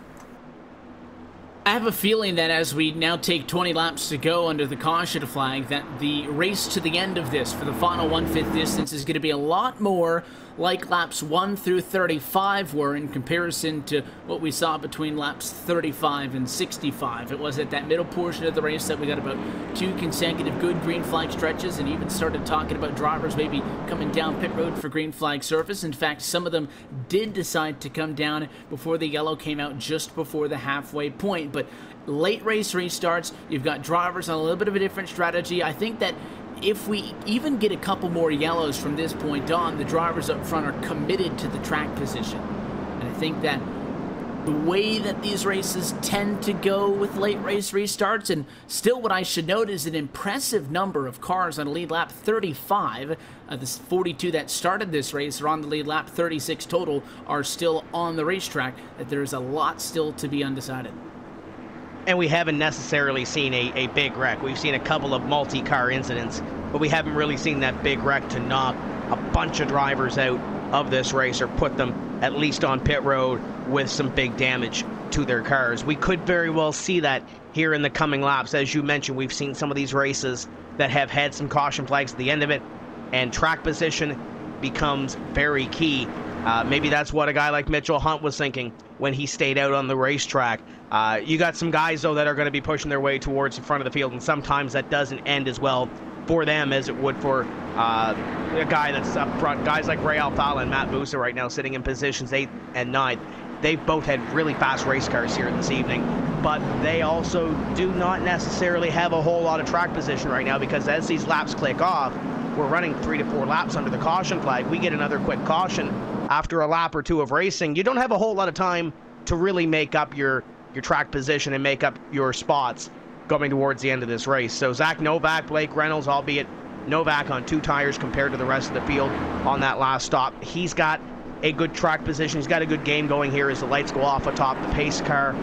I have a feeling that as we now take 20 laps to go under the caution flag, that the race to the end of this for the final 1/5 distance is going to be a lot more like laps 1 through 35 were in comparison to what we saw between laps 35 and 65. It was at that middle portion of the race that we got about 2 consecutive good green flag stretches and even started talking about drivers maybe coming down pit road for green flag surface. In fact, some of them did decide to come down before the yellow came out just before the halfway point. But late race restarts, you've got drivers on a little bit of a different strategy. I think that if we even get a couple more yellows from this point on, the drivers up front are committed to the track position. And I think that the way that these races tend to go with late race restarts, and still what I should note is an impressive number of cars on lead lap 35, the 42 that started this race are on the lead lap 36 total, are still on the racetrack, that there is a lot still to be undecided. And we haven't necessarily seen a big wreck. We've seen a couple of multi-car incidents, but we haven't really seen that big wreck to knock a bunch of drivers out of this race or put them at least on pit road with some big damage to their cars. We could very well see that here in the coming laps. As you mentioned, we've seen some of these races that have had some caution flags at the end of it, and track position becomes very key. Maybe that's what a guy like Mitchell Hunt was thinking when he stayed out on the racetrack. You got some guys, though, that are going to be pushing their way towards the front of the field, and sometimes that doesn't end as well for them as it would for a guy that's up front. Guys like Ray Alfala and Matt Busa right now sitting in positions 8 and 9. They've both had really fast race cars here this evening, but they also do not necessarily have a whole lot of track position right now, because as these laps click off, we're running 3 to 4 laps under the caution flag. We get another quick caution after a lap or two of racing. You don't have a whole lot of time to really make up your track position and make up your spots going towards the end of this race. So Zach Novak, Blake Reynolds, albeit Novak on 2 tires compared to the rest of the field on that last stop. He's got a good track position. He's got a good game going here as the lights go off atop the pace car.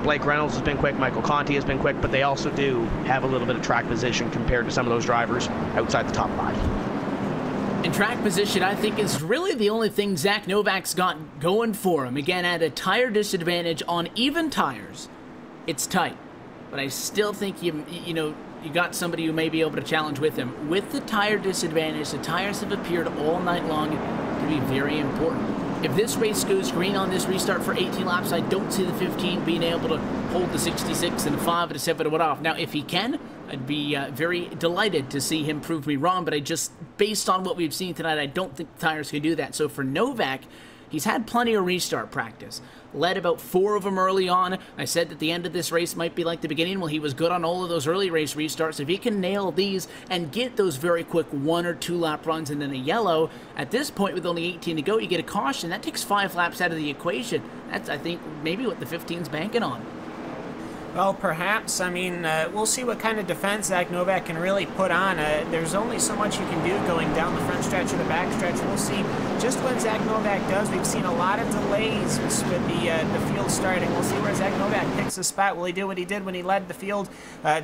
Blake Reynolds has been quick. Michael Conti has been quick, but they also do have a little bit of track position compared to some of those drivers outside the top 5. And track position, I think, is really the only thing Zach Novak's got going for him. Again, at a tire disadvantage on even tires, it's tight. But I still think you got somebody who may be able to challenge with him. With the tire disadvantage, the tires have appeared all night long to be very important. If this race goes green on this restart for 18 laps, I don't see the 15 being able to hold the 66 and the 5 and a 7 and 1 off. Now, if he can, I'd be very delighted to see him prove me wrong, but based on what we've seen tonight, I don't think the tires can do that. So for Novak, he's had plenty of restart practice. Led about 4 of them early on. I said that the end of this race might be like the beginning. Well, he was good on all of those early race restarts. If he can nail these and get those very quick 1 or 2 lap runs and then a yellow, at this point with only 18 to go, you get a caution. That takes 5 laps out of the equation. That's, I think, maybe what the 15's banking on. Well, perhaps. I mean, we'll see what kind of defense Zach Novak can really put on. There's only so much you can do going down the front stretch or the back stretch. We'll see just when Zach Novak does. We've seen a lot of delays with the field starting. We'll see where Zach Novak picks a spot. Will he do what he did when he led the field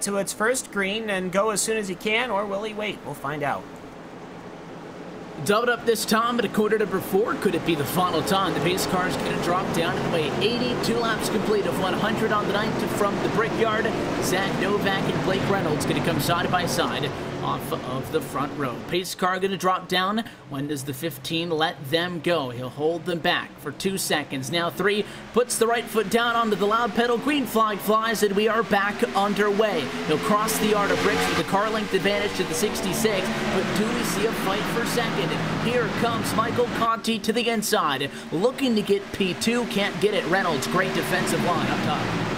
to its first green and go as soon as he can, or will he wait? We'll find out. Doubled up this time at a quarter number 4. Could it be the final time? The pace car is going to drop down to the way. 82 laps complete of 100 on the 9th from the Brickyard. Zach Novak and Blake Reynolds going to come side by side off of the front row. Pace car going to drop down. When does the 15 let them go? He'll hold them back for 2 seconds. Now 3, puts the right foot down onto the loud pedal. Green flag flies, and we are back underway. He'll cross the yard of bricks with a car length advantage to the 66, but do we see a fight for second? Here comes Michael Conti to the inside, looking to get P2, can't get it. Reynolds, great defensive line up top.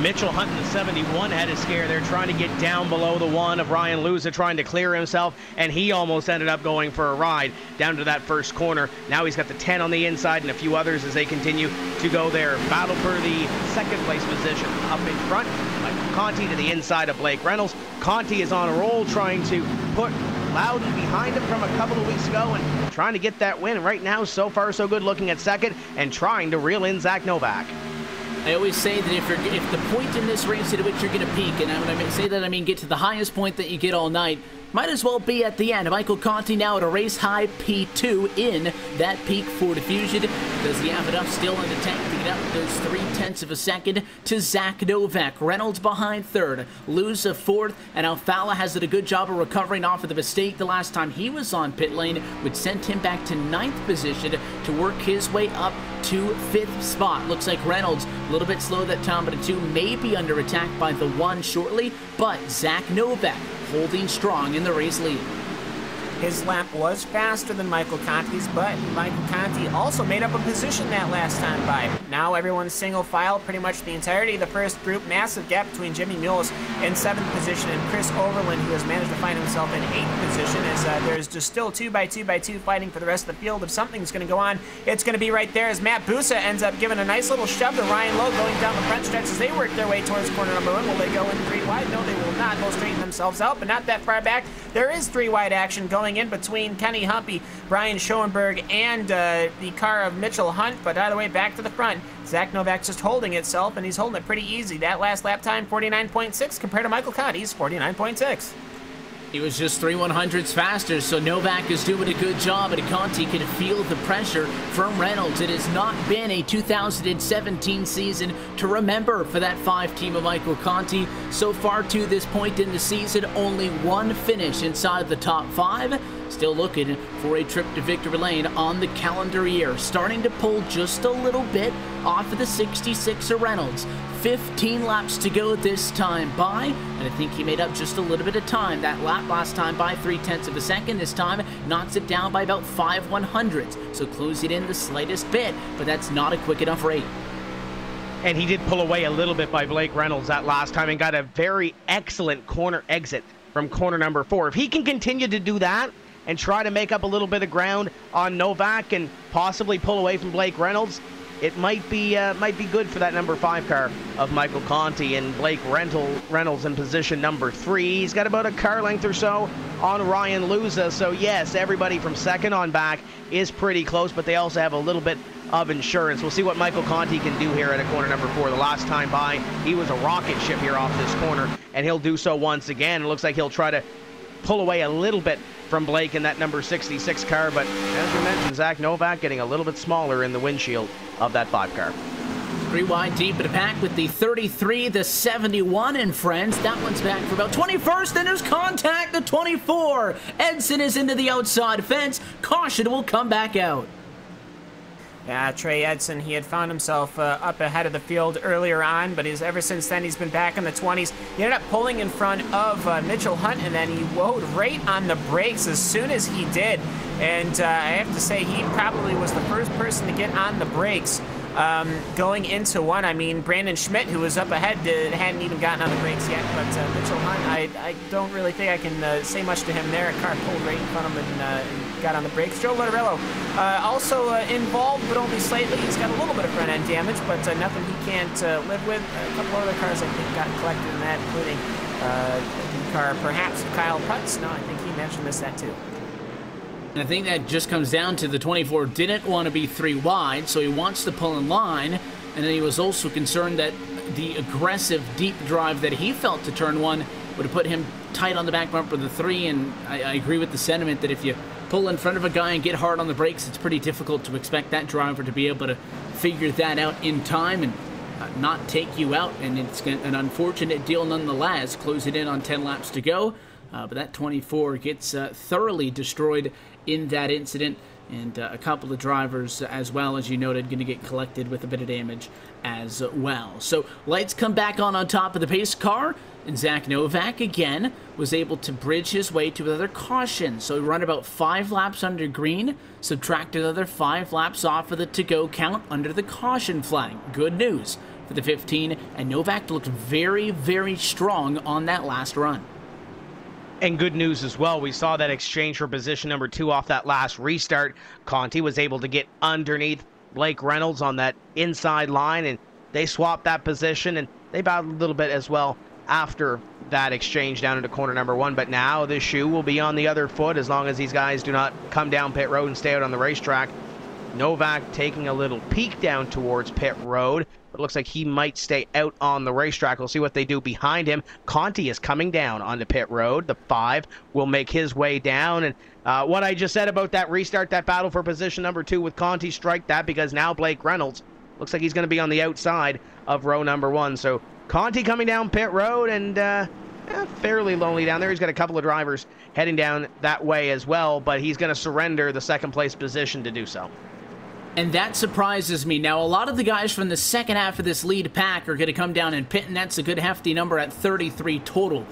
Mitchell Hunt in the 71 had a scare there, trying to get down below the 1 of Ryan Luza, trying to clear himself, and he almost ended up going for a ride down to that first corner. Now he's got the 10 on the inside and a few others as they continue to go there. Battle for the second place position up in front. Michael Conti to the inside of Blake Reynolds. Conti is on a roll, trying to put Loudon behind him from a couple of weeks ago and trying to get that win. Right now, so far so good, looking at second and trying to reel in Zach Novak. I always say that if the point in this race at which you're going to peak, and when I say that I mean get to the highest point that you get all night, might as well be at the end. Michael Conti now at a race-high P2 in that peak for diffusion. Does he have enough still in the tank to get up those 0.3 of a second to Zach Novak? Reynolds behind 3rd, Luza 4th, and Alfala has done a good job of recovering off of the mistake the last time he was on pit lane, which sent him back to 9th position to work his way up to 5th spot. Looks like Reynolds a little bit slow that time, but a 2 may be under attack by the 1 shortly, but Zach Novak holding strong in the race lead. His lap was faster than Michael Conti's, but Michael Conti also made up a position that last time by. Now everyone's single file pretty much the entirety of the first group. Massive gap between Jimmy Mules in 7th position and Chris Overland, who has managed to find himself in 8th position, as there's just still 2 by 2 by 2 fighting for the rest of the field. If something's going to go on, it's going to be right there as Matt Busa ends up giving a nice little shove to Ryan Lowe going down the front stretch as they work their way towards corner number 1. Will they go in 3 wide? No, they will not. They'll straighten themselves out, but not that far back. There is 3 wide action going in between Kenny Humpy, Brian Schoenberg, and the car of Mitchell Hunt, but either way, back to the front. Zach Novak's just holding itself, and he's holding it pretty easy. That last lap time, 49.6, compared to Michael Conti's 49.6. He was just 3/100ths faster, so Novak is doing a good job, and Conti can feel the pressure from Reynolds. It has not been a 2017 season to remember for that 5 team of Michael Conti. So far to this point in the season, only 1 finish inside the top 5. still looking for a trip to victory lane on the calendar year. Starting to pull just a little bit off of the 66er Reynolds. 15 laps to go this time by, and I think he made up just a little bit of time. That lap last time by 0.3 of a second. This time knocks it down by about 5/100ths. So close it in the slightest bit, but that's not a quick enough rate. And he did pull away a little bit by Blake Reynolds that last time and got a very excellent corner exit from corner number 4. If he can continue to do that and try to make up a little bit of ground on Novak and possibly pull away from Blake Reynolds, it might be good for that number 5 car of Michael Conti, and Blake Reynolds in position number 3. He's got about a car length or so on Ryan Luza. So yes, everybody from second on back is pretty close, but they also have a little bit of insurance. We'll see what Michael Conti can do here at a corner number 4. The last time by, he was a rocket ship here off this corner, and he'll do so once again. It looks like he'll try to pull away a little bit from Blake in that number 66 car, but as we mentioned, Zach, Novak getting a little bit smaller in the windshield of that 5 car. 3 wide deep in the pack with the 33, the 71, and friends. That one's back for about 21st, and there's contact, the 24. Edson is into the outside fence. Caution will come back out. Yeah, Trey Edson, he had found himself up ahead of the field earlier on, but ever since then he's been back in the 20s. He ended up pulling in front of Mitchell Hunt, and then he woed right on the brakes as soon as he did. And I have to say, he probably was the first person to get on the brakes going into one. I mean, Brandon Schmidt, who was up ahead, hadn't even gotten on the brakes yet, but Mitchell Hunt, I don't really think I can say much to him there. A car pulled right in front of him and got on the brakes. Joe Lottarello also involved, but only slightly. He's got a little bit of front end damage, but nothing he can't live with. A couple other cars I think got collected in that, including the car perhaps Kyle Putz. No, I think he mentioned that too. And I think that just comes down to the 24 didn't want to be 3 wide, so he wants to pull in line. And then he was also concerned that the aggressive deep drive that he felt to turn 1 would have put him tight on the back bumper of the 3. And I agree with the sentiment that if you pull in front of a guy and get hard on the brakes, it's pretty difficult to expect that driver to be able to figure that out in time and not take you out. And it's an unfortunate deal nonetheless. Close it in on 10 laps to go. But that 24 gets thoroughly destroyed in that incident, and a couple of drivers, as well as you noted, going to get collected with a bit of damage as well. So lights come back on top of the pace car, and Zach Novak again was able to bridge his way to another caution. So he run about 5 laps under green, subtracted another 5 laps off of the to-go count under the caution flag. Good news for the 15, and Novak looked very, very strong on that last run. And good news as well, we saw that exchange for position number 2 off that last restart. Conti was able to get underneath Blake Reynolds on that inside line, and they swapped that position, and they battled a little bit as well after that exchange down into corner number 1. But now the shoe will be on the other foot as long as these guys do not come down pit road and stay out on the racetrack. Novak taking a little peek down towards pit road. It looks like he might stay out on the racetrack. We'll see what they do behind him. Conti is coming down onto pit road. The 5 will make his way down. And what I just said about that restart, that battle for position number 2 with Conti, strike that, because now Blake Reynolds looks like he's going to be on the outside of row number 1. So Conti coming down pit road, and fairly lonely down there. He's got a couple of drivers heading down that way as well, but he's going to surrender the second place position to do so. And that surprises me. Now, a lot of the guys from the second half of this lead pack are going to come down and pit, and that's a good hefty number at 33 total.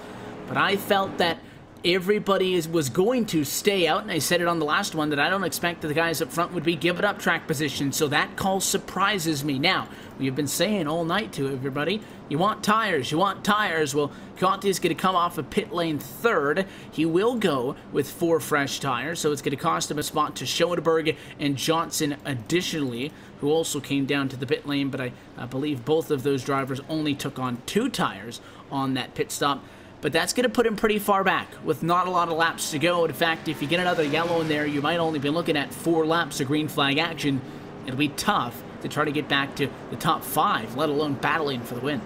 But I felt that everybody was going to stay out, and I said it on the last one that I don't expect that the guys up front would be giving up track position, so that call surprises me. Now, we've been saying all night to everybody, you want tires, you want tires. Well, Conti's going to come off of pit lane 3rd. He will go with 4 fresh tires, so it's going to cost him a spot to Schoenberg and Johnson additionally, who also came down to the pit lane, but I believe both of those drivers only took on 2 tires on that pit stop. But that's going to put him pretty far back with not a lot of laps to go. In fact, if you get another yellow in there, you might only be looking at 4 laps of green flag action. It'll be tough to try to get back to the top 5, let alone battling for the win.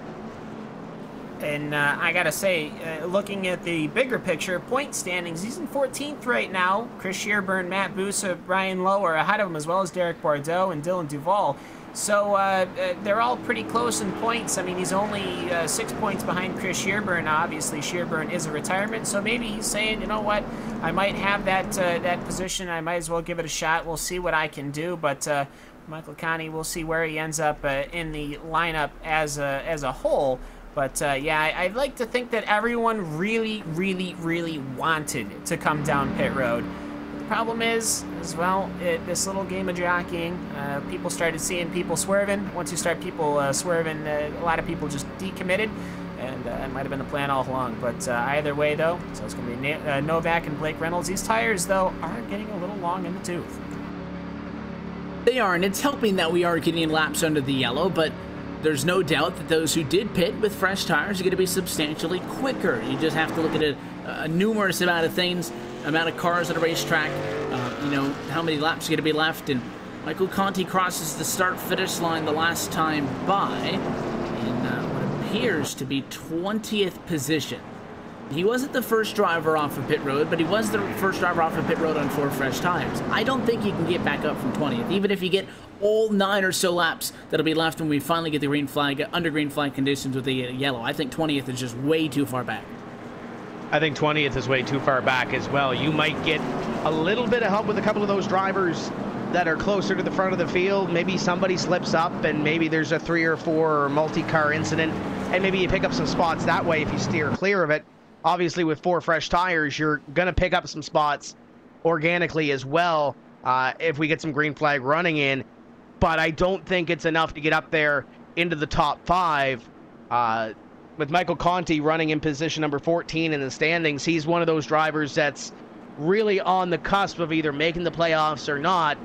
And I got to say, looking at the bigger picture, point standings, he's in 14th right now. Chris Shearburn, Matt Busa, Brian Lowe are ahead of him, as well as Derek Bordeaux and Dylan Duvall. So they're all pretty close in points. I mean, he's only 6 points behind Chris Shearburn. Now, obviously, Shearburn is a retirement, so maybe he's saying, you know what, I might have that position. I might as well give it a shot. We'll see what I can do. But Michael Conti, we'll see where he ends up in the lineup as a whole. But yeah, I'd like to think that everyone really, really, really wanted to come down pit road. Problem is, as well, this little game of jockeying, people started seeing people swerving. Once you start people swerving, a lot of people just decommitted, and it might have been the plan all along. But either way, though, so it's going to be Novak and Blake Reynolds. These tires, though, are getting a little long in the tooth. They are, and it's helping that we are getting laps under the yellow, but there's no doubt that those who did pit with fresh tires are going to be substantially quicker. You just have to look at a numerous amount of things, amount of cars at a racetrack, you know, how many laps are going to be left. And Michael Conti crosses the start-finish line the last time by in what appears to be 20th position. He wasn't the first driver off of pit road, but he was the first driver off of pit road on 4 fresh tires. I don't think he can get back up from 20th, even if you get all 9 or so laps that'll be left when we finally get the green flag, under green flag conditions with the yellow. I think 20th is just way too far back. I think 20th is way too far back as well. You might get a little bit of help with a couple of those drivers that are closer to the front of the field. Maybe somebody slips up and maybe there's a 3 or 4 multi-car incident, and maybe you pick up some spots that way if you steer clear of it. Obviously, with 4 fresh tires, you're going to pick up some spots organically as well if we get some green flag running in. But I don't think it's enough to get up there into the top 5. With Michael Conti running in position number 14 in the standings, he's one of those drivers that's really on the cusp of either making the playoffs or not.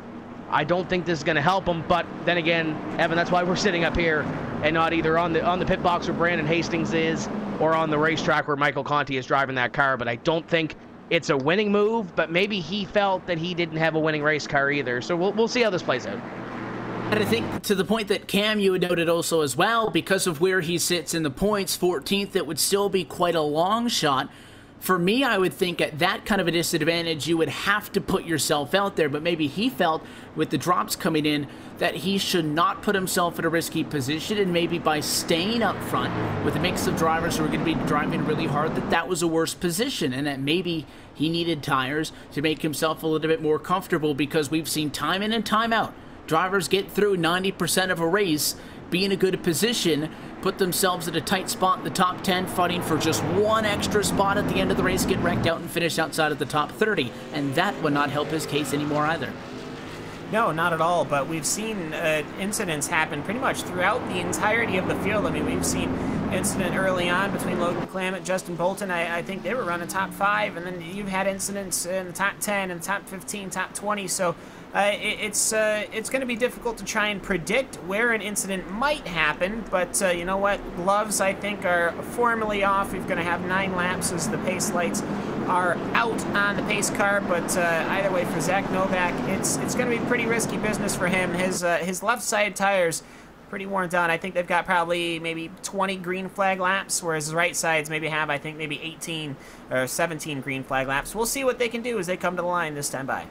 I don't think this is going to help him, but then again, Evan, that's why we're sitting up here and not either on the pit box where Brandon Hastings is or on the racetrack where Michael Conti is driving that car. But I don't think it's a winning move, but maybe he felt that he didn't have a winning race car either. So we'll see how this plays out. And I think to the point that Cam, you had noted also as well, because of where he sits in the points, 14th, it would still be quite a long shot. For me, I would think at that kind of a disadvantage, you would have to put yourself out there. But maybe he felt with the drops coming in that he should not put himself in a risky position, and maybe by staying up front with a mix of drivers who are going to be driving really hard, that was a worse position, and that maybe he needed tires to make himself a little bit more comfortable, because we've seen time in and time out drivers get through 90% of a race, be in a good position, put themselves at a tight spot in the top 10, fighting for just one extra spot at the end of the race, get wrecked out and finish outside of the top 30. And that would not help his case anymore either. No, not at all, but we've seen incidents happen pretty much throughout the entirety of the field. I mean, we've seen incident early on between Logan Clement, Justin Bolton. I think they were running top 5, and then you've had incidents in the top 10 and top 15, top 20, so it's going to be difficult to try and predict where an incident might happen, but you know what? Gloves, I think, are formally off. We're going to have 9 laps as the pace lights are out on the pace car, but either way, for Zach Novak, it's going to be pretty risky business for him. His left side tires pretty worn down. I think they've got probably maybe 20 green flag laps, whereas his right sides maybe have, I think, maybe 18 or 17 green flag laps. We'll see what they can do as they come to the line this time by.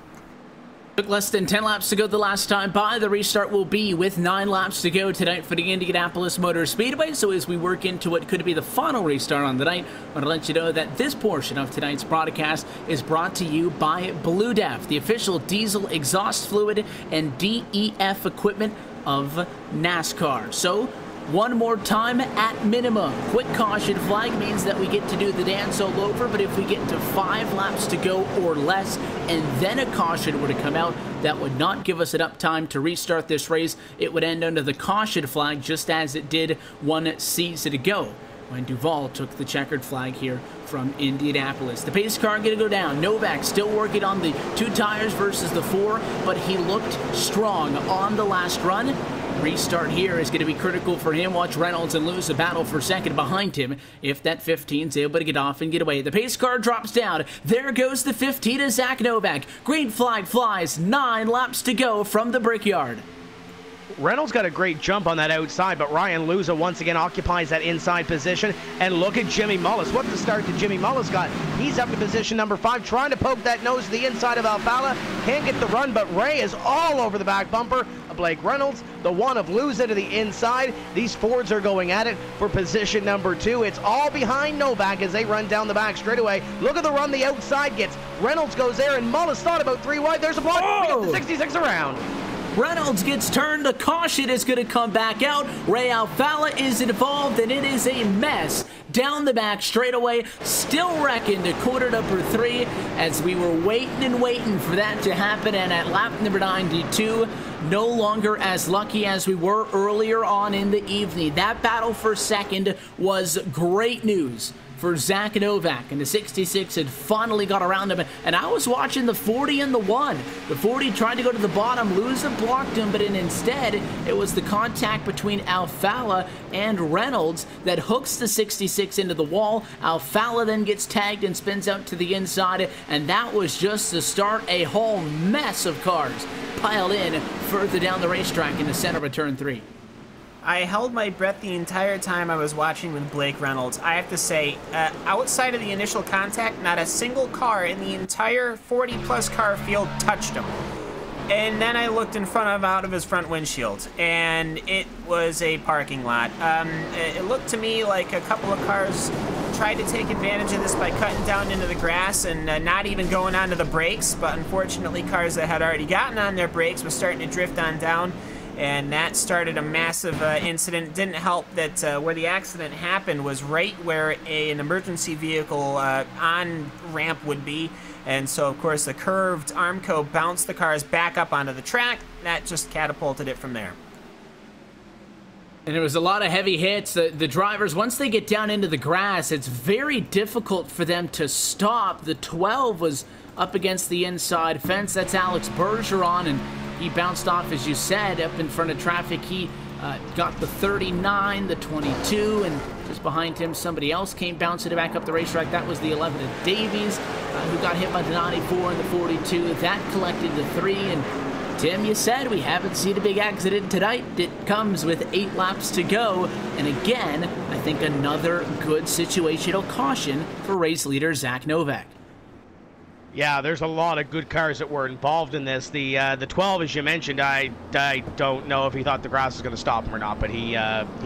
Took less than 10 laps to go the last time by. The restart will be with 9 laps to go tonight for the Indianapolis Motor Speedway. So as we work into what could be the final restart on the night, I want to let you know that this portion of tonight's broadcast is brought to you by Blue Def, the official diesel exhaust fluid and DEF equipment of NASCAR. So one more time at minimum. Quick caution flag means that we get to do the dance all over, but if we get to 5 laps to go or less, and then a caution were to come out, that would not give us enough time to restart this race. It would end under the caution flag, just as it did one season ago when Duval took the checkered flag here from Indianapolis. The pace car going to go down. Novak still working on the 2 tires versus the 4, but he looked strong on the last run. Restart here is going to be critical for him. Watch Reynolds and lose a battle for second behind him if that 15 is able to get off and get away. The pace car drops down. There goes the 15 of Zach Novak. Green flag flies. 9 laps to go from the Brickyard. Reynolds got a great jump on that outside, but Ryan Luza once again occupies that inside position. And look at Jimmy Mullis. What the start that Jimmy Mullis got. He's up to position number 5, trying to poke that nose to the inside of Alfala. Can't get the run, but Ray is all over the back bumper of Blake Reynolds. The one of Luza to the inside. These Fords are going at it for position number 2. It's all behind Novak as they run down the back straightaway. Look at the run the outside gets. Reynolds goes there, and Mullis thought about 3 wide. There's a block. We got the 66 around. Reynolds gets turned. The caution is going to come back out. Ray Alfala is involved, and it is a mess down the back straightaway. Still wrecking to quarter number 3 as we were waiting and waiting for that to happen. And at lap number 92, no longer as lucky as we were earlier on in the evening. That battle for second was great news for Zach Novak, and the 66 had finally got around him, and I was watching the 40 and the 1. The 40 tried to go to the bottom, Luza blocked him, but instead it was the contact between Alfala and Reynolds that hooks the 66 into the wall. Alfala then gets tagged and spins out to the inside, and that was just to start a whole mess of cars piled in further down the racetrack in the center of turn 3. I held my breath the entire time I was watching with Blake Reynolds. I have to say, outside of the initial contact, not a single car in the entire 40-plus car field touched him. And then I looked out of his front windshield, and it was a parking lot. It looked to me like a couple of cars tried to take advantage of this by cutting down into the grass and not even going onto the brakes, but unfortunately cars that had already gotten on their brakes were starting to drift on down. And that started a massive incident. Didn't help that where the accident happened was right where an emergency vehicle on-ramp would be. And so, of course, the curved Armco bounced the cars back up onto the track. That just catapulted it from there. And there was a lot of heavy hits. The drivers, once they get down into the grass, it's very difficult for them to stop. The 12 was up against the inside fence. That's Alex Bergeron, and he bounced off, as you said, up in front of traffic. He got the 39, the 22, and just behind him, somebody else came bouncing back up the racetrack. That was the 11 of Davies, who got hit by the 94 and the 42. That collected the 3, and Tim, you said we haven't seen a big accident tonight. It comes with 8 laps to go, and again, I think another good situational caution for race leader Zach Novak. Yeah, there's a lot of good cars that were involved in this. The 12, as you mentioned, I don't know if he thought the grass was going to stop him or not, but he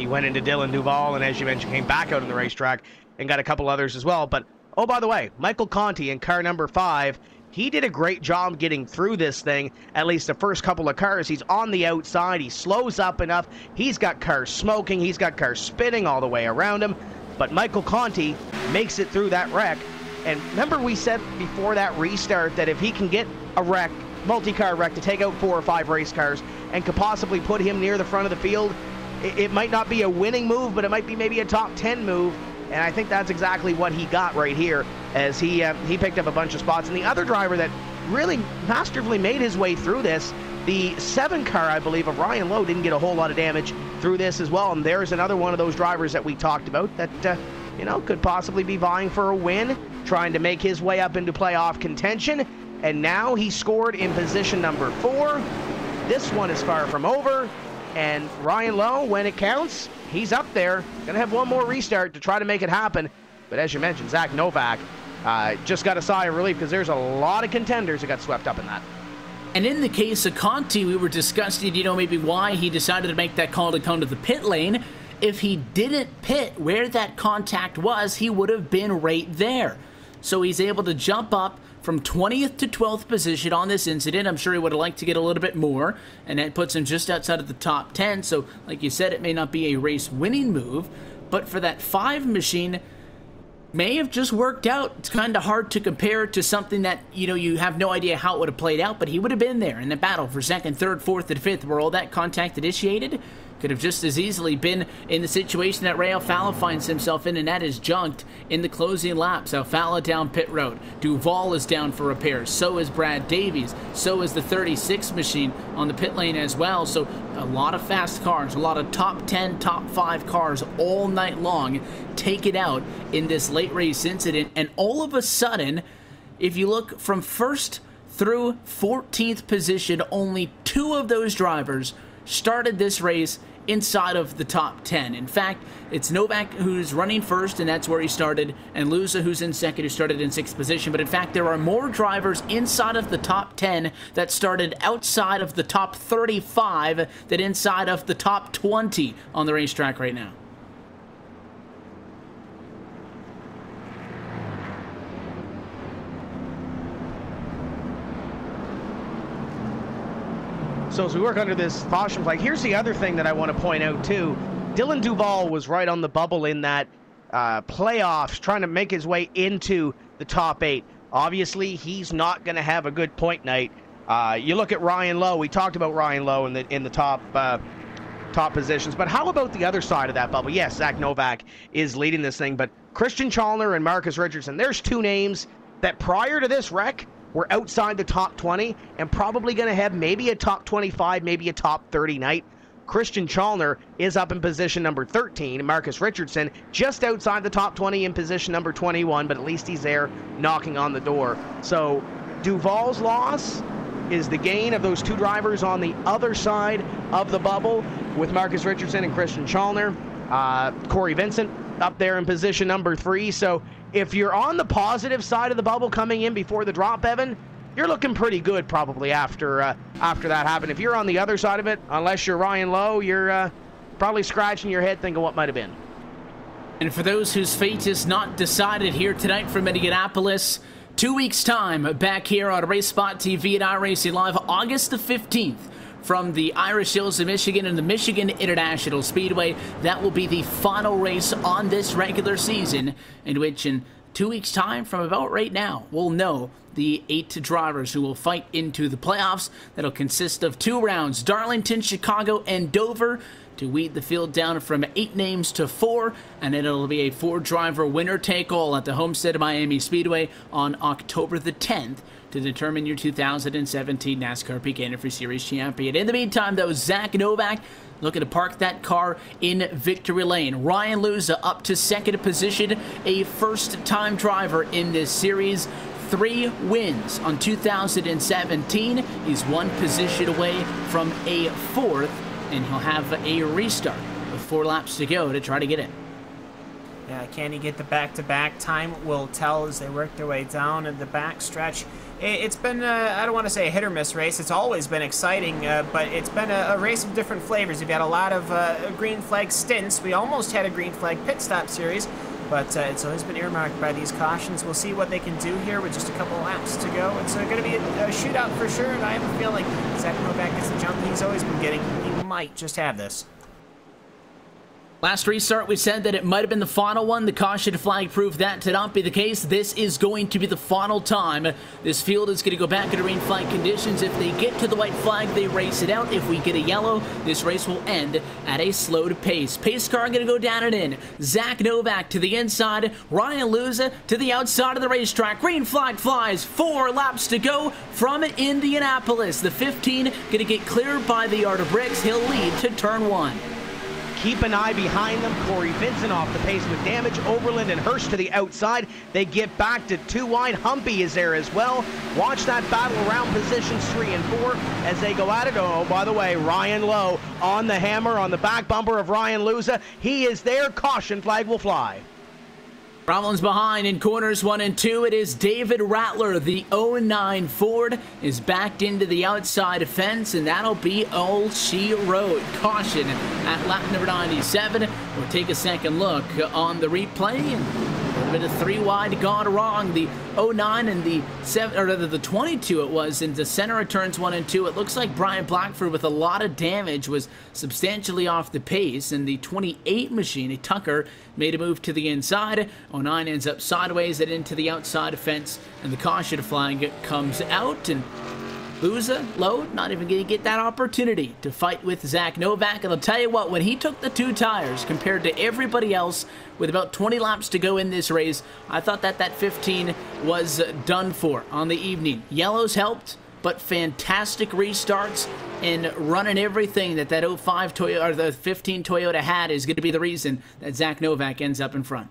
went into Dylan Duval, and as you mentioned, came back out on the racetrack and got a couple others as well. But, oh, by the way, Michael Conti in car number 5, he did a great job getting through this thing, at least the first couple of cars. He's on the outside. He slows up enough. He's got cars smoking. He's got cars spinning all the way around him. But Michael Conti makes it through that wreck. And remember we said before that restart that if he can get a wreck, multi-car wreck, to take out 4 or 5 race cars and could possibly put him near the front of the field, it might not be a winning move, but it might be maybe a top 10 move. And I think that's exactly what he got right here as he picked up a bunch of spots. And the other driver that really masterfully made his way through this, the 7 car, I believe, of Ryan Lowe, didn't get a whole lot of damage through this as well. And there's another one of those drivers that we talked about that, could possibly be vying for a win, trying to make his way up into playoff contention. And now he scored in position number 4. This one is far from over. And Ryan Lowe, when it counts, he's up there. Gonna have one more restart to try to make it happen. But as you mentioned, Zach Novak just got a sigh of relief because there's a lot of contenders that got swept up in that. And in the case of Conti, we were discussing, maybe why he decided to make that call to come to the pit lane. If he didn't pit where that contact was, he would have been right there. So he's able to jump up from 20th to 12th position on this incident. I'm sure he would have liked to get a little bit more, and that puts him just outside of the top 10. So, like you said, it may not be a race-winning move, but for that 5 machine, may have just worked out. It's kind of hard to compare to something that, you have no idea how it would have played out, but he would have been there in the battle for 2nd, 3rd, 4th, and 5th, where all that contact initiated. Could have just as easily been in the situation that Ray Alfala finds himself in, and that is junked in the closing laps. Alfala down pit road. Duval is down for repairs. So is Brad Davies. So is the 36 machine on the pit lane as well. So a lot of fast cars, a lot of top 10, top 5 cars all night long take it out in this late race incident. And all of a sudden, if you look from 1st through 14th position, only 2 of those drivers started this race inside of the top 10. In fact, it's Novak who's running first, and that's where he started, and Luza who's in second, who started in 6th position. But in fact, there are more drivers inside of the top 10 that started outside of the top 35 than inside of the top 20 on the racetrack right now. So as we work under this caution flag, here's the other thing that I want to point out too. Dylan Duval was right on the bubble in that playoffs, trying to make his way into the top 8. Obviously, he's not going to have a good point night. You look at Ryan Lowe. We talked about Ryan Lowe in the top positions. But how about the other side of that bubble? Yes, Zach Novak is leading this thing, but Christian Chalner and Marcus Richardson, there's two names that prior to this wreck were outside the top 20 and probably going to have maybe a top 25, maybe a top 30 night. Christian Chalner is up in position number 13. Marcus Richardson just outside the top 20 in position number 21, but at least he's there knocking on the door. So Duval's loss is the gain of those two drivers on the other side of the bubble with Marcus Richardson and Christian Chalner. Corey Vincent up there in position number 3. So if you're on the positive side of the bubble coming in before the drop, Evan, you're looking pretty good probably after that happened. If you're on the other side of it, unless you're Ryan Lowe, you're probably scratching your head thinking what might have been. And for those whose fate is not decided here tonight from Indianapolis, 2 weeks' time back here on RaceSpotTV and iRacing Live, August the 15th. From the Irish Hills of Michigan and the Michigan International Speedway. That will be the final race on this regular season, in which in 2 weeks' time from about right now, we'll know the 8 drivers who will fight into the playoffs. That'll consist of 2 rounds, Darlington, Chicago, and Dover, to weed the field down from 8 names to 4, and it'll be a 4-driver winner-take-all at the Homestead Miami Speedway on October the 10th. To determine your 2017 NASCAR Peak Antifreeze Series champion. In the meantime, though, Zach Novak looking to park that car in victory lane. Ryan Luza up to 2nd position, a first-time driver in this series. 3 wins on 2017. He's 1 position away from a 4th, and he'll have a restart with 4 laps to go to try to get it. Yeah, can he get the back-to-back? Time will tell as they work their way down in the back stretch. It's been, I don't want to say a hit-or-miss race. It's always been exciting, but it's been a race of different flavors. We've had a lot of green flag stints. We almost had a green flag pit stop series, but it's always been earmarked by these cautions. We'll see what they can do here with just a couple laps to go. It's going to be a shootout for sure, and I have a feeling Zach Novak gets the jump he's always been getting. He might just have this. Last restart, we said that it might have been the final one. The caution flag proved that to not be the case. This is going to be the final time. This field is going to go back into green flag conditions. If they get to the white flag, they race it out. If we get a yellow, this race will end at a slowed pace. Pace car going to go down and in. Zach Novak to the inside. Ryan Luza to the outside of the racetrack. Green flag flies. 4 laps to go from Indianapolis. The 15 going to get cleared by the Art of Bricks. He'll lead to turn 1. Keep an eye behind them. Corey Vincent off the pace with damage. Oberlin and Hurst to the outside. They get back to 2 wide. Humpy is there as well. Watch that battle around positions 3 and 4 as they go at it. Oh, by the way, Ryan Lowe on the hammer on the back bumper of Ryan Luza. He is there. Caution flag will fly. Problems behind in corners 1 and 2. It is David Rattler. The 09 Ford is backed into the outside fence, and that'll be all she wrote. Caution at lap number 97. We'll take a second look on the replay. A little bit of 3 wide gone wrong. The 09 and the 7, or rather the 22 it was, in the center of turns 1 and 2. It looks like Brian Blackford with a lot of damage was substantially off the pace, and the 28 machine, a Tucker, made a move to the inside. 09 ends up sideways and into the outside fence, and the caution flag comes out, and Luza, Lowe, not even going to get that opportunity to fight with Zach Novak. And I'll tell you what, when he took the 2 tires compared to everybody else with about 20 laps to go in this race, I thought that 15 was done for on the evening. Yellows helped, but fantastic restarts and running everything that 05 Toyota or the 15 Toyota had is going to be the reason that Zach Novak ends up in front.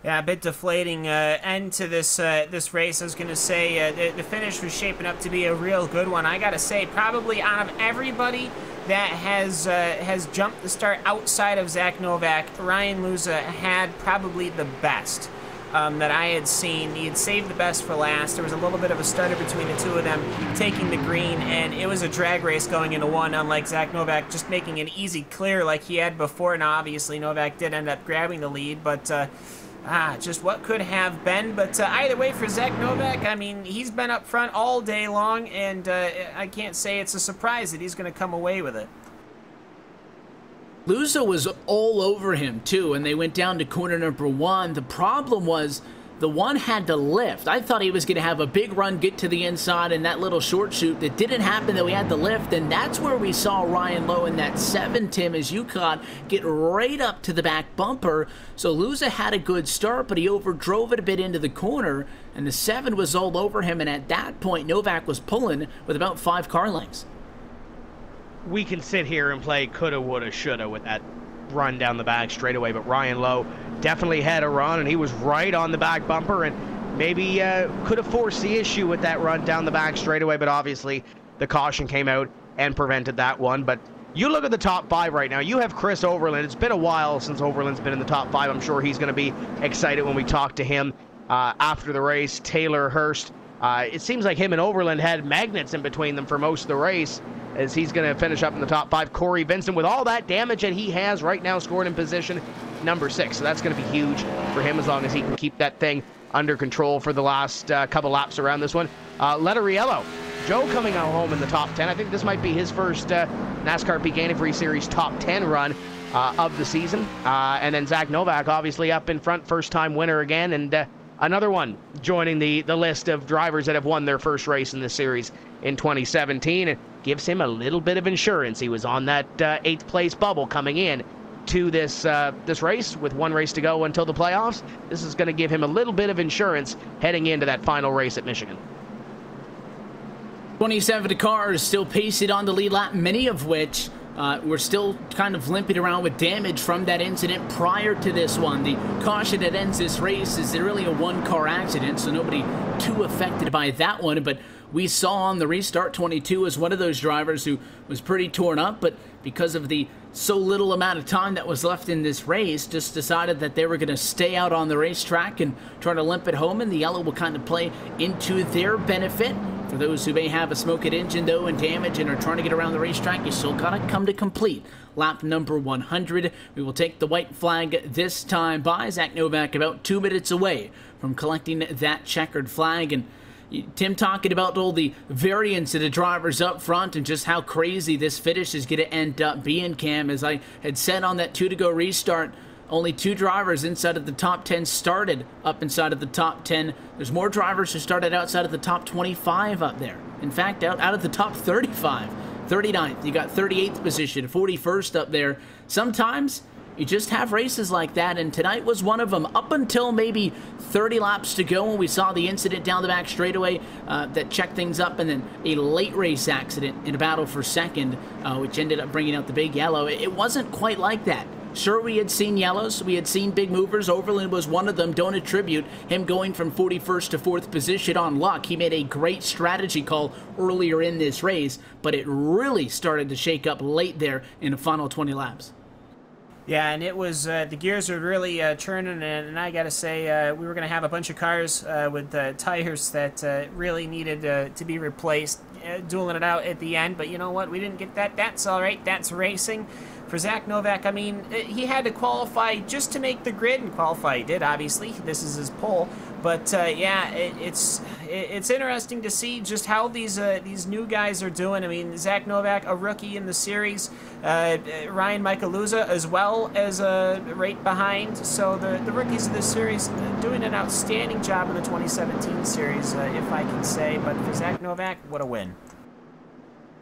Yeah, a bit deflating end to this this race. I was going to say the finish was shaping up to be a real good one. I got to say, probably out of everybody that has jumped the start outside of Zach Novak, Ryan Luza had probably the best that I had seen. He had saved the best for last. There was a little bit of a stutter between the two of them taking the green, and it was a drag race going into one, unlike Zach Novak just making an easy clear like he had before. Now, obviously, Novak did end up grabbing the lead, but just what could have been. But either way, for Zach Novak, I mean, he's been up front all day long, and I can't say it's a surprise that he's going to come away with it. Luza was all over him, too, and they went down to corner number 1. The problem was the one had to lift. I thought he was going to have a big run, get to the inside, and that little short shoot. That didn't happen, though. He had to lift, and that's where we saw Ryan Lowe in that 7, Tim, as you caught, get right up to the back bumper. So Luza had a good start, but he overdrove it a bit into the corner, and the 7 was all over him, and at that point, Novak was pulling with about 5 car lengths. We can sit here and play coulda, woulda, shoulda with that run down the back straightaway, but Ryan Lowe definitely had a run, and he was right on the back bumper, and maybe could have forced the issue with that run down the back straightaway, but obviously the caution came out and prevented that one. But you look at the top 5 right now. You have Chris Overland. It's been a while since Overland's been in the top 5. I'm sure he's going to be excited when we talk to him after the race. Taylor Hurst. It seems like him and Overland had magnets in between them for most of the race, as he's going to finish up in the top 5. Corey Vincent, with all that damage that he has right now, scored in position number 6. So that's going to be huge for him as long as he can keep that thing under control for the last couple laps around this one. Letteriello, Joe coming out home in the top 10. I think this might be his first NASCAR Peak Antifreeze Series top 10 run of the season. And then Zach Novak, obviously up in front, first-time winner again, and another one joining the list of drivers that have won their first race in this series in 2017. It gives him a little bit of insurance. He was on that 8th place bubble coming in to this race with 1 race to go until the playoffs. This is going to give him a little bit of insurance heading into that final race at Michigan. 27 cars still pacing on the lead lap, many of which we're still kind of limping around with damage from that incident prior to this one. The caution that ends this race is really a 1-car accident, so nobody too affected by that one. But we saw on the restart, 22 was one of those drivers who was pretty torn up, but because of the so little amount of time that was left in this race, just decided that they were going to stay out on the racetrack and try to limp it home, and the yellow will kind of play into their benefit. For those who may have a smoked engine, though, and damage and are trying to get around the racetrack, you still got to come to complete lap number 100. We will take the white flag this time by Zach Novak, about 2 minutes away from collecting that checkered flag. And Tim talking about all the variance of the drivers up front and just how crazy this finish is going to end up being, Cam. As I had said on that 2-to-go restart, only 2 drivers inside of the top 10 started up inside of the top 10. There's more drivers who started outside of the top 25 up there. In fact, out of the top 35. 39th, you got 38th position, 41st up there. Sometimes you just have races like that, and tonight was one of them. Up until maybe 30 laps to go when we saw the incident down the back straightaway that checked things up, and then a late race accident in a battle for second, which ended up bringing out the big yellow. It wasn't quite like that. Sure, we had seen yellows, we had seen big movers. Overland was one of them. Don't attribute him going from 41st to 4th position on luck. He made a great strategy call earlier in this race, but it really started to shake up late there in the final 20 laps. Yeah, and it was, the gears were really churning, and I gotta say, we were gonna have a bunch of cars with tires that really needed to be replaced, dueling it out at the end, but you know what, we didn't get that. That's alright, that's racing. For Zach Novak, I mean, he had to qualify just to make the grid, and qualify he did, obviously. This is his pole. But, yeah, it's interesting to see just how these new guys are doing. I mean, Zach Novak, a rookie in the series. Ryan Michaeluza as well as right behind. So the rookies of this series doing an outstanding job in the 2017 series, if I can say. But for Zach Novak, what a win.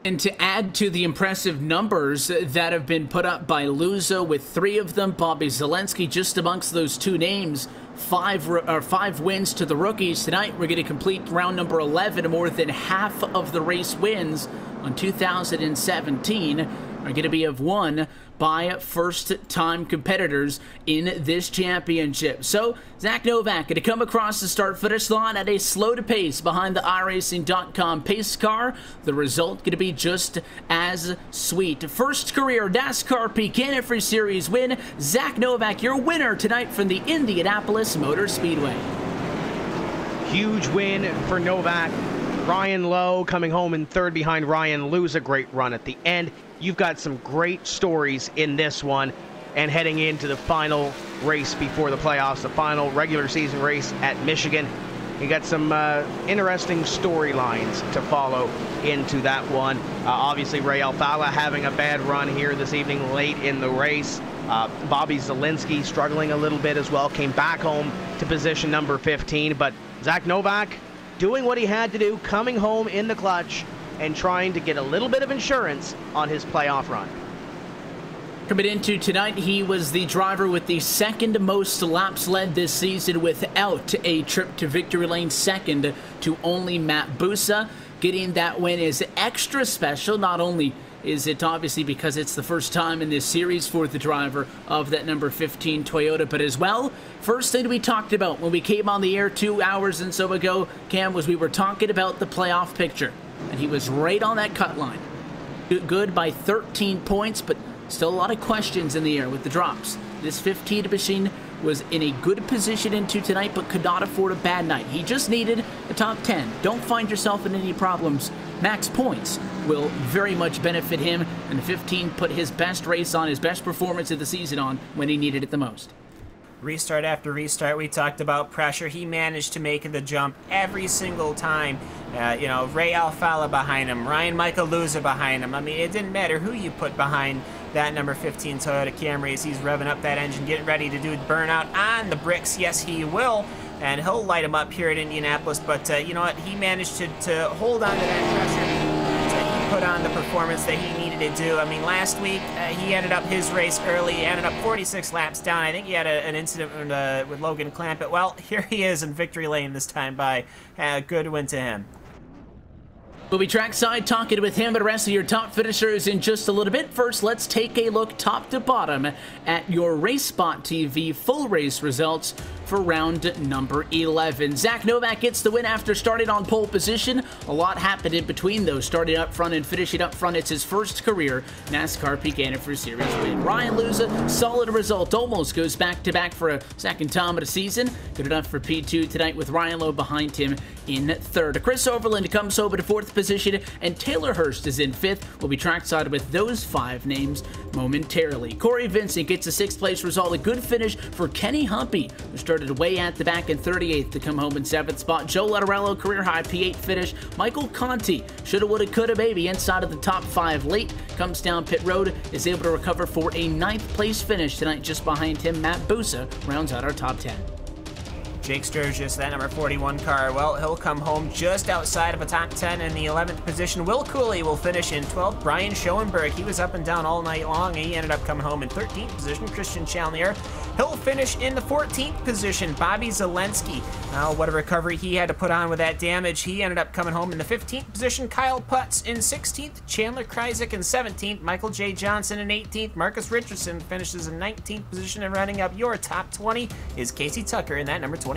And to add to the impressive numbers that have been put up by Luza, with 3 of them, Bobby Zelensky just amongst those 2 names, 5 wins to the rookies. Tonight we're going to complete round number 11, more than half of the race wins on 2017. are going to be of won by first-time competitors in this championship. So, Zach Novak going to come across the start-finish line at a slow pace behind the iRacing.com pace car. The result going to be just as sweet. First career NASCAR Peak Antifreeze Series win. Zach Novak, your winner tonight from the Indianapolis Motor Speedway. Huge win for Novak. Ryan Lowe coming home in third behind Ryan. Lose a great run at the end. You've got some great stories in this one, and heading into the final race before the playoffs, the final regular season race at Michigan. You got some interesting storylines to follow into that one. Obviously, Ray Alfala having a bad run here this evening late in the race. Bobby Zielinski struggling a little bit as well. Came back home to position number 15, but Zach Novak doing what he had to do, coming home in the clutch and trying to get a little bit of insurance on his playoff run. Coming into tonight, he was the driver with the second most laps led this season without a trip to victory lane, second to only Matt Busa. Getting that win is extra special. Not only is it obviously because it's the first time in this series for the driver of that number 15 Toyota, but as well, first thing we talked about when we came on the air 2 hours and so ago, Cam, was we were talking about the playoff picture, and he was right on that cut line. Good by 13 points, but still a lot of questions in the air with the drops. This 15 machine was in a good position into tonight, but could not afford a bad night. He just needed a top 10. Don't find yourself in any problems. Max points will very much benefit him, and 15 put his best race on, his best performance of the season on when he needed it the most. Restart after restart, we talked about pressure. He managed to make the jump every single time. You know, Ray Alfala behind him, Ryan Michael Luza behind him. I mean, it didn't matter who you put behind that number 15 Toyota Camry as he's revving up that engine, getting ready to do burnout on the bricks. Yes, he will, and he'll light him up here at Indianapolis. But you know what? He managed to hold on to that pressure. He put on the performance that he needed to do. I mean, last week he ended up his race early, ended up 46 laps down. I think he had an incident with Logan Clampett. Well, here he is in victory lane this time by. Good win to him. We'll be trackside talking with him and the rest of your top finishers in just a little bit. First, let's take a look top to bottom at your RaceSpotTV full race results for round number 11. Zach Novak gets the win after starting on pole position. A lot happened in between those, starting up front and finishing up front. It's his first career NASCAR Peak Antifreeze Series win. Ryan Luza, solid result, almost goes back-to-back for a second time of the season. Good enough for P2 tonight with Ryan Lowe behind him in third. Chris Overland comes over to fourth position, and Taylor Hurst is in fifth. We'll be trackside with those 5 names momentarily. Corey Vincent gets a 6th place result. A good finish for Kenny Humpy, who started way at the back in 38th to come home in 7th spot. Joe Letterello, career high P8 finish. Michael Conti, shoulda, woulda, coulda, maybe inside of the top 5 late. Comes down pit road, is able to recover for a 9th place finish tonight. Just behind him, Matt Busa rounds out our top 10. Jake Sturgis, that number 41 car, well, he'll come home just outside of a top 10 in the 11th position. Will Cooley will finish in 12th. Brian Schoenberg, he was up and down all night long. He ended up coming home in 13th position. Christian Chalnier, he'll finish in the 14th position. Bobby Zielinski, what a recovery he had to put on with that damage. He ended up coming home in the 15th position. Kyle Putz in 16th. Chandler Kreisek in 17th. Michael J. Johnson in 18th. Marcus Richardson finishes in 19th position, and running up your top 20 is Casey Tucker in that number 28.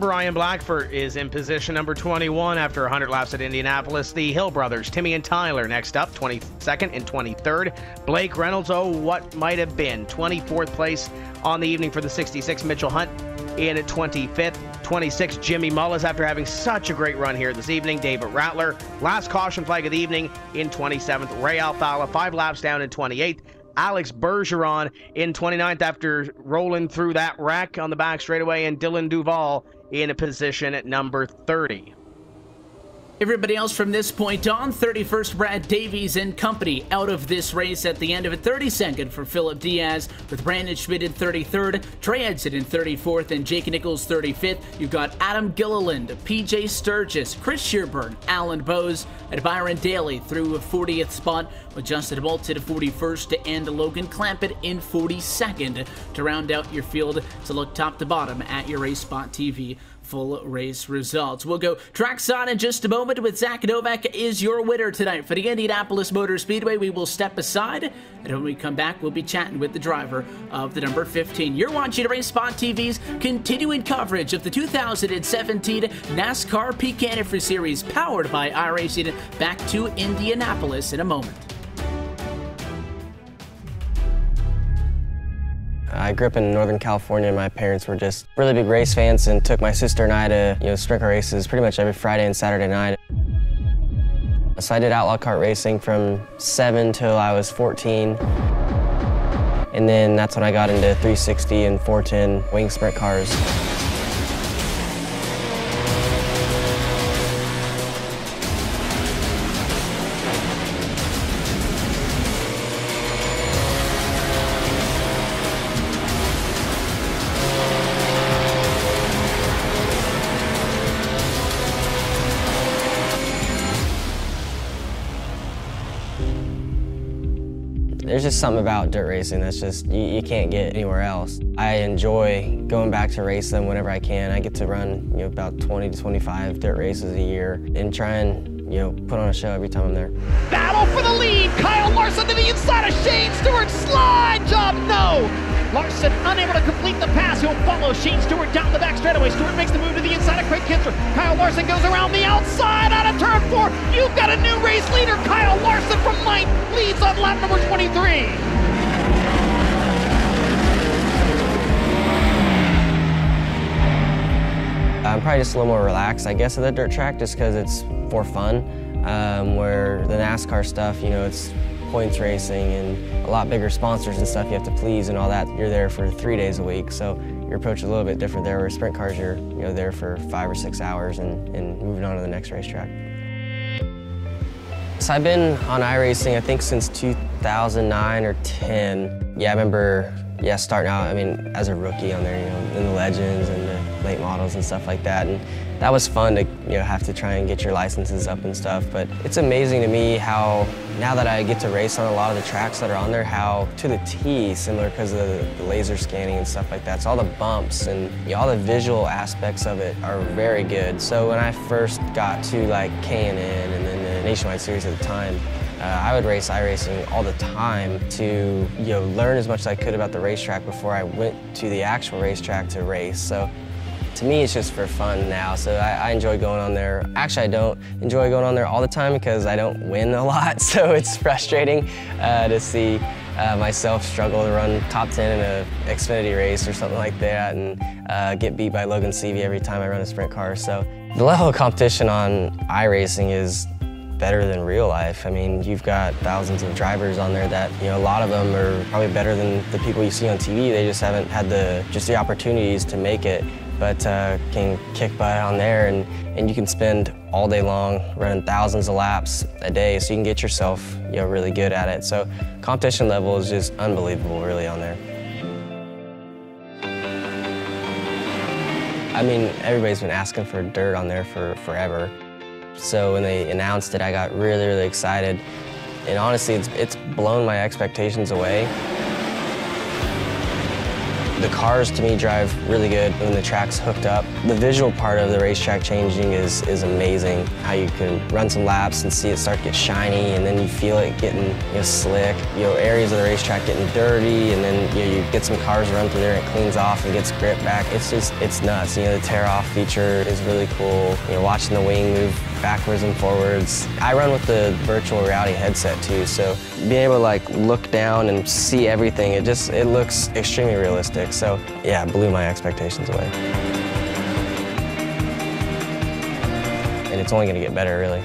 Brian Blackford is in position number 21 after 100 laps at Indianapolis. The Hill brothers, Timmy and Tyler, next up, 22nd and 23rd. Blake Reynolds, what might have been 24th place on the evening for the 66. Mitchell Hunt in at 25th. 26th, Jimmy Mullis, after having such a great run here this evening. David Rattler, last caution flag of the evening, in 27th. Ray Alfala, 5 laps down in 28th. Alex Bergeron in 29th after rolling through that wreck on the back straightaway, and Dylan Duval in a position at number 30. Everybody else from this point on, 31st, Brad Davies and company out of this race at the end of it. 32nd for Philip Diaz, with Brandon Schmidt in 33rd, Trey Edson in 34th, and Jake Nichols 35th. You've got Adam Gilliland, PJ Sturgis, Chris Shearburn, Alan Bowes, and Byron Daly through a 40th spot, with Justin Bolton at 41st and Logan Clampett in 42nd to round out your field. To look top to bottom at your RaceSpotTV full race results. We'll go trackside in just a moment with Zach Novak is your winner tonight for the Indianapolis Motor Speedway. We will step aside, and when we come back, we'll be chatting with the driver of the number 15. You're watching RaceSpotTV's continuing coverage of the 2017 NASCAR Peak Antifreeze Series, powered by iRacing. Back to Indianapolis in a moment. I grew up in Northern California. My parents were just really big race fans and took my sister and I to, sprint car races pretty much every Friday and Saturday night. So I did outlaw kart racing from 7 till I was 14. And then that's when I got into 360 and 410 wing sprint cars. There's just something about dirt racing that's just, you can't get anywhere else. I enjoy going back to race them whenever I can. I get to run about 20 to 25 dirt races a year and try and put on a show every time I'm there. Battle for the lead. Kyle Larson to the inside of Shane Stewart. Slide job, no. Larson unable to complete the pass. He'll follow Shane Stewart down the back straightaway. Stewart makes the move to the inside of Craig Kinsler. Kyle Larson goes around the outside out of turn 4. You've got a new race leader. Kyle Larson from 9th leads on lap number 23. I'm probably just a little more relaxed, I guess, at the dirt track just because it's for fun, where the NASCAR stuff, it's points racing and a lot bigger sponsors and stuff you have to please and all that. You're there for 3 days a week, so your approach is a little bit different there, where sprint cars you're there for 5 or 6 hours and moving on to the next racetrack. So I've been on iRacing, I think, since 2009 or 10. Yeah, I remember, starting out, as a rookie on there, in the legends and the late models and stuff like that. And that was fun to, have to try and get your licenses up and stuff. But it's amazing to me how, now that I get to race on a lot of the tracks that are on there, how to the T, similar because of the laser scanning and stuff like that. So all the bumps and all the visual aspects of it are very good. So when I first got to K&N and then the Nationwide Series at the time, I would race iRacing all the time to learn as much as I could about the racetrack before I went to the actual racetrack to race. So to me, it's just for fun now. So I enjoy going on there. Actually, I don't enjoy going on there all the time because I don't win a lot. So it's frustrating to see myself struggle to run top 10 in an Xfinity race or something like that and get beat by Logan Seavey every time I run a sprint car. So the level of competition on iRacing is better than real life. You've got thousands of drivers on there that, a lot of them are probably better than the people you see on TV. They just haven't had the opportunities to make it, but can kick butt on there and you can spend all day long running thousands of laps a day, so you can get yourself, really good at it. So competition level is just unbelievable, really, on there. Everybody's been asking for dirt on there for forever. So when they announced it, I got really, really excited. And honestly, it's blown my expectations away. The cars, to me, drive really good when the track's hooked up. The visual part of the racetrack changing is amazing. How you can run some laps and see it start to get shiny, and then you feel it getting slick. Areas of the racetrack getting dirty, and then you get some cars run through there and it cleans off and gets grip back. It's nuts. The tear-off feature is really cool. Watching the wing move backwards and forwards. I run with the virtual reality headset too, so being able to look down and see everything, it looks extremely realistic. So yeah, it blew my expectations away. And it's only going to get better, really.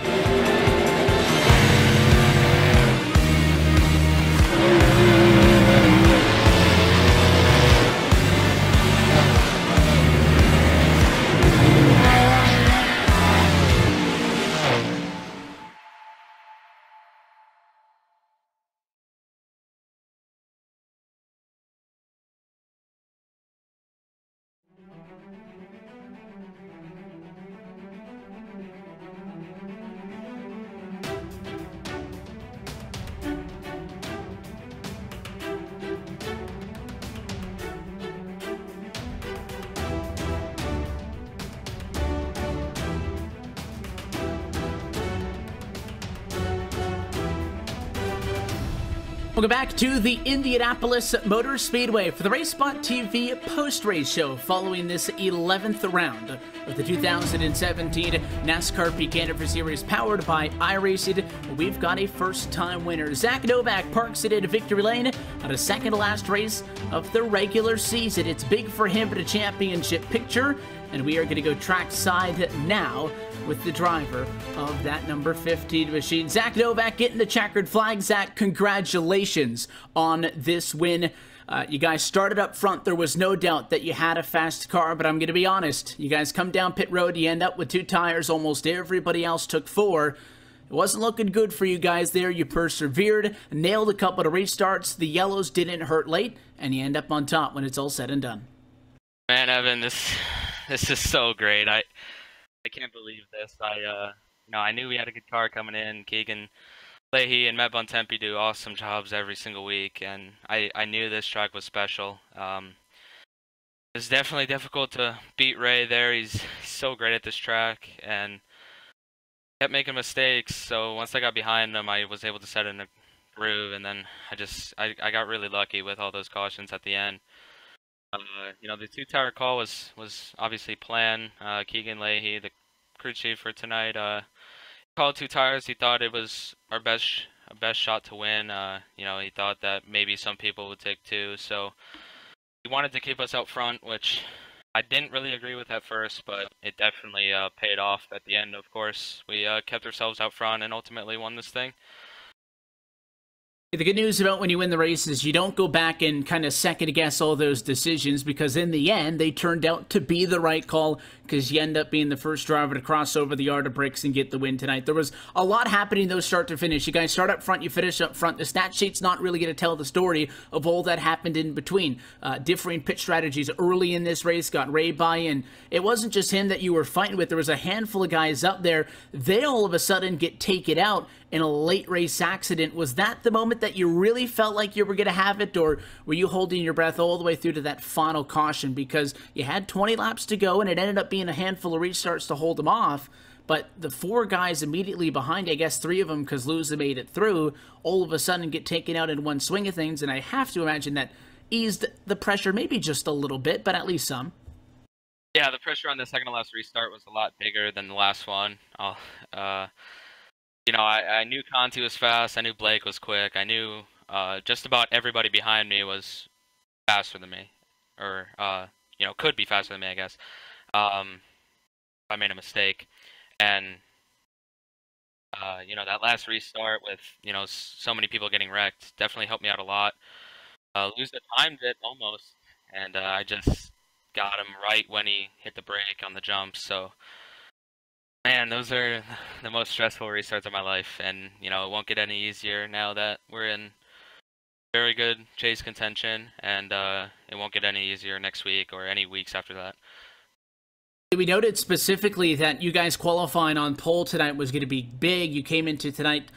Welcome back to the Indianapolis Motor Speedway for the RaceSpotTV post-race show following this 11th round of the 2017 NASCAR Peak Antifreeze Series powered by iRacing. We've got a first-time winner. Zach Novak parks it in victory lane on a second-to-last race of the regular season. It's big for him in a championship picture, and we are going to go trackside now with the driver of that number 15 machine. Zach Novak getting the checkered flag. Zach, congratulations on this win. You guys started up front. There was no doubt that you had a fast car, but I'm going to be honest. You guys come down pit road, you end up with 2 tires. Almost everybody else took 4. It wasn't looking good for you guys there. You persevered, nailed a couple of restarts. The yellows didn't hurt late, and you end up on top when it's all said and done. Man, Evan, this is so great. I can't believe this. I knew we had a good car coming in. Keegan Leahy and Matt Bontempi do awesome jobs every single week, and I knew this track was special. It's definitely difficult to beat Ray there. He's so great at this track, and kept making mistakes. So once I got behind him, I was able to set in a groove, and then I got really lucky with all those cautions at the end. The 2-tire call was obviously planned. Keegan Leahy, the crew chief for tonight, called 2 tires. He thought it was our best shot to win. He thought that maybe some people would take 2, so he wanted to keep us out front, which I didn't really agree with at first, but it definitely paid off at the end. Of course, we kept ourselves out front and ultimately won this thing. The good news about when you win the race is you don't go back and kind of second guess all those decisions, because in the end they turned out to be the right call, because you end up being the first driver to cross over the yard of bricks and get the win tonight. There was a lot happening though start to finish. You guys start up front, you finish up front. The stat sheet's not really going to tell the story of all that happened in between. Differing pit strategies early in this race got Ray by, and it wasn't just him that you were fighting with. There was a handful of guys up there. They all of a sudden get taken out in a late race accident. Was that the moment that you really felt like you were going to have it, or were you holding your breath all the way through to that final caution, because you had 20 laps to go and it ended up being a handful of restarts to hold them off? But the 4 guys immediately behind, I guess 3 of them because Luza made it through, all of a sudden get taken out in one swing of things, and I have to imagine that eased the pressure maybe just a little bit, but at least some. Yeah, the pressure on the second to last restart was a lot bigger than the last one. I knew Conti was fast. I knew Blake was quick. I knew just about everybody behind me was faster than me, or could be faster than me, I guess. I made a mistake, and that last restart with so many people getting wrecked definitely helped me out a lot. Lose the timed it almost, and I just got him right when he hit the brake on the jump. So. Man, those are the most stressful restarts of my life, and it won't get any easier now that we're in very good chase contention, and it won't get any easier next week or any weeks after that. We noted specifically that you guys qualifying on pole tonight was going to be big. You came into tonight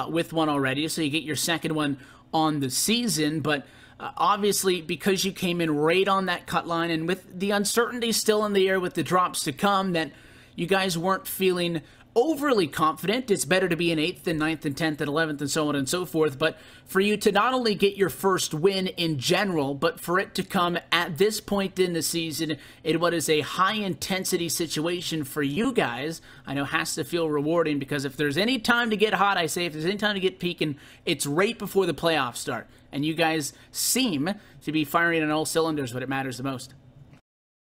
with one already, so you get your second one on the season, but obviously because you came in right on that cut line, and with the uncertainty still in the air with the drops to come, that you guys weren't feeling overly confident. It's better to be in 8th and 9th and 10th and 11th and so on and so forth. But for you to not only get your first win in general, but for it to come at this point in the season in what is a high-intensity situation for you guys, I know has to feel rewarding, because if there's any time to get hot, I say if there's any time to get peaking, it's right before the playoffs start. And you guys seem to be firing on all cylinders when it matters the most.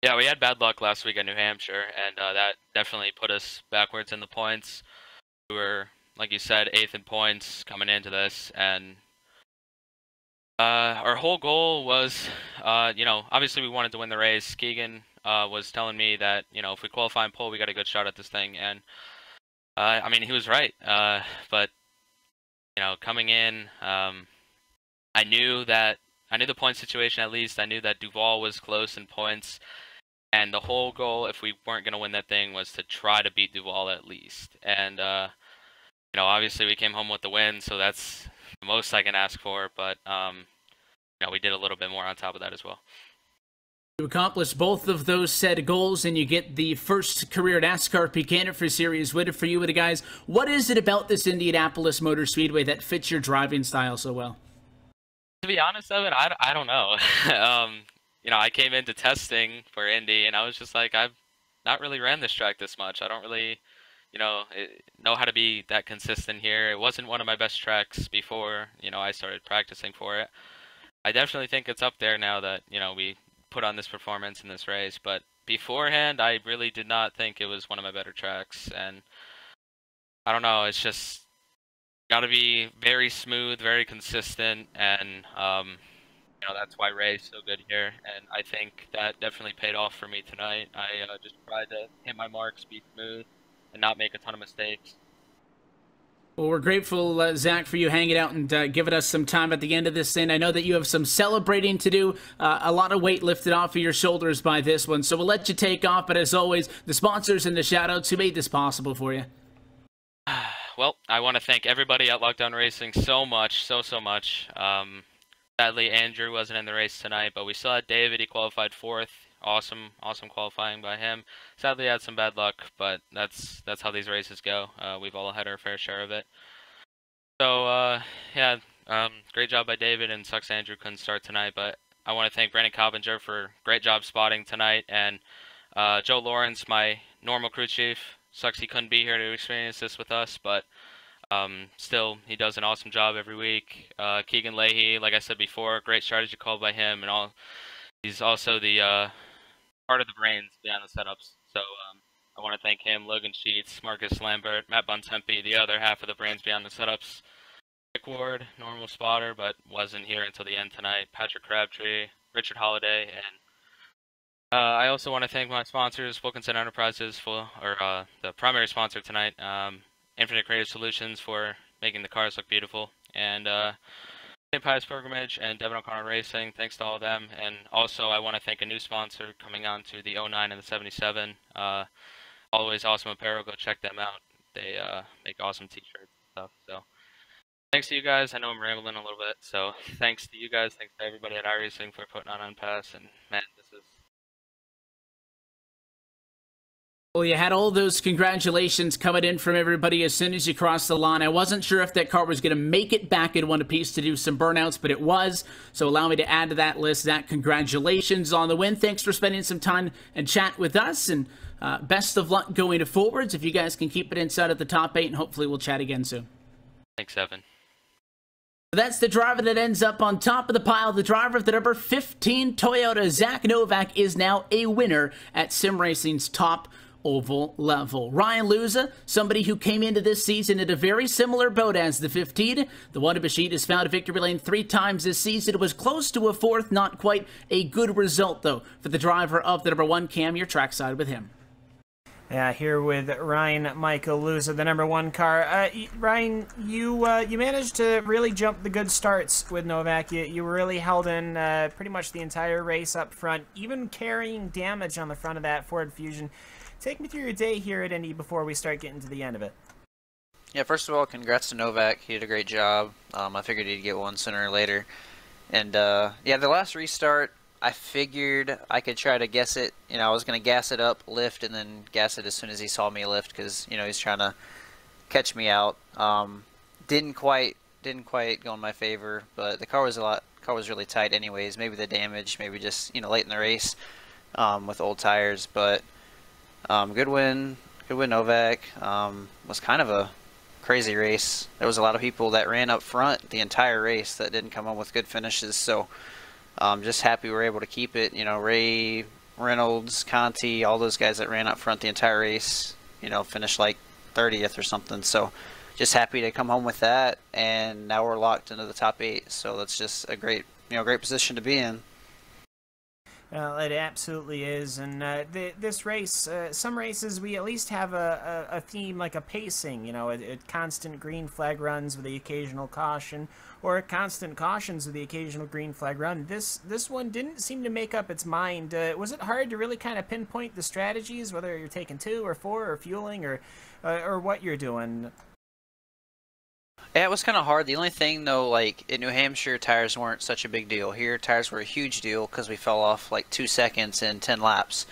Yeah, we had bad luck last week at New Hampshire, and that definitely put us backwards in the points. We were, like you said, 8th in points coming into this, and our whole goal was, obviously we wanted to win the race. Keegan was telling me that, if we qualify in pole, we got a good shot at this thing, and he was right. But coming in, I knew the point situation at least. I knew that Duval was close in points. And the whole goal, if we weren't going to win that thing, was to try to beat Duval at least. And, obviously we came home with the win, so that's the most I can ask for. But, we did a little bit more on top of that as well. You accomplish both of those said goals, and you get the first career NASCAR Peak Antifreeze Series win for you guys. What is it about this Indianapolis Motor Speedway that fits your driving style so well? be honest, Evan, I don't know. You know, I came into testing for Indy, and I was just like, I've not really ran this track this much. I don't really, you know how to be that consistent here. It wasn't one of my best tracks before, you know, I started practicing for it. I definitely think it's up there now that, you know, we put on this performance in this race, but beforehand, I really did not think it was one of my better tracks, and I don't know, it's just got to be very smooth, very consistent, and you know, that's why Ray's so good here, and I think that definitely paid off for me tonight. I just tried to hit my marks, be smooth, and not make a ton of mistakes. Well, we're grateful, Zach, for you hanging out and giving us some time at the end of this thing. I know that you have some celebrating to do, a lot of weight lifted off of your shoulders by this one, so we'll let you take off, but as always, the sponsors and the shout-outs who made this possible for you. Well, I want to thank everybody at Lockdown Racing so much, so much. Sadly, Andrew wasn't in the race tonight, but we still had David. He qualified 4th. Awesome qualifying by him. Sadly, had some bad luck, but that's how these races go. We've all had our fair share of it. So, yeah, great job by David, and sucks Andrew couldn't start tonight, but I want to thank Brandon Cobbinger for great job spotting tonight, and Joe Lawrence, my normal crew chief. Sucks he couldn't be here to experience this with us, but still, he does an awesome job every week. Keegan Leahy, like I said before, great strategy call by him, and he's also the part of the brains behind the setups. So I want to thank him, Logan Sheets, Marcus Lambert, Matt Bontempi, the other half of the brains behind the setups. Nick Ward, normal spotter, but wasn't here until the end tonight. Patrick Crabtree, Richard Holiday, and I also want to thank my sponsors, Wilkinson Enterprises, the primary sponsor tonight, Infinite Creative Solutions for making the cars look beautiful, and St. Pius Pilgrimage and Devin O'Connor Racing. Thanks to all of them. And also I want to thank a new sponsor coming on to the 09 and the 77. Always Awesome Apparel. Go check them out. They make awesome t-shirts and stuff. So thanks to you guys. I know I'm rambling a little bit. So thanks to you guys. Thanks to everybody at iRacing for putting on Unpass. And man, this is... Well, you had all those congratulations coming in from everybody as soon as you crossed the line. I wasn't sure if that car was going to make it back in one piece to do some burnouts, but it was. So allow me to add to that list. Zach, congratulations on the win. Thanks for spending some time and chat with us, and best of luck going forwards. If you guys can keep it inside of the top 8, and hopefully we'll chat again soon. Thanks, Evan. That's the driver that ends up on top of the pile. The driver of the number 15 Toyota, Zach Novak, is now a winner at Sim Racing's top oval level. Ryan Luza, somebody who came into this season in a very similar boat as the 15. The Wanabashit has found a victory lane 3 times this season. It was close to a 4th, not quite a good result, though, for the driver of the number 1. Cam, your trackside with him. Yeah, here with Ryan Michael Luza, the number 1 car. Ryan, you managed to really jump the good starts with Novak. You really held in pretty much the entire race up front, even carrying damage on the front of that Ford Fusion. Take me through your day here at Indy before we start getting to the end of it. Yeah, first of all, congrats to Novak. He did a great job. I figured he'd get one sooner or later. And, yeah, the last restart, I figured I could try to guess it. You know, I was going to gas it up, lift, and then gas it as soon as he saw me lift because, you know, he's trying to catch me out. Didn't quite go in my favor, but the car was really tight anyways. Maybe the damage, maybe just, you know, late in the race with old tires, but... good win Novak. Was kind of a crazy race. There was a lot of people that ran up front the entire race that didn't come home with good finishes, so just happy we were able to keep it. You know, Ray, Reynolds, Conti, all those guys that ran up front the entire race, you know, finished like 30th or something, so just happy to come home with that, and now we're locked into the top 8, so that's just a great position to be in. Well, it absolutely is, and this race, some races we at least have a theme like a pacing, you know, a constant green flag runs with the occasional caution, or constant cautions with the occasional green flag run. This one didn't seem to make up its mind. Was it hard to really kind of pinpoint the strategies, whether you're taking 2 or 4 or fueling or what you're doing? Yeah, it was kind of hard. The only thing, though, like, in New Hampshire, tires weren't such a big deal. Here, tires were a huge deal because we fell off, like, 2 seconds in 10 laps.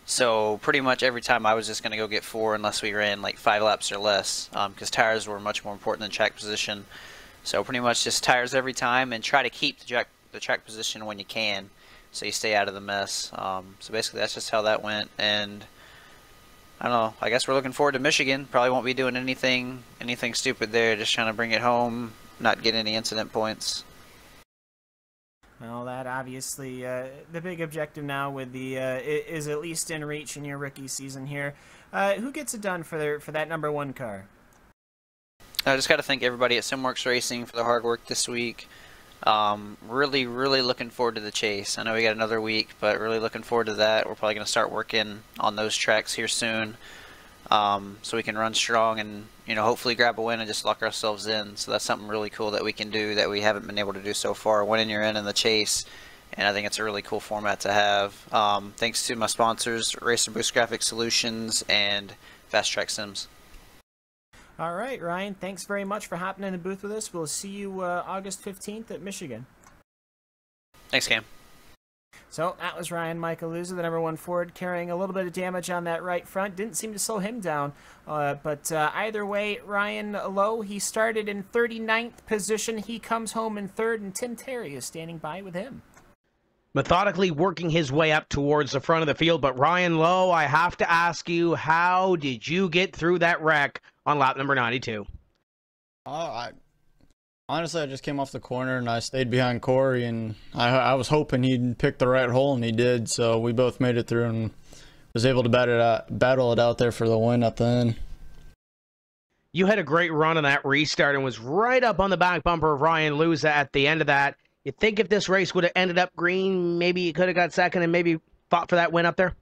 So, pretty much every time I was just going to go get 4 unless we ran, like, 5 laps or less because tires were much more important than track position. So pretty much just tires every time and try to keep the track position when you can, so you stay out of the mess. So basically that's just how that went, and I don't know, I guess we're looking forward to Michigan. Probably won't be doing anything stupid there, just trying to bring it home, not get any incident points. Well, that obviously, the big objective now with the is at least in reach in your rookie season here. Who gets it done for that #1 car? I just got to thank everybody at SimWorks Racing for the hard work this week. Really looking forward to the chase. I know we got another week, but really looking forward to that. We're probably going to start working on those tracks here soon, so we can run strong and, you know, hopefully grab a win and just lock ourselves in. So that's something really cool that we can do that we haven't been able to do so far. Winning you're in the chase, and I think it's a really cool format to have. Thanks to my sponsors, Racer Boost Graphic Solutions and Fast Track Sims. All right, Ryan, thanks very much for hopping in the booth with us. We'll see you August 15th at Michigan. Thanks, Cam. So that was Ryan Micheluzza, the #1 Ford, carrying a little bit of damage on that right front. Didn't seem to slow him down. But either way, Ryan Lowe, he started in 39th position. He comes home in 3rd, and Tim Terry is standing by with him. Methodically working his way up towards the front of the field. But Ryan Lowe, I have to ask you, how did you get through that wreck on lap number 92? Honestly, I just came off the corner and I stayed behind Corey, and I was hoping he'd pick the right hole, and he did. So we both made it through and was able to battle it out there for the win at the end. You had a great run on that restart and was right up on the back bumper of Ryan Luza at the end of that. You think if this race would have ended up green, maybe you could have got second and maybe fought for that win up there?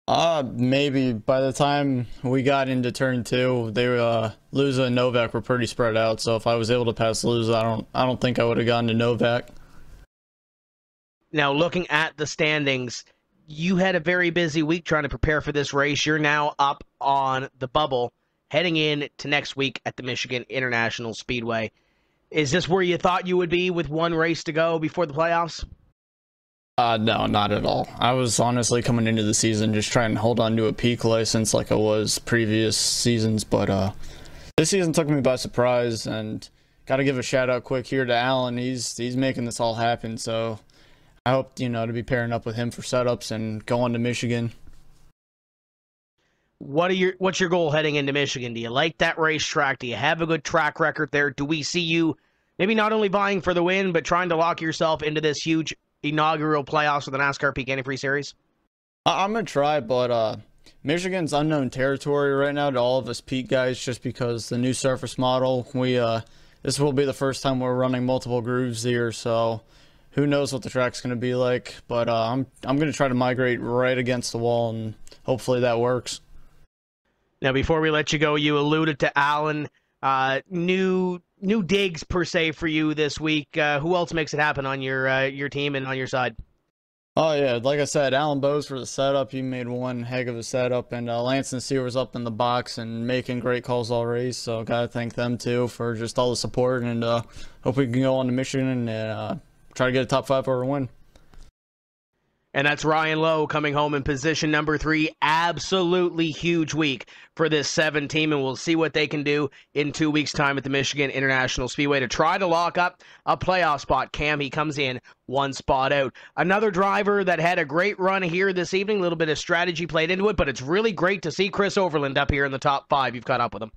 Maybe. By the time we got into turn 2, Luza and Novak were pretty spread out. So if I was able to pass Luza, I don't think I would have gotten to Novak. Now, looking at the standings, you had a very busy week trying to prepare for this race. You're now up on the bubble, heading in to next week at the Michigan International Speedway. Is this where you thought you would be with one race to go before the playoffs? No, not at all. I was honestly coming into the season just trying to hold on to a peak license like I was previous seasons, but this season took me by surprise, and got to give a shout out quick here to Alan. He's making this all happen, so I hope, you know, to be pairing up with him for setups and go on to Michigan. What's your goal heading into Michigan? Do you like that racetrack? Do you have a good track record there? Do we see you maybe not only vying for the win, but trying to lock yourself into this huge inaugural playoffs of the NASCAR Peak Antifreeze Series? I'm going to try, but Michigan's unknown territory right now to all of us Peak guys, just because the new surface model, this will be the first time we're running multiple grooves here, so who knows what the track's going to be like, but I'm going to try to migrate right against the wall, and hopefully that works. Now, before we let you go, you alluded to Alan. New digs, per se, for you this week. Who else makes it happen on your team and on your side? Oh, yeah. Like I said, Alan Bowes for the setup. He made one heck of a setup. And Lance and Sear was up in the box and making great calls all race. So got to thank them, too, for just all the support. And hope we can go on to Michigan and try to get a top 5 or a win. And that's Ryan Lowe coming home in position number 3. Absolutely huge week for this 7 team, and we'll see what they can do in 2 weeks' time at the Michigan International Speedway to try to lock up a playoff spot. Cam, he comes in 1 spot out. Another driver that had a great run here this evening, a little bit of strategy played into it, but it's really great to see Chris Overland up here in the top 5. You've caught up with him.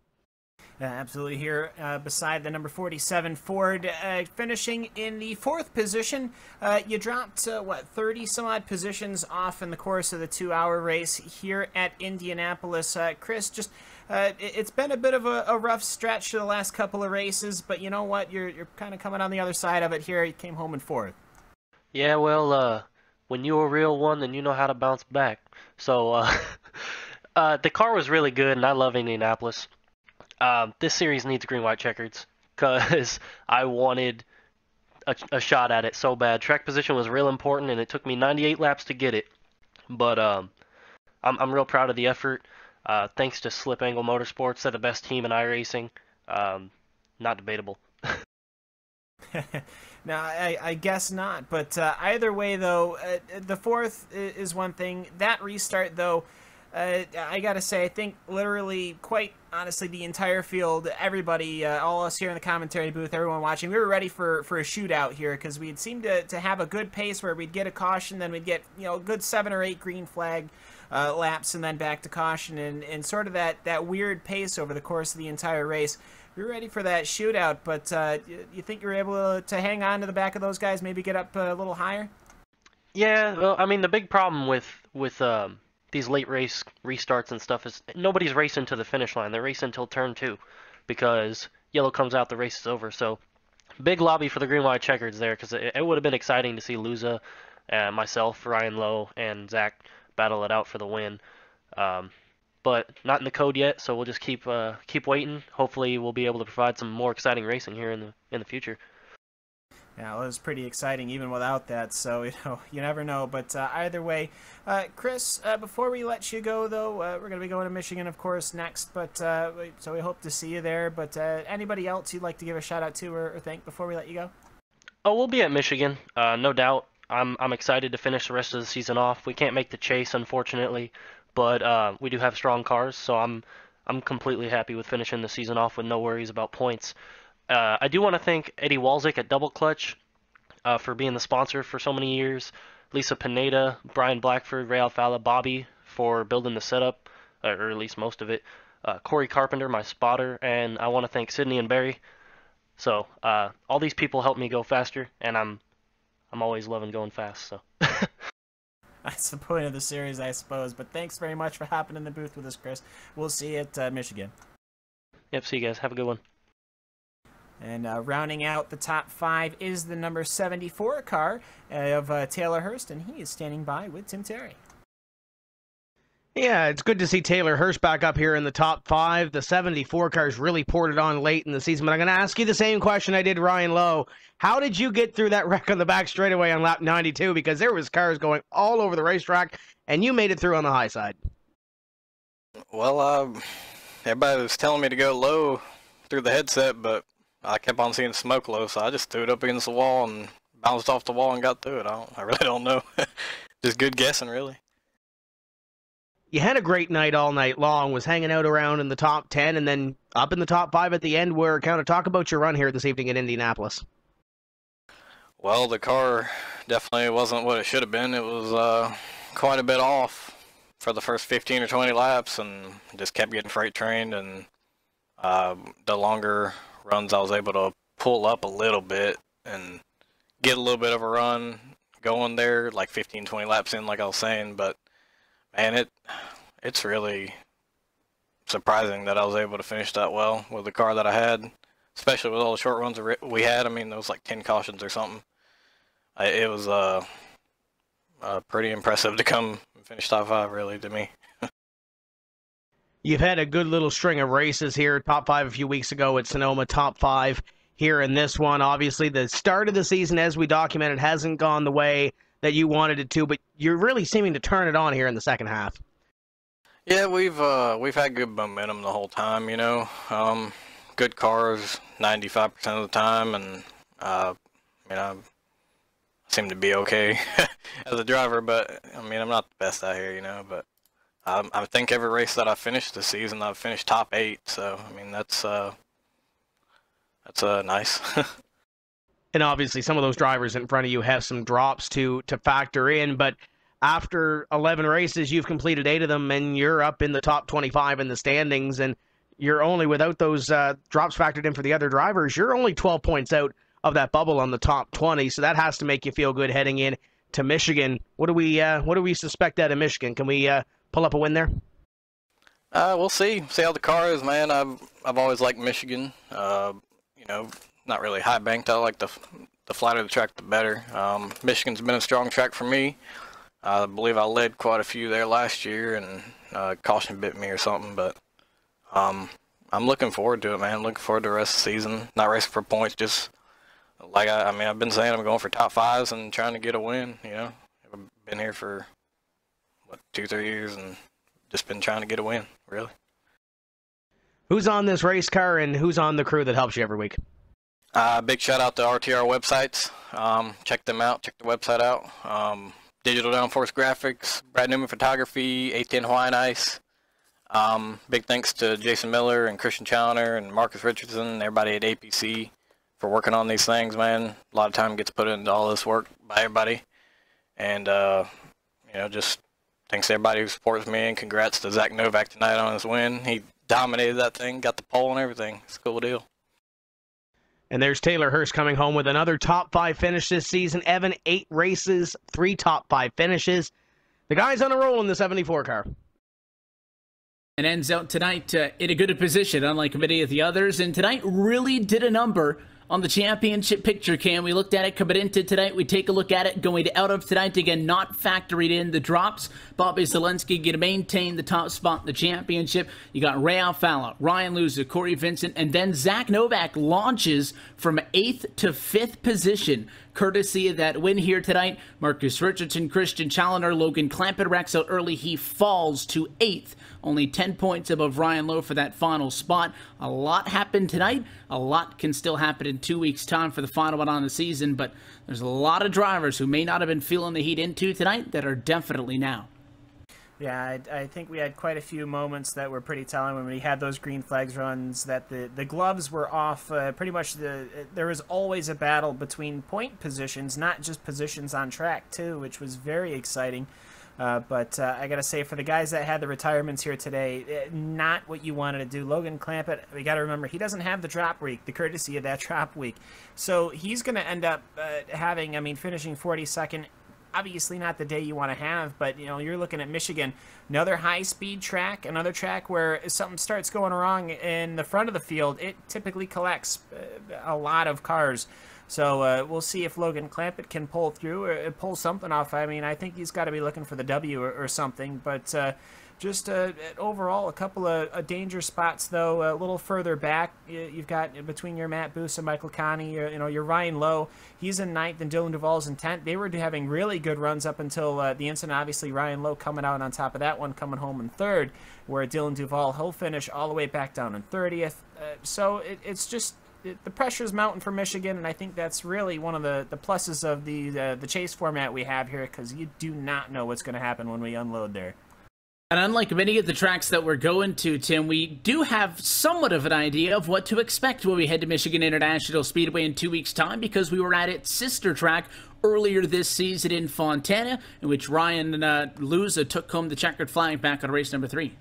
Absolutely here beside the number 47 Ford, finishing in the 4th position. You dropped, 30-some-odd positions off in the course of the 2-hour race here at Indianapolis. Chris, just it's been a bit of a rough stretch to the last couple of races, but you know what? You're kind of coming on the other side of it here. You came home in 4th. Yeah, well, when you're a real one, then you know how to bounce back. So the car was really good, and I love Indianapolis. This series needs green-white checkers because I wanted a shot at it so bad. Track position was real important, and it took me 98 laps to get it. But I'm real proud of the effort. Thanks to Slip Angle Motorsports, they're the best team in iRacing. Not debatable. No, I guess not. But either way, though, the 4th is one thing. That restart, though, I gotta say, I think literally, quite honestly, the entire field, everybody, all us here in the commentary booth, everyone watching, we were ready for a shootout here because we had seemed to have a good pace where we'd get a caution, then we'd get, you know, a good 7 or 8 green flag laps, and then back to caution, and sort of that weird pace over the course of the entire race. We were ready for that shootout, but you think you were able to hang on to the back of those guys, maybe get up a little higher? Yeah, well, I mean, the big problem with these late race restarts and stuff is nobody's racing to the finish line. They're racing until turn 2 because yellow comes out, the race is over. So big lobby for the green white checkers there, because it would have been exciting to see Luza, myself, Ryan Lowe, and Zach battle it out for the win. But not in the code yet, so we'll just keep waiting. Hopefully we'll be able to provide some more exciting racing here in the future. Yeah, well, it was pretty exciting even without that, so, you know, you never know. But either way, Chris, before we let you go, though, we're going to be going to Michigan, of course, next, but so we hope to see you there. But anybody else you'd like to give a shout-out to or thank before we let you go? Oh, we'll be at Michigan, no doubt. I'm excited to finish the rest of the season off. We can't make the chase, unfortunately, but we do have strong cars, so I'm completely happy with finishing the season off with no worries about points. I do want to thank Eddie Walzik at Double Clutch for being the sponsor for so many years, Lisa Pineda, Brian Blackford, Ray Alfala, Bobby for building the setup, or at least most of it, Corey Carpenter, my spotter, and I want to thank Sydney and Barry. So all these people help me go faster, and I'm always loving going fast. So that's the point of the series, I suppose. But thanks very much for hopping in the booth with us, Chris. We'll see you at Michigan. Yep, see you guys. Have a good one. And rounding out the top 5 is the number 74 car of Taylor Hurst, and he is standing by with Tim Terry. Yeah, it's good to see Taylor Hurst back up here in the top 5. The 74 cars really poured it on late in the season, but I'm going to ask you the same question I did Ryan Lowe. How did you get through that wreck on the back straightaway on lap 92? Because there was cars going all over the racetrack, and you made it through on the high side. Well, everybody was telling me to go low through the headset, but I kept on seeing smoke low, so I just threw it up against the wall and bounced off the wall and got through it. I really don't know. Just good guessing, really. You had a great night all night long, was hanging out around in the top 10, and then up in the top 5 at the end. Where kind of talk about your run here this evening in Indianapolis. Well, the car definitely wasn't what it should have been. It was quite a bit off for the first 15 or 20 laps, and just kept getting freight trained, and the longer runs I was able to pull up a little bit and get a little bit of a run going there, like 15-20 laps in, like I was saying. But man, it's really surprising that I was able to finish that well with the car that I had, especially with all the short runs we had. I mean, there was like 10 cautions or something. It was pretty impressive to come and finish top 5, really, to me. You've had a good little string of races here. Top 5 a few weeks ago at Sonoma, top 5 here in this one. Obviously, the start of the season, as we documented, hasn't gone the way that you wanted it to, but you're really seeming to turn it on here in the second half. Yeah, we've had good momentum the whole time, you know. Good cars 95% of the time, and I seem to be okay as a driver, but I mean, I'm not the best out here, you know, but I think every race that I finished this season, I've finished top 8. So I mean, that's nice. And obviously, some of those drivers in front of you have some drops to factor in. But after 11 races, you've completed 8 of them, and you're up in the top 25 in the standings. And you're only, without those drops factored in for the other drivers, you're only 12 points out of that bubble on the top 20. So that has to make you feel good heading in to Michigan. What do we suspect out of Michigan? Can we pull up a win there? We'll see how the car is, man. I've always liked Michigan. You know, not really high banked. I like the flatter the track, the better. Michigan's been a strong track for me. I believe I led quite a few there last year, and caution bit me or something. But I'm looking forward to it, man. I'm looking forward to the rest of the season. Not racing for points, just like I mean, I've been saying, I'm going for top 5s and trying to get a win. You know, I've been here for 2-3 years and just been trying to get a win, really. Who's on this race car and who's on the crew that helps you every week? Big shout out to RTR websites. Check them out. Check the website out. digital downforce graphics, Brad Newman photography, A10 Hawaiian Ice. Big thanks to Jason Miller and Christian Challoner and Marcus Richardson and everybody at APC for working on these things, man. A lot of time gets put into all this work by everybody. And, you know, just thanks to everybody who supports me, and congrats to Zach Novak tonight on his win. He dominated that thing, got the pole and everything. It's a cool deal. And there's Taylor Hurst coming home with another top 5 finish this season. Evan, 8 races, 3 top 5 finishes. The guy's on a roll in the 74 car. And ends out tonight in a good position, unlike many of the others. And tonight really did a number on the championship picture cam. We looked at it coming into tonight. We take a look at it going out of tonight. Again, not factoring in the drops. Bobby Zelensky going to maintain the top spot in the championship. You got Ray Alfala, Ryan Luza, Corey Vincent, and then Zach Novak launches from 8th to 5th position, courtesy of that win here tonight. Marcus Richardson, Christian Challoner, Logan Clampett wrecks out early. He falls to 8th. Only 10 points above Ryan Lowe for that final spot. A lot happened tonight. A lot can still happen in 2 weeks' time for the final one on the season, but there's a lot of drivers who may not have been feeling the heat into tonight that are definitely now. Yeah, I think we had quite a few moments that were pretty telling when we had those green flags runs, that the gloves were off. Pretty much there was always a battle between point positions, not just positions on track too, which was very exciting. But I got to say, for the guys that had the retirements here today, not what you wanted to do. Logan Clampett, we got to remember, he doesn't have the drop week, the courtesy of that drop week. So he's going to end up finishing 42nd. Obviously not the day you want to have, but, you know, you're looking at Michigan, another high-speed track, another track where if something starts going wrong in the front of the field, it typically collects a lot of cars. So we'll see if Logan Clampett can pull through or pull something off. I mean, I think he's got to be looking for the W or something. But just overall, a couple of danger spots, though. A little further back, you've got between your Matt Boos and Michael Connie, your Ryan Lowe. He's in 9th and Dylan Duvall's in 10th. They were having really good runs up until the incident. Obviously, Ryan Lowe coming out on top of that one, coming home in 3rd, where Dylan Duvall, he'll finish all the way back down in 30th. So it's just... the pressure's mounting for Michigan, and I think that's really one of the pluses of the chase format we have here, because you do not know what's going to happen when we unload there. And unlike many of the tracks that we're going to, Tim, we do have somewhat of an idea of what to expect when we head to Michigan International Speedway in 2 weeks' time, because we were at its sister track earlier this season in Fontana, in which Ryan Luza took home the checkered flag back on race number 3.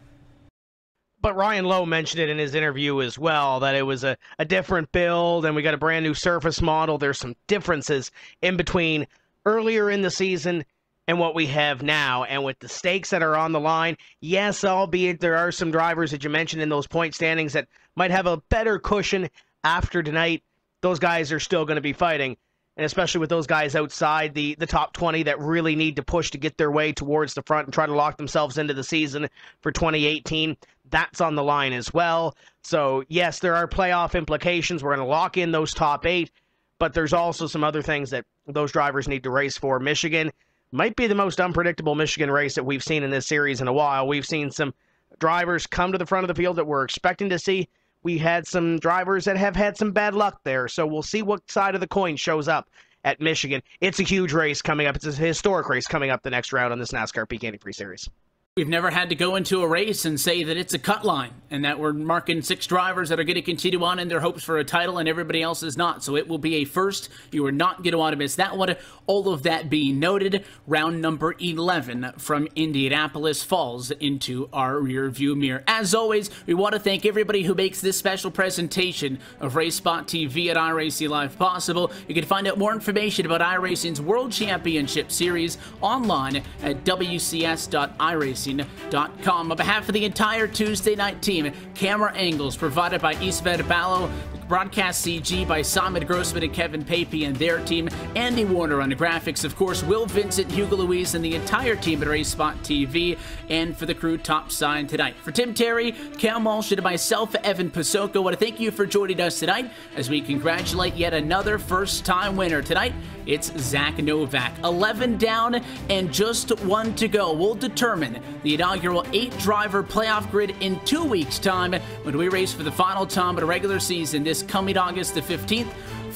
But Ryan Lowe mentioned it in his interview as well, that it was a different build, and we got a brand new surface model. There's some differences in between earlier in the season and what we have now. And with the stakes that are on the line, yes, albeit there are some drivers that you mentioned in those point standings that might have a better cushion after tonight, those guys are still going to be fighting. And especially with those guys outside the top 20 that really need to push to get their way towards the front and try to lock themselves into the season for 2018. That's on the line as well. So, yes, there are playoff implications. We're going to lock in those top 8, but there's also some other things that those drivers need to race for. Michigan might be the most unpredictable Michigan race that we've seen in this series in a while. We've seen some drivers come to the front of the field that we're expecting to see. We had some drivers that have had some bad luck there, so we'll see what side of the coin shows up at Michigan. It's a huge race coming up. It's a historic race coming up the next round on this NASCAR Peak Antifreeze Series. We've never had to go into a race and say that it's a cut line and that we're marking 6 drivers that are going to continue on in their hopes for a title and everybody else is not. So it will be a first. You are not going to want to miss that one. All of that being noted, round number 11 from Indianapolis falls into our rear view mirror. As always, we want to thank everybody who makes this special presentation of RaceSpotTV at iRacing Live possible. You can find out more information about iRacing's World Championship Series online at wcs.iracing.com. On behalf of the entire Tuesday night team, camera angles provided by Isabel Ballo, broadcast CG by Simon Grossman and Kevin Papey and their team, Andy Warner on the graphics, of course, Will Vincent, Hugo Louise, and the entire team at RaceSpotTV, and for the crew topside tonight. For Tim Terry, Cam Walsh, and myself, Evan Posocco, I want to thank you for joining us tonight as we congratulate yet another first-time winner tonight. It's Zach Novak. 11 down and just 1 to go. We'll determine the inaugural 8-driver playoff grid in 2 weeks' time when we race for the final time of the regular season this coming August the 15th.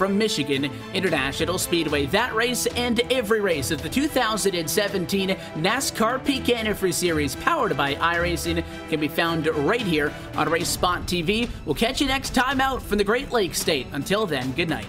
from Michigan International Speedway. That race and every race of the 2017 NASCAR Peak Antifreeze Series powered by iRacing can be found right here on RaceSpotTV. We'll catch you next time out from the Great Lakes State. Until then, good night.